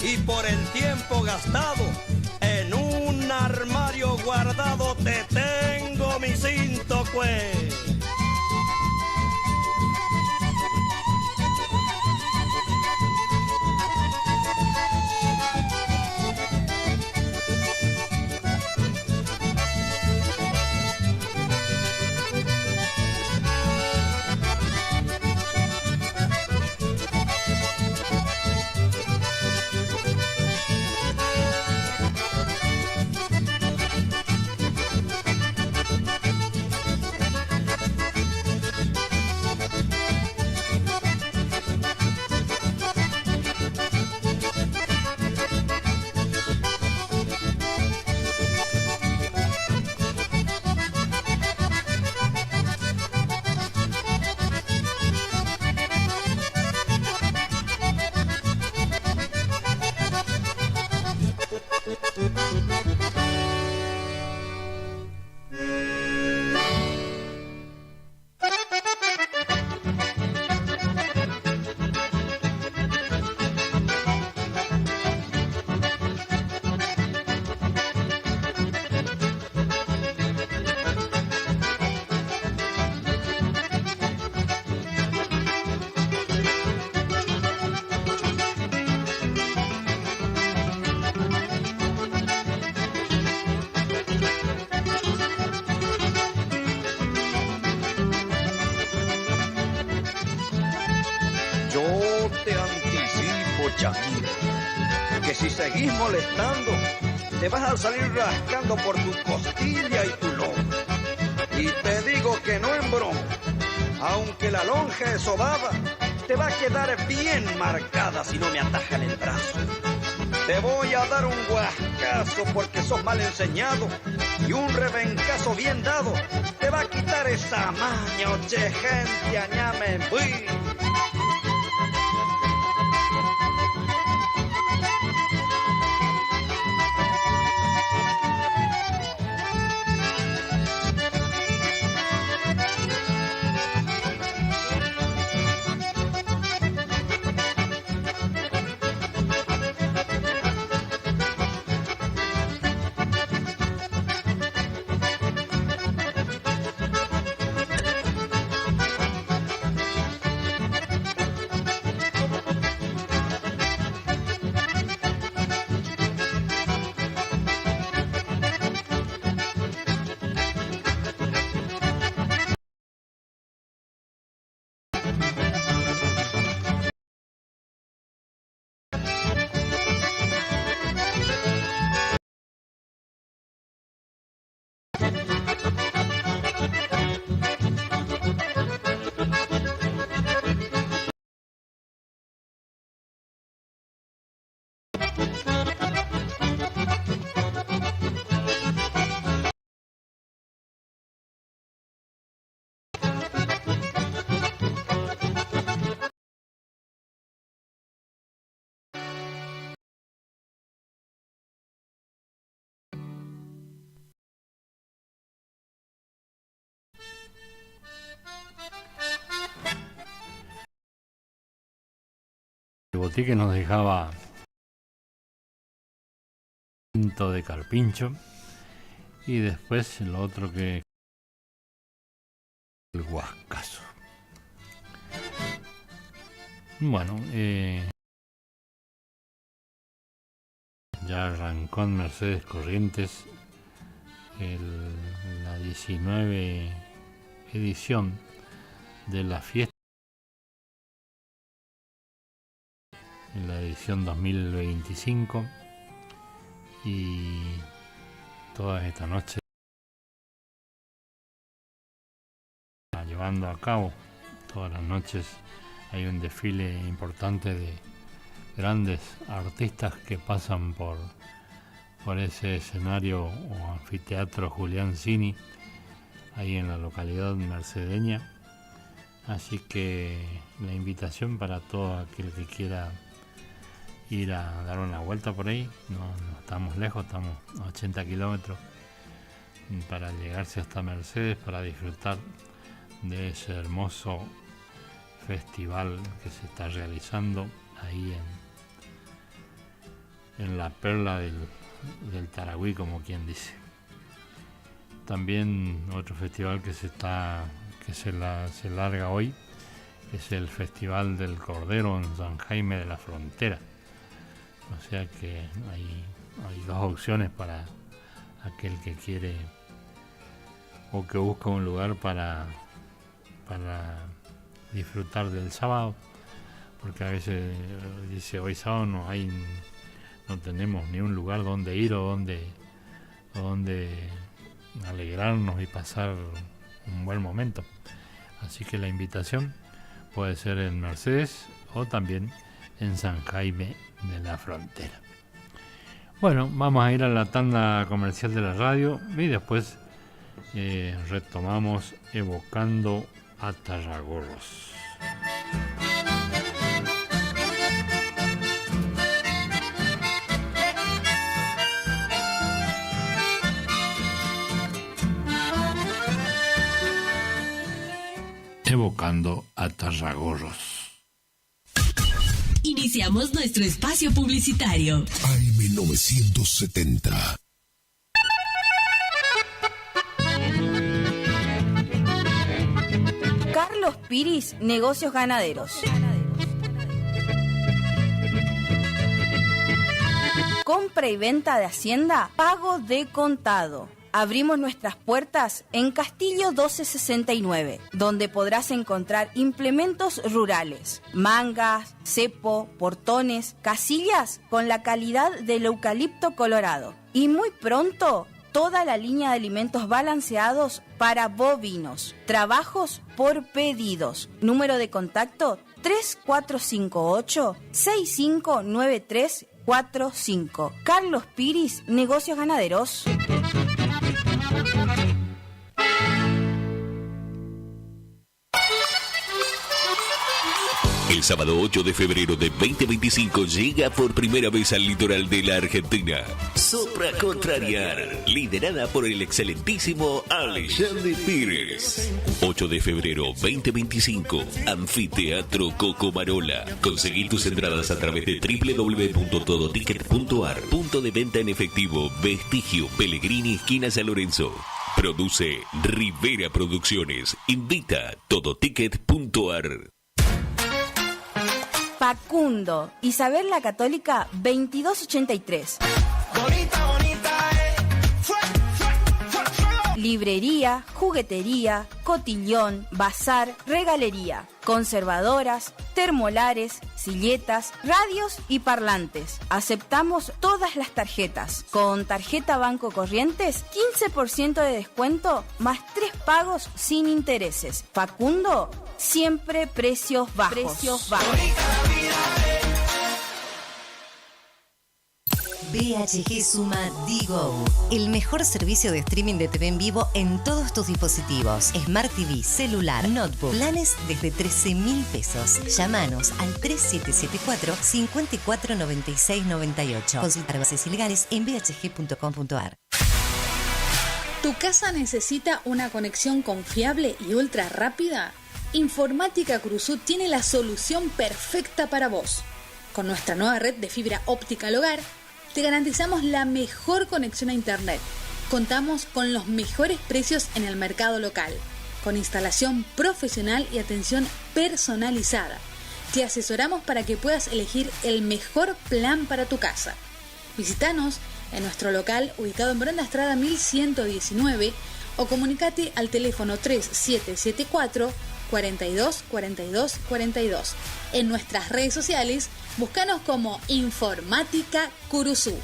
y por el tiempo gastado en un armario guardado te tengo mi cinto, pues. Que si seguís molestando, te vas a salir rascando por tu costilla y tu lomo. Y te digo que no en broma, aunque la lonja es sobada, te va a quedar bien marcada si no me atajan el brazo. Te voy a dar un guascazo porque sos mal enseñado, y un rebencazo bien dado te va a quitar esa maña, oche gente, añame, uy. El botique nos dejaba pinto de carpincho y después lo otro que el huascazo. Bueno, ya arrancó en Mercedes Corrientes la 19 edición de la fiesta, en la edición 2025, y todas esta noche llevando a cabo, todas las noches hay un desfile importante de grandes artistas que pasan por ese escenario o anfiteatro Julián Cini, ahí en la localidad mercedeña. Así que la invitación para todo aquel que quiera ir a dar una vuelta por ahí, no estamos lejos, estamos a 80 kilómetros para llegarse hasta Mercedes, para disfrutar de ese hermoso festival que se está realizando ahí en la perla del Taragüí, como quien dice. También otro festival que se larga hoy es el Festival del Cordero en San Jaime de la Frontera. O sea que hay dos opciones para aquel que quiere o que busca un lugar para disfrutar del sábado, porque a veces dice hoy sábado no tenemos ni un lugar donde ir o donde alegrarnos y pasar un buen momento. Así que la invitación puede ser en Mercedes o también en San Jaime de la Frontera. Bueno, vamos a ir a la tanda comercial de la radio y después retomamos evocando a Tarragorros. Evocando a Tarragorros. Iniciamos nuestro espacio publicitario. AM970. Carlos Piris, Negocios Ganaderos. Compra y venta de hacienda, pago de contado. Abrimos nuestras puertas en Castillo 1269, donde podrás encontrar implementos rurales, mangas, cepo, portones, casillas con la calidad del eucalipto colorado. Y muy pronto, toda la línea de alimentos balanceados para bovinos. Trabajos por pedidos. Número de contacto 3458-659345. Carlos Piris, Negocios Ganaderos. El sábado 8 de febrero de 2025 llega por primera vez al litoral de la Argentina Sopra Contrariar, liderada por el excelentísimo Alexandre Pires. 8 de febrero 2025, Anfiteatro Cocomarola. Conseguí tus entradas a través de www.todoticket.ar. Punto de venta en efectivo, Vestigio, Pellegrini, esquina San Lorenzo. Produce Rivera Producciones. Invita Todoticket.ar. Facundo, Isabel la Católica 2283. Librería, juguetería, cotillón, bazar, regalería, conservadoras, termolares, silletas, radios y parlantes. Aceptamos todas las tarjetas. Con tarjeta Banco Corrientes, 15% de descuento más 3 pagos sin intereses. Facundo, siempre precios bajos. BHG suma Digo, el mejor servicio de streaming de TV en vivo en todos tus dispositivos. Smart TV, celular, notebook. Planes desde 13.000 pesos. Llámanos al 3774-549698. Consultar bases ilegales en bhg.com.ar. ¿Tu casa necesita una conexión confiable y ultra rápida? Informática Cruzú tiene la solución perfecta para vos. Con nuestra nueva red de fibra óptica al hogar, te garantizamos la mejor conexión a internet. Contamos con los mejores precios en el mercado local, con instalación profesional y atención personalizada. Te asesoramos para que puedas elegir el mejor plan para tu casa. Visítanos en nuestro local ubicado en Brenda Estrada 1119 o comunicate al teléfono 3774 42 42 42. En nuestras redes sociales, búscanos como Informática Curuzú.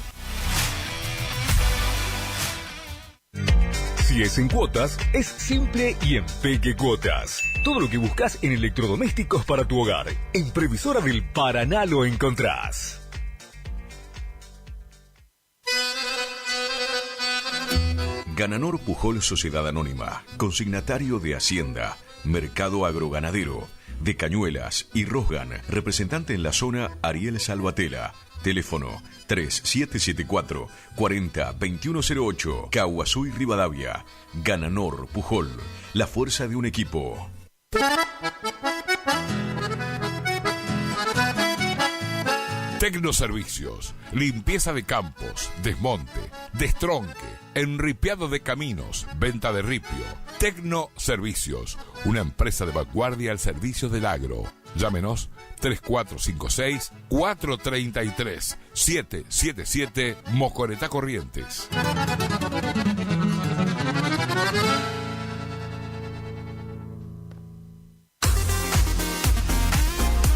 Si es en cuotas, es simple y en Peque Cuotas. Todo lo que buscas en electrodomésticos para tu hogar. En Previsora del Paraná lo encontrás. Gananor Pujol Sociedad Anónima, consignatario de Hacienda, Mercado Agroganadero, de Cañuelas y Rosgan, representante en la zona Ariel Salvatela. Teléfono 3774 40 2108, Caguazú y Rivadavia. Gananor Pujol, la fuerza de un equipo. Tecnoservicios, limpieza de campos, desmonte, destronque, enripiado de caminos, venta de ripio. Tecnoservicios, una empresa de vanguardia al servicio del agro. Llámenos 3456-433-777 Mocoretá Corrientes.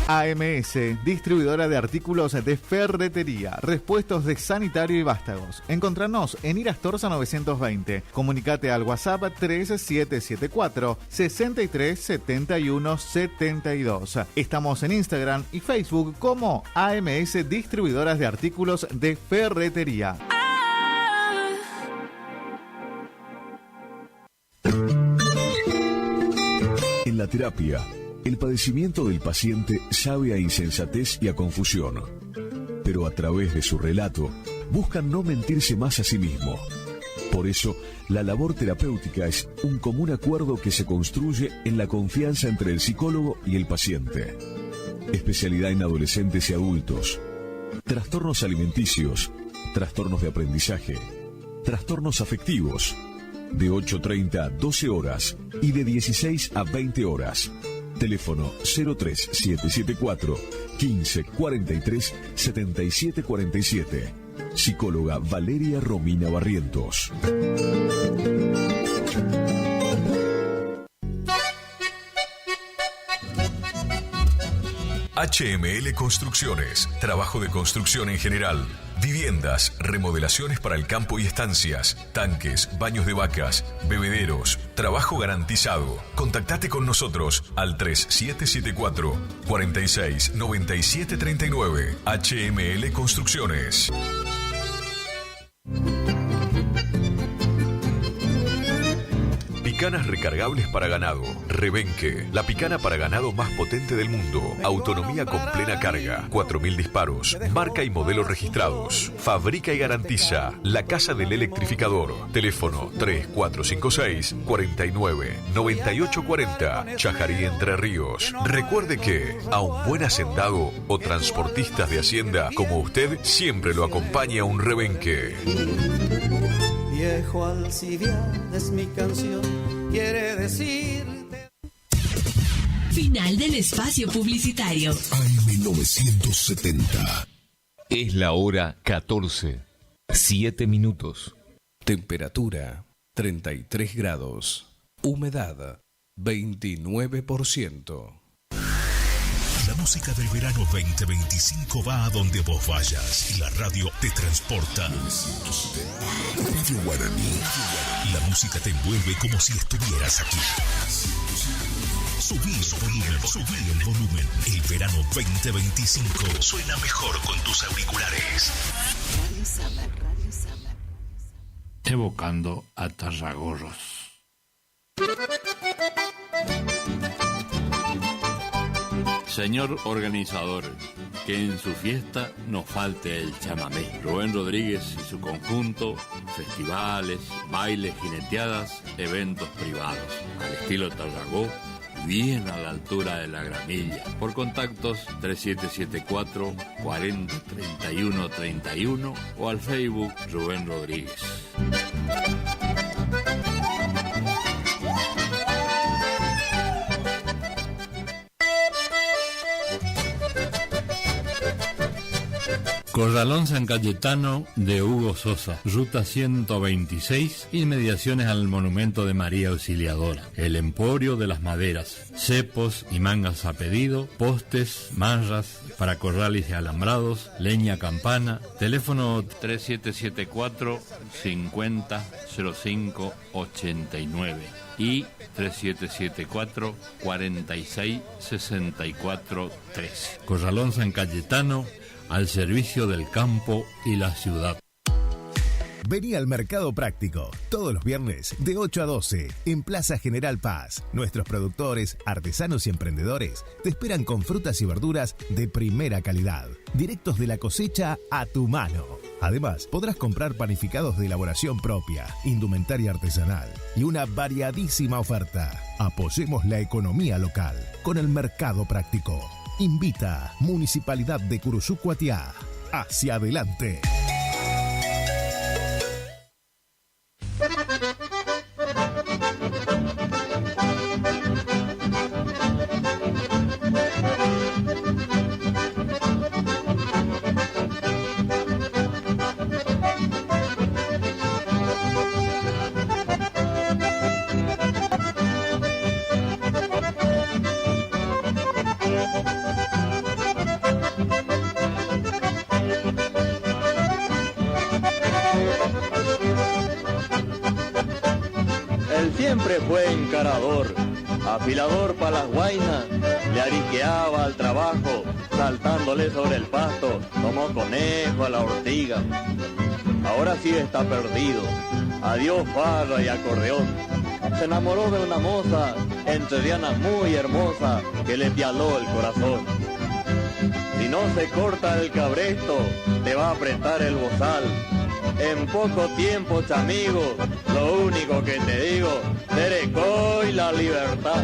AMS, distribuidora de artículos de ferretería, repuestos de sanitario y vástagos. Encontranos en Irastorza 920. Comunicate al WhatsApp 3774 63 71 72. Estamos en Instagram y Facebook como AMS Distribuidoras de Artículos de Ferretería. En la terapia, el padecimiento del paciente sabe a insensatez y a confusión, pero a través de su relato buscan no mentirse más a sí mismo. Por eso, la labor terapéutica es un común acuerdo que se construye en la confianza entre el psicólogo y el paciente. Especialidad en adolescentes y adultos, trastornos alimenticios, trastornos de aprendizaje, trastornos afectivos, de 8:30 a 12 horas y de 16 a 20 horas. Teléfono 03774 15 43 77 47. Psicóloga Valeria Romina Barrientos. HML Construcciones, trabajo de construcción en general. Viviendas, remodelaciones para el campo y estancias, tanques, baños de vacas, bebederos, trabajo garantizado. Contactate con nosotros al 3774 46 97 39. HML Construcciones. Picanas recargables para ganado. Rebenque, la picana para ganado más potente del mundo. Autonomía con plena carga. 4000 disparos. Marca y modelo registrados. Fabrica y garantiza La Casa del Electrificador. Teléfono 3456 49 98 40. Chajarí, Entre Ríos. Recuerde que a un buen hacendado o transportistas de hacienda como usted siempre lo acompaña un rebenque. Viejo Alcibiades es mi canción, quiere decir... Final del espacio publicitario. AM970. Es la hora 14. 7 minutos. Temperatura 33 grados. Humedad 29%. La música del verano 2025 va a donde vos vayas y la radio te transporta. Radio Guaraní. La música te envuelve como si estuvieras aquí. Subí el volumen. El verano 2025 suena mejor con tus auriculares. Radio Summer. Evocando a Tarragorros. Señor organizador, que en su fiesta no falte el chamamé. Rubén Rodríguez y su conjunto, festivales, bailes, jineteadas, eventos privados. Al estilo Tarragó, bien a la altura de la gramilla. Por contactos 3774 40 31 31 o al Facebook Rubén Rodríguez. Corralón San Cayetano de Hugo Sosa, ruta 126, inmediaciones al monumento de María Auxiliadora. El Emporio de las Maderas, cepos y mangas a pedido, postes, marras para corrales y alambrados, leña campana. Teléfono 3774 50 05 89 y 3774 46 64 13. Corralón San Cayetano, al servicio del campo y la ciudad. Vení al Mercado Práctico, todos los viernes de 8 a 12, en Plaza General Paz. Nuestros productores, artesanos y emprendedores te esperan con frutas y verduras de primera calidad, directos de la cosecha a tu mano. Además, podrás comprar panificados de elaboración propia, indumentaria artesanal y una variadísima oferta. Apoyemos la economía local con el Mercado Práctico. Invita Municipalidad de Curuzú Cuatiá. Hacia adelante. Siempre fue encarador, afilador para las guainas, le ariqueaba al trabajo, saltándole sobre el pasto, como conejo a la ortiga. Ahora sí está perdido, adiós farra y acordeón. Se enamoró de una moza, entrerriana muy hermosa, que le pialó el corazón. Si no se corta el cabresto, te va a apretar el bozal. En poco tiempo, chamigo, lo único que te digo, Tereco y la libertad.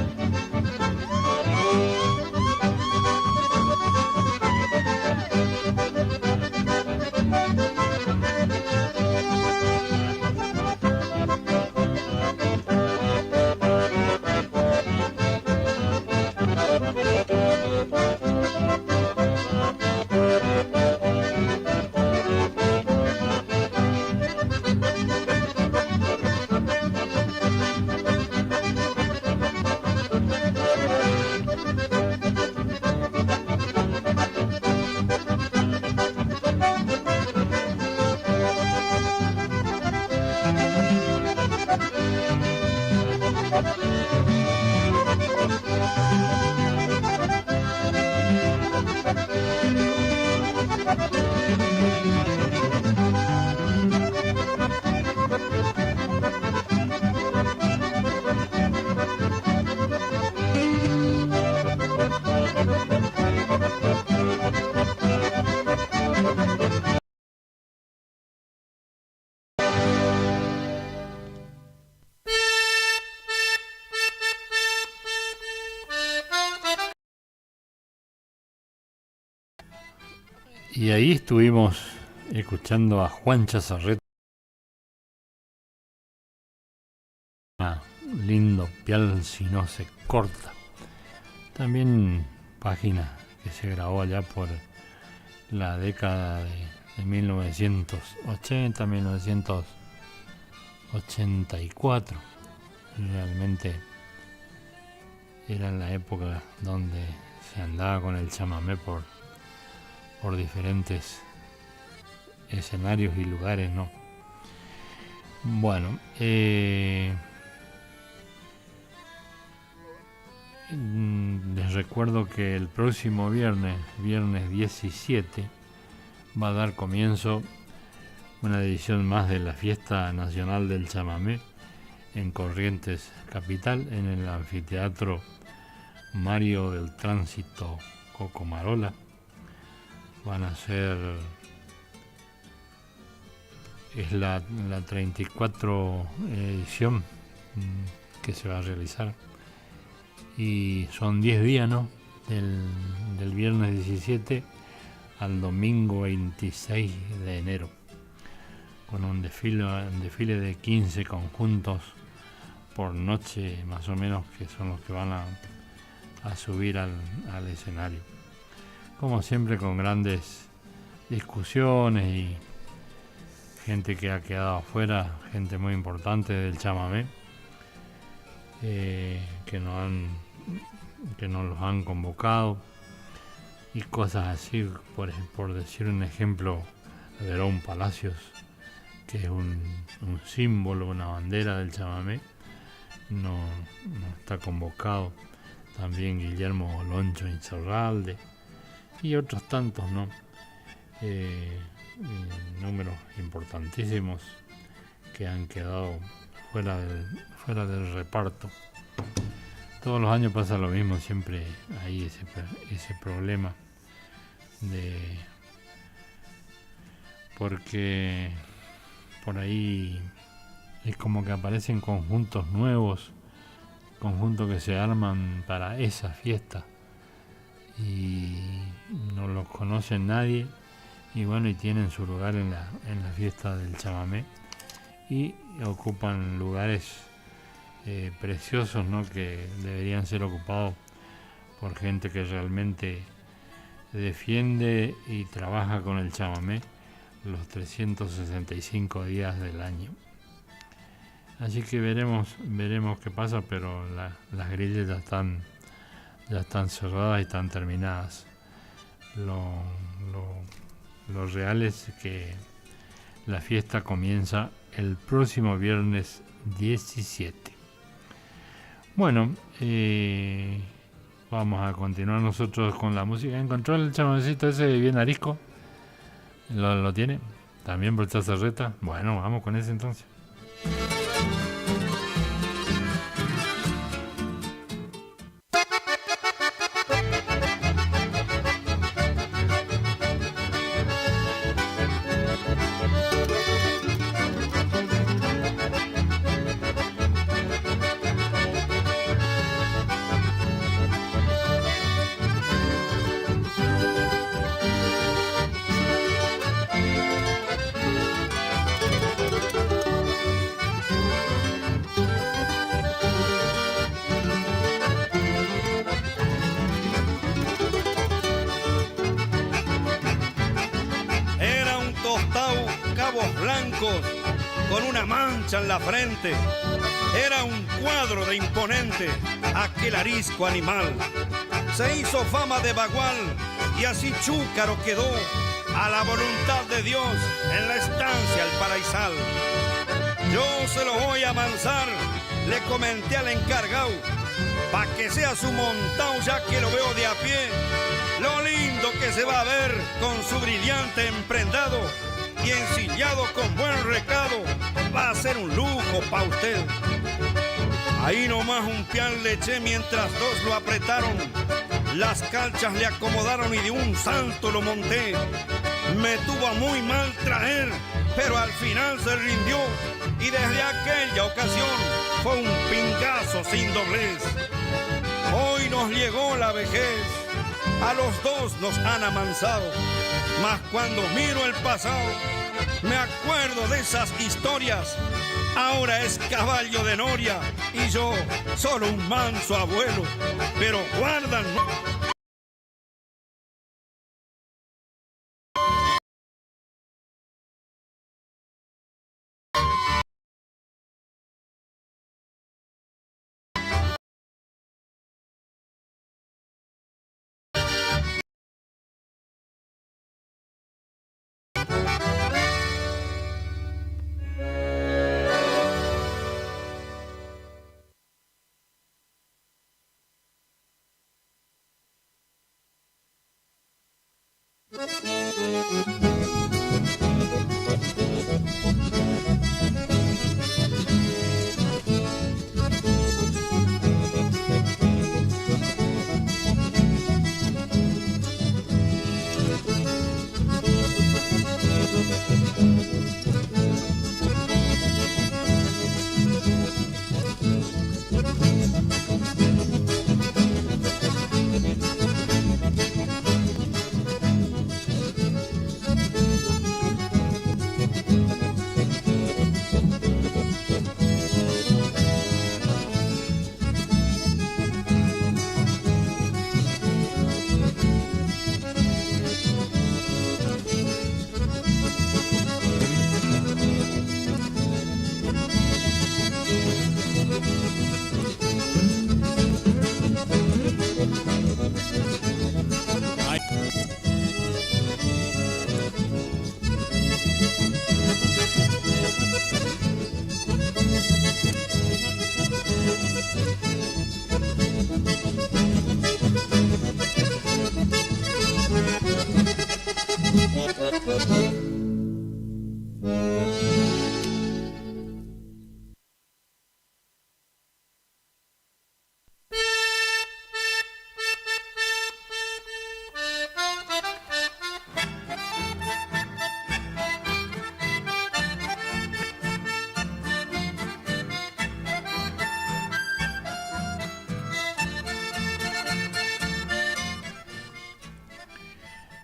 Y ahí estuvimos escuchando a Juan Chazarreta. Lindo pial si no se corta. También página que se grabó allá por la década de 1980, 1984. Realmente era la época donde se andaba con el chamamé por diferentes escenarios y lugares, ¿no? Bueno, les recuerdo que el próximo viernes 17, va a dar comienzo una edición más de la Fiesta Nacional del Chamamé en Corrientes Capital, en el Anfiteatro Mario del Tránsito Cocomarola. Van a ser, es la 34 edición que se va a realizar, y son 10 días, ¿no? Del viernes 17 al domingo 26 de enero, con un desfile de 15 conjuntos por noche, más o menos, que son los que van a subir al escenario. Como siempre, con grandes discusiones y gente que ha quedado afuera, gente muy importante del chamamé, que no los han convocado, y cosas así. Por decir un ejemplo, Verón Palacios, que es un símbolo, una bandera del chamamé, no está convocado. También Guillermo Loncho Insaurralde y otros tantos, ¿no? Números importantísimos que han quedado fuera del reparto. Todos los años pasa lo mismo, siempre hay ese problema porque por ahí es como que aparecen conjuntos nuevos, conjuntos que se arman para esa fiesta y no los conoce nadie, y bueno, y tienen su lugar en la fiesta del chamamé y ocupan lugares preciosos, ¿no? Que deberían ser ocupados por gente que realmente defiende y trabaja con el chamamé los 365 días del año. Así que veremos qué pasa, pero las grillas ya están cerradas y están terminadas. Lo real es que la fiesta comienza el próximo viernes 17. Bueno, vamos a continuar nosotros con la música. ¿Encontró el chamamecito ese bien arisco? ¿Lo tiene? ¿También por Chazarreta? Bueno, vamos con ese entonces. Con una mancha en la frente, era un cuadro de imponente aquel arisco animal. Se hizo fama de bagual y así chúcaro quedó a la voluntad de Dios en la estancia El Paraisal. Yo se lo voy a amansar, le comenté al encargado, pa' que sea su montao ya que lo veo de a pie. Lo lindo que se va a ver con su brillante emprendado y ensillado con buen recado, va a ser un lujo pa' usted. Ahí nomás un pial le eché mientras dos lo apretaron, las calchas le acomodaron y de un salto lo monté. Me tuvo a muy mal traer, pero al final se rindió y desde aquella ocasión fue un pingazo sin doblez. Hoy nos llegó la vejez A los dos nos han amansado, mas cuando miro el pasado, me acuerdo de esas historias. Ahora es caballo de noria y yo solo un manso abuelo, pero guardan.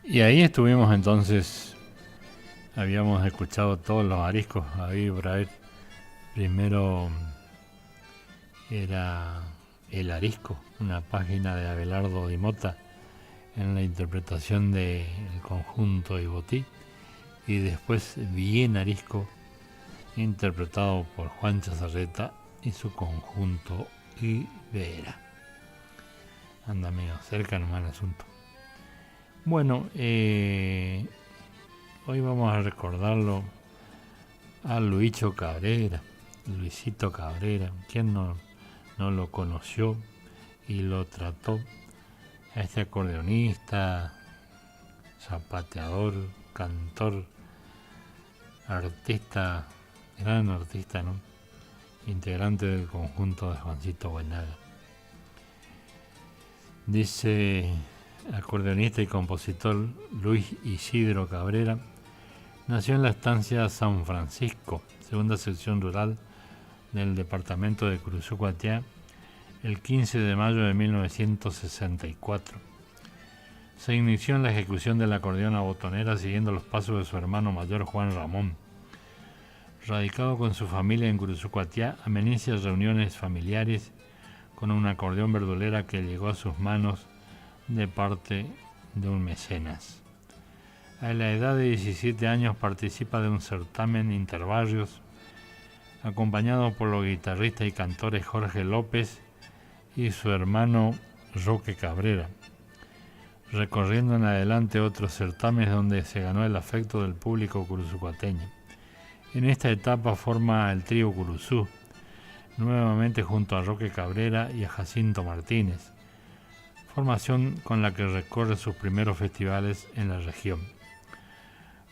Y ahí estuvimos entonces, habíamos escuchado todos los ariscos, ahí Brahe. Primero era El Arisco, una página de Abelardo Di Mota en la interpretación del conjunto Ibotí, y después Bien Arisco, interpretado por Juan Chazarreta y su conjunto Ibera. Anda medio cerca nomás el asunto. Bueno, hoy vamos a recordarlo a Luisito Cabrera. ¿Quién no lo conoció y lo trató? A este acordeonista, zapateador, cantor, artista, gran artista, ¿no? Integrante del conjunto de Juancito Buenaga. Dice: acordeonista y compositor Luis Isidro Cabrera nació en la estancia San Francisco, segunda sección rural del departamento de Curuzú-Cuatiá, el 15 de mayo de 1964. Se inició en la ejecución del acordeón a botonera siguiendo los pasos de su hermano mayor Juan Ramón. Radicado con su familia en Curuzú-Cuatiá, amenizia reuniones familiares con un acordeón verdulera que llegó a sus manos de parte de un mecenas. A la edad de 17 años participa de un certamen interbarrios, acompañado por los guitarristas y cantores Jorge López y su hermano Roque Cabrera, recorriendo en adelante otros certámenes donde se ganó el afecto del público curuzucuateño. En esta etapa forma el trío Curuzú, nuevamente junto a Roque Cabrera y a Jacinto Martínez, formación con la que recorre sus primeros festivales en la región.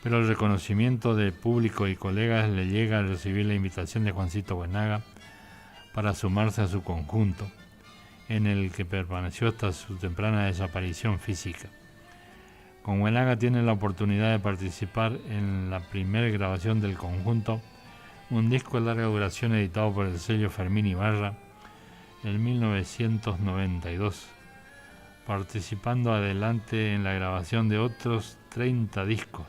Pero el reconocimiento de público y colegas le llega al recibir la invitación de Juancito Buenaga para sumarse a su conjunto, en el que permaneció hasta su temprana desaparición física. Con Buenaga tiene la oportunidad de participar en la primera grabación del conjunto, un disco de larga duración editado por el sello Fermín Ibarra en 1992, participando adelante en la grabación de otros 30 discos,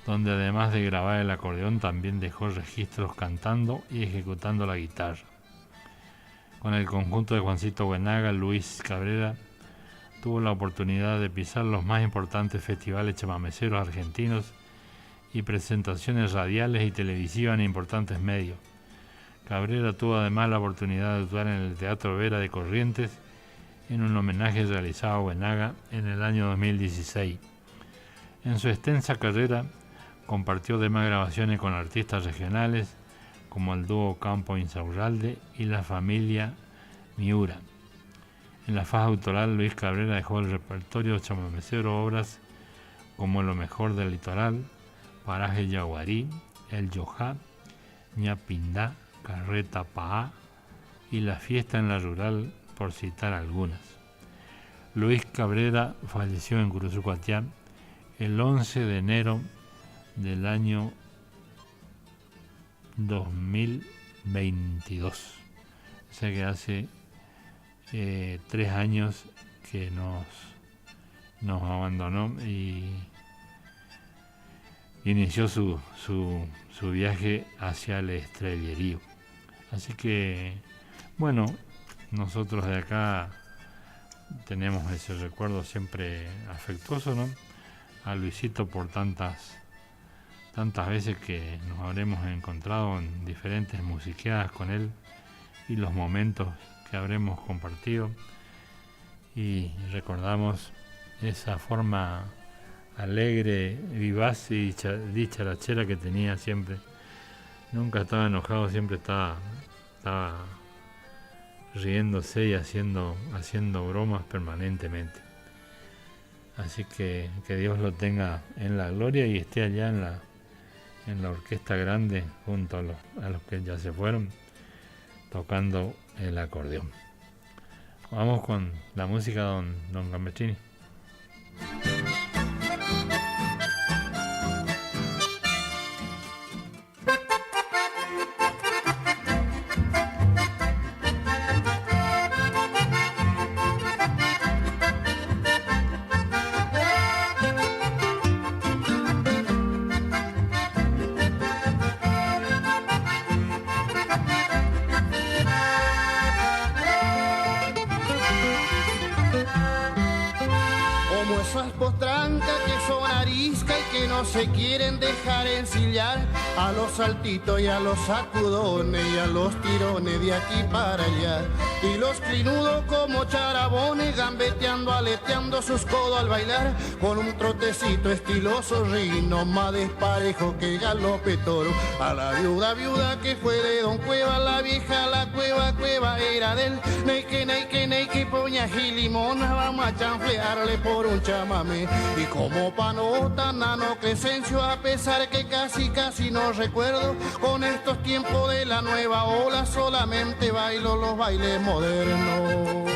donde además de grabar el acordeón también dejó registros cantando y ejecutando la guitarra. Con el conjunto de Juancito Buenaga, Luis Cabrera tuvo la oportunidad de pisar los más importantes festivales chamameceros argentinos y presentaciones radiales y televisivas en importantes medios. Cabrera tuvo además la oportunidad de actuar en el Teatro Vera de Corrientes en un homenaje realizado a Buenaga en el año 2016. En su extensa carrera compartió demás grabaciones con artistas regionales como el dúo Campo Insaurralde y la familia Miura. En la faja autoral, Luis Cabrera dejó el repertorio chamamecero obras como Lo Mejor del Litoral, Paraje Yaguarí, El Yojá, Ñapindá, Carreta Paá y La Fiesta en la Rural, por citar algunas. Luis Cabrera falleció en Curuzucuatiá el 11 de enero del año 2022. O sea que hace 3 años que nos abandonó y inició su viaje hacia el estrellerío. Así que, bueno, nosotros de acá tenemos ese recuerdo siempre afectuoso, ¿no? A Luisito por tantas veces que nos habremos encontrado en diferentes musiqueadas con él y los momentos que habremos compartido, y recordamos esa forma alegre, vivaz y dicharachera que tenía siempre. Nunca estaba enojado, siempre estaba riéndose y haciendo bromas permanentemente. Así que Dios lo tenga en la gloria y esté allá en la orquesta grande junto a los que ya se fueron, tocando el acordeón. Vamos con la música de don Gambettini. Se quieren dejar ensillar a los saltitos y a los sacudones y a los tirones de aquí para allá, y los clinudos como charabones gambeteando, aleteando sus codos al bailar, con un trotecito estiloso rino más desparejo que galope toro. A la viuda que fue de Don Cueva, la vieja la cueva era del neike poña gilimona, vamos a chanflearle por un chamamé. Y como panota nano Crescencio, a pesar que casi no recuerdo, con estos tiempos de la nueva ola solamente bailo los bailes modernos.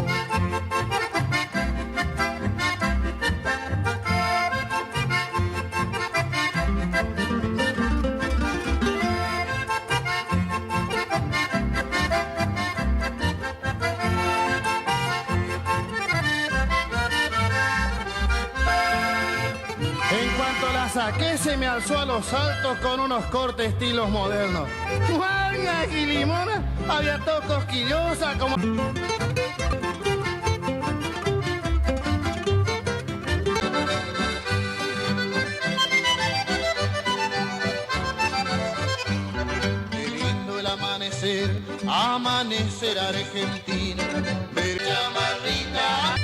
Que se me alzó a los saltos con unos cortes estilos modernos. ¡Guardia gilimona! Había todo cosquillosa como... Qué lindo el amanecer argentino. Ver chamarrita.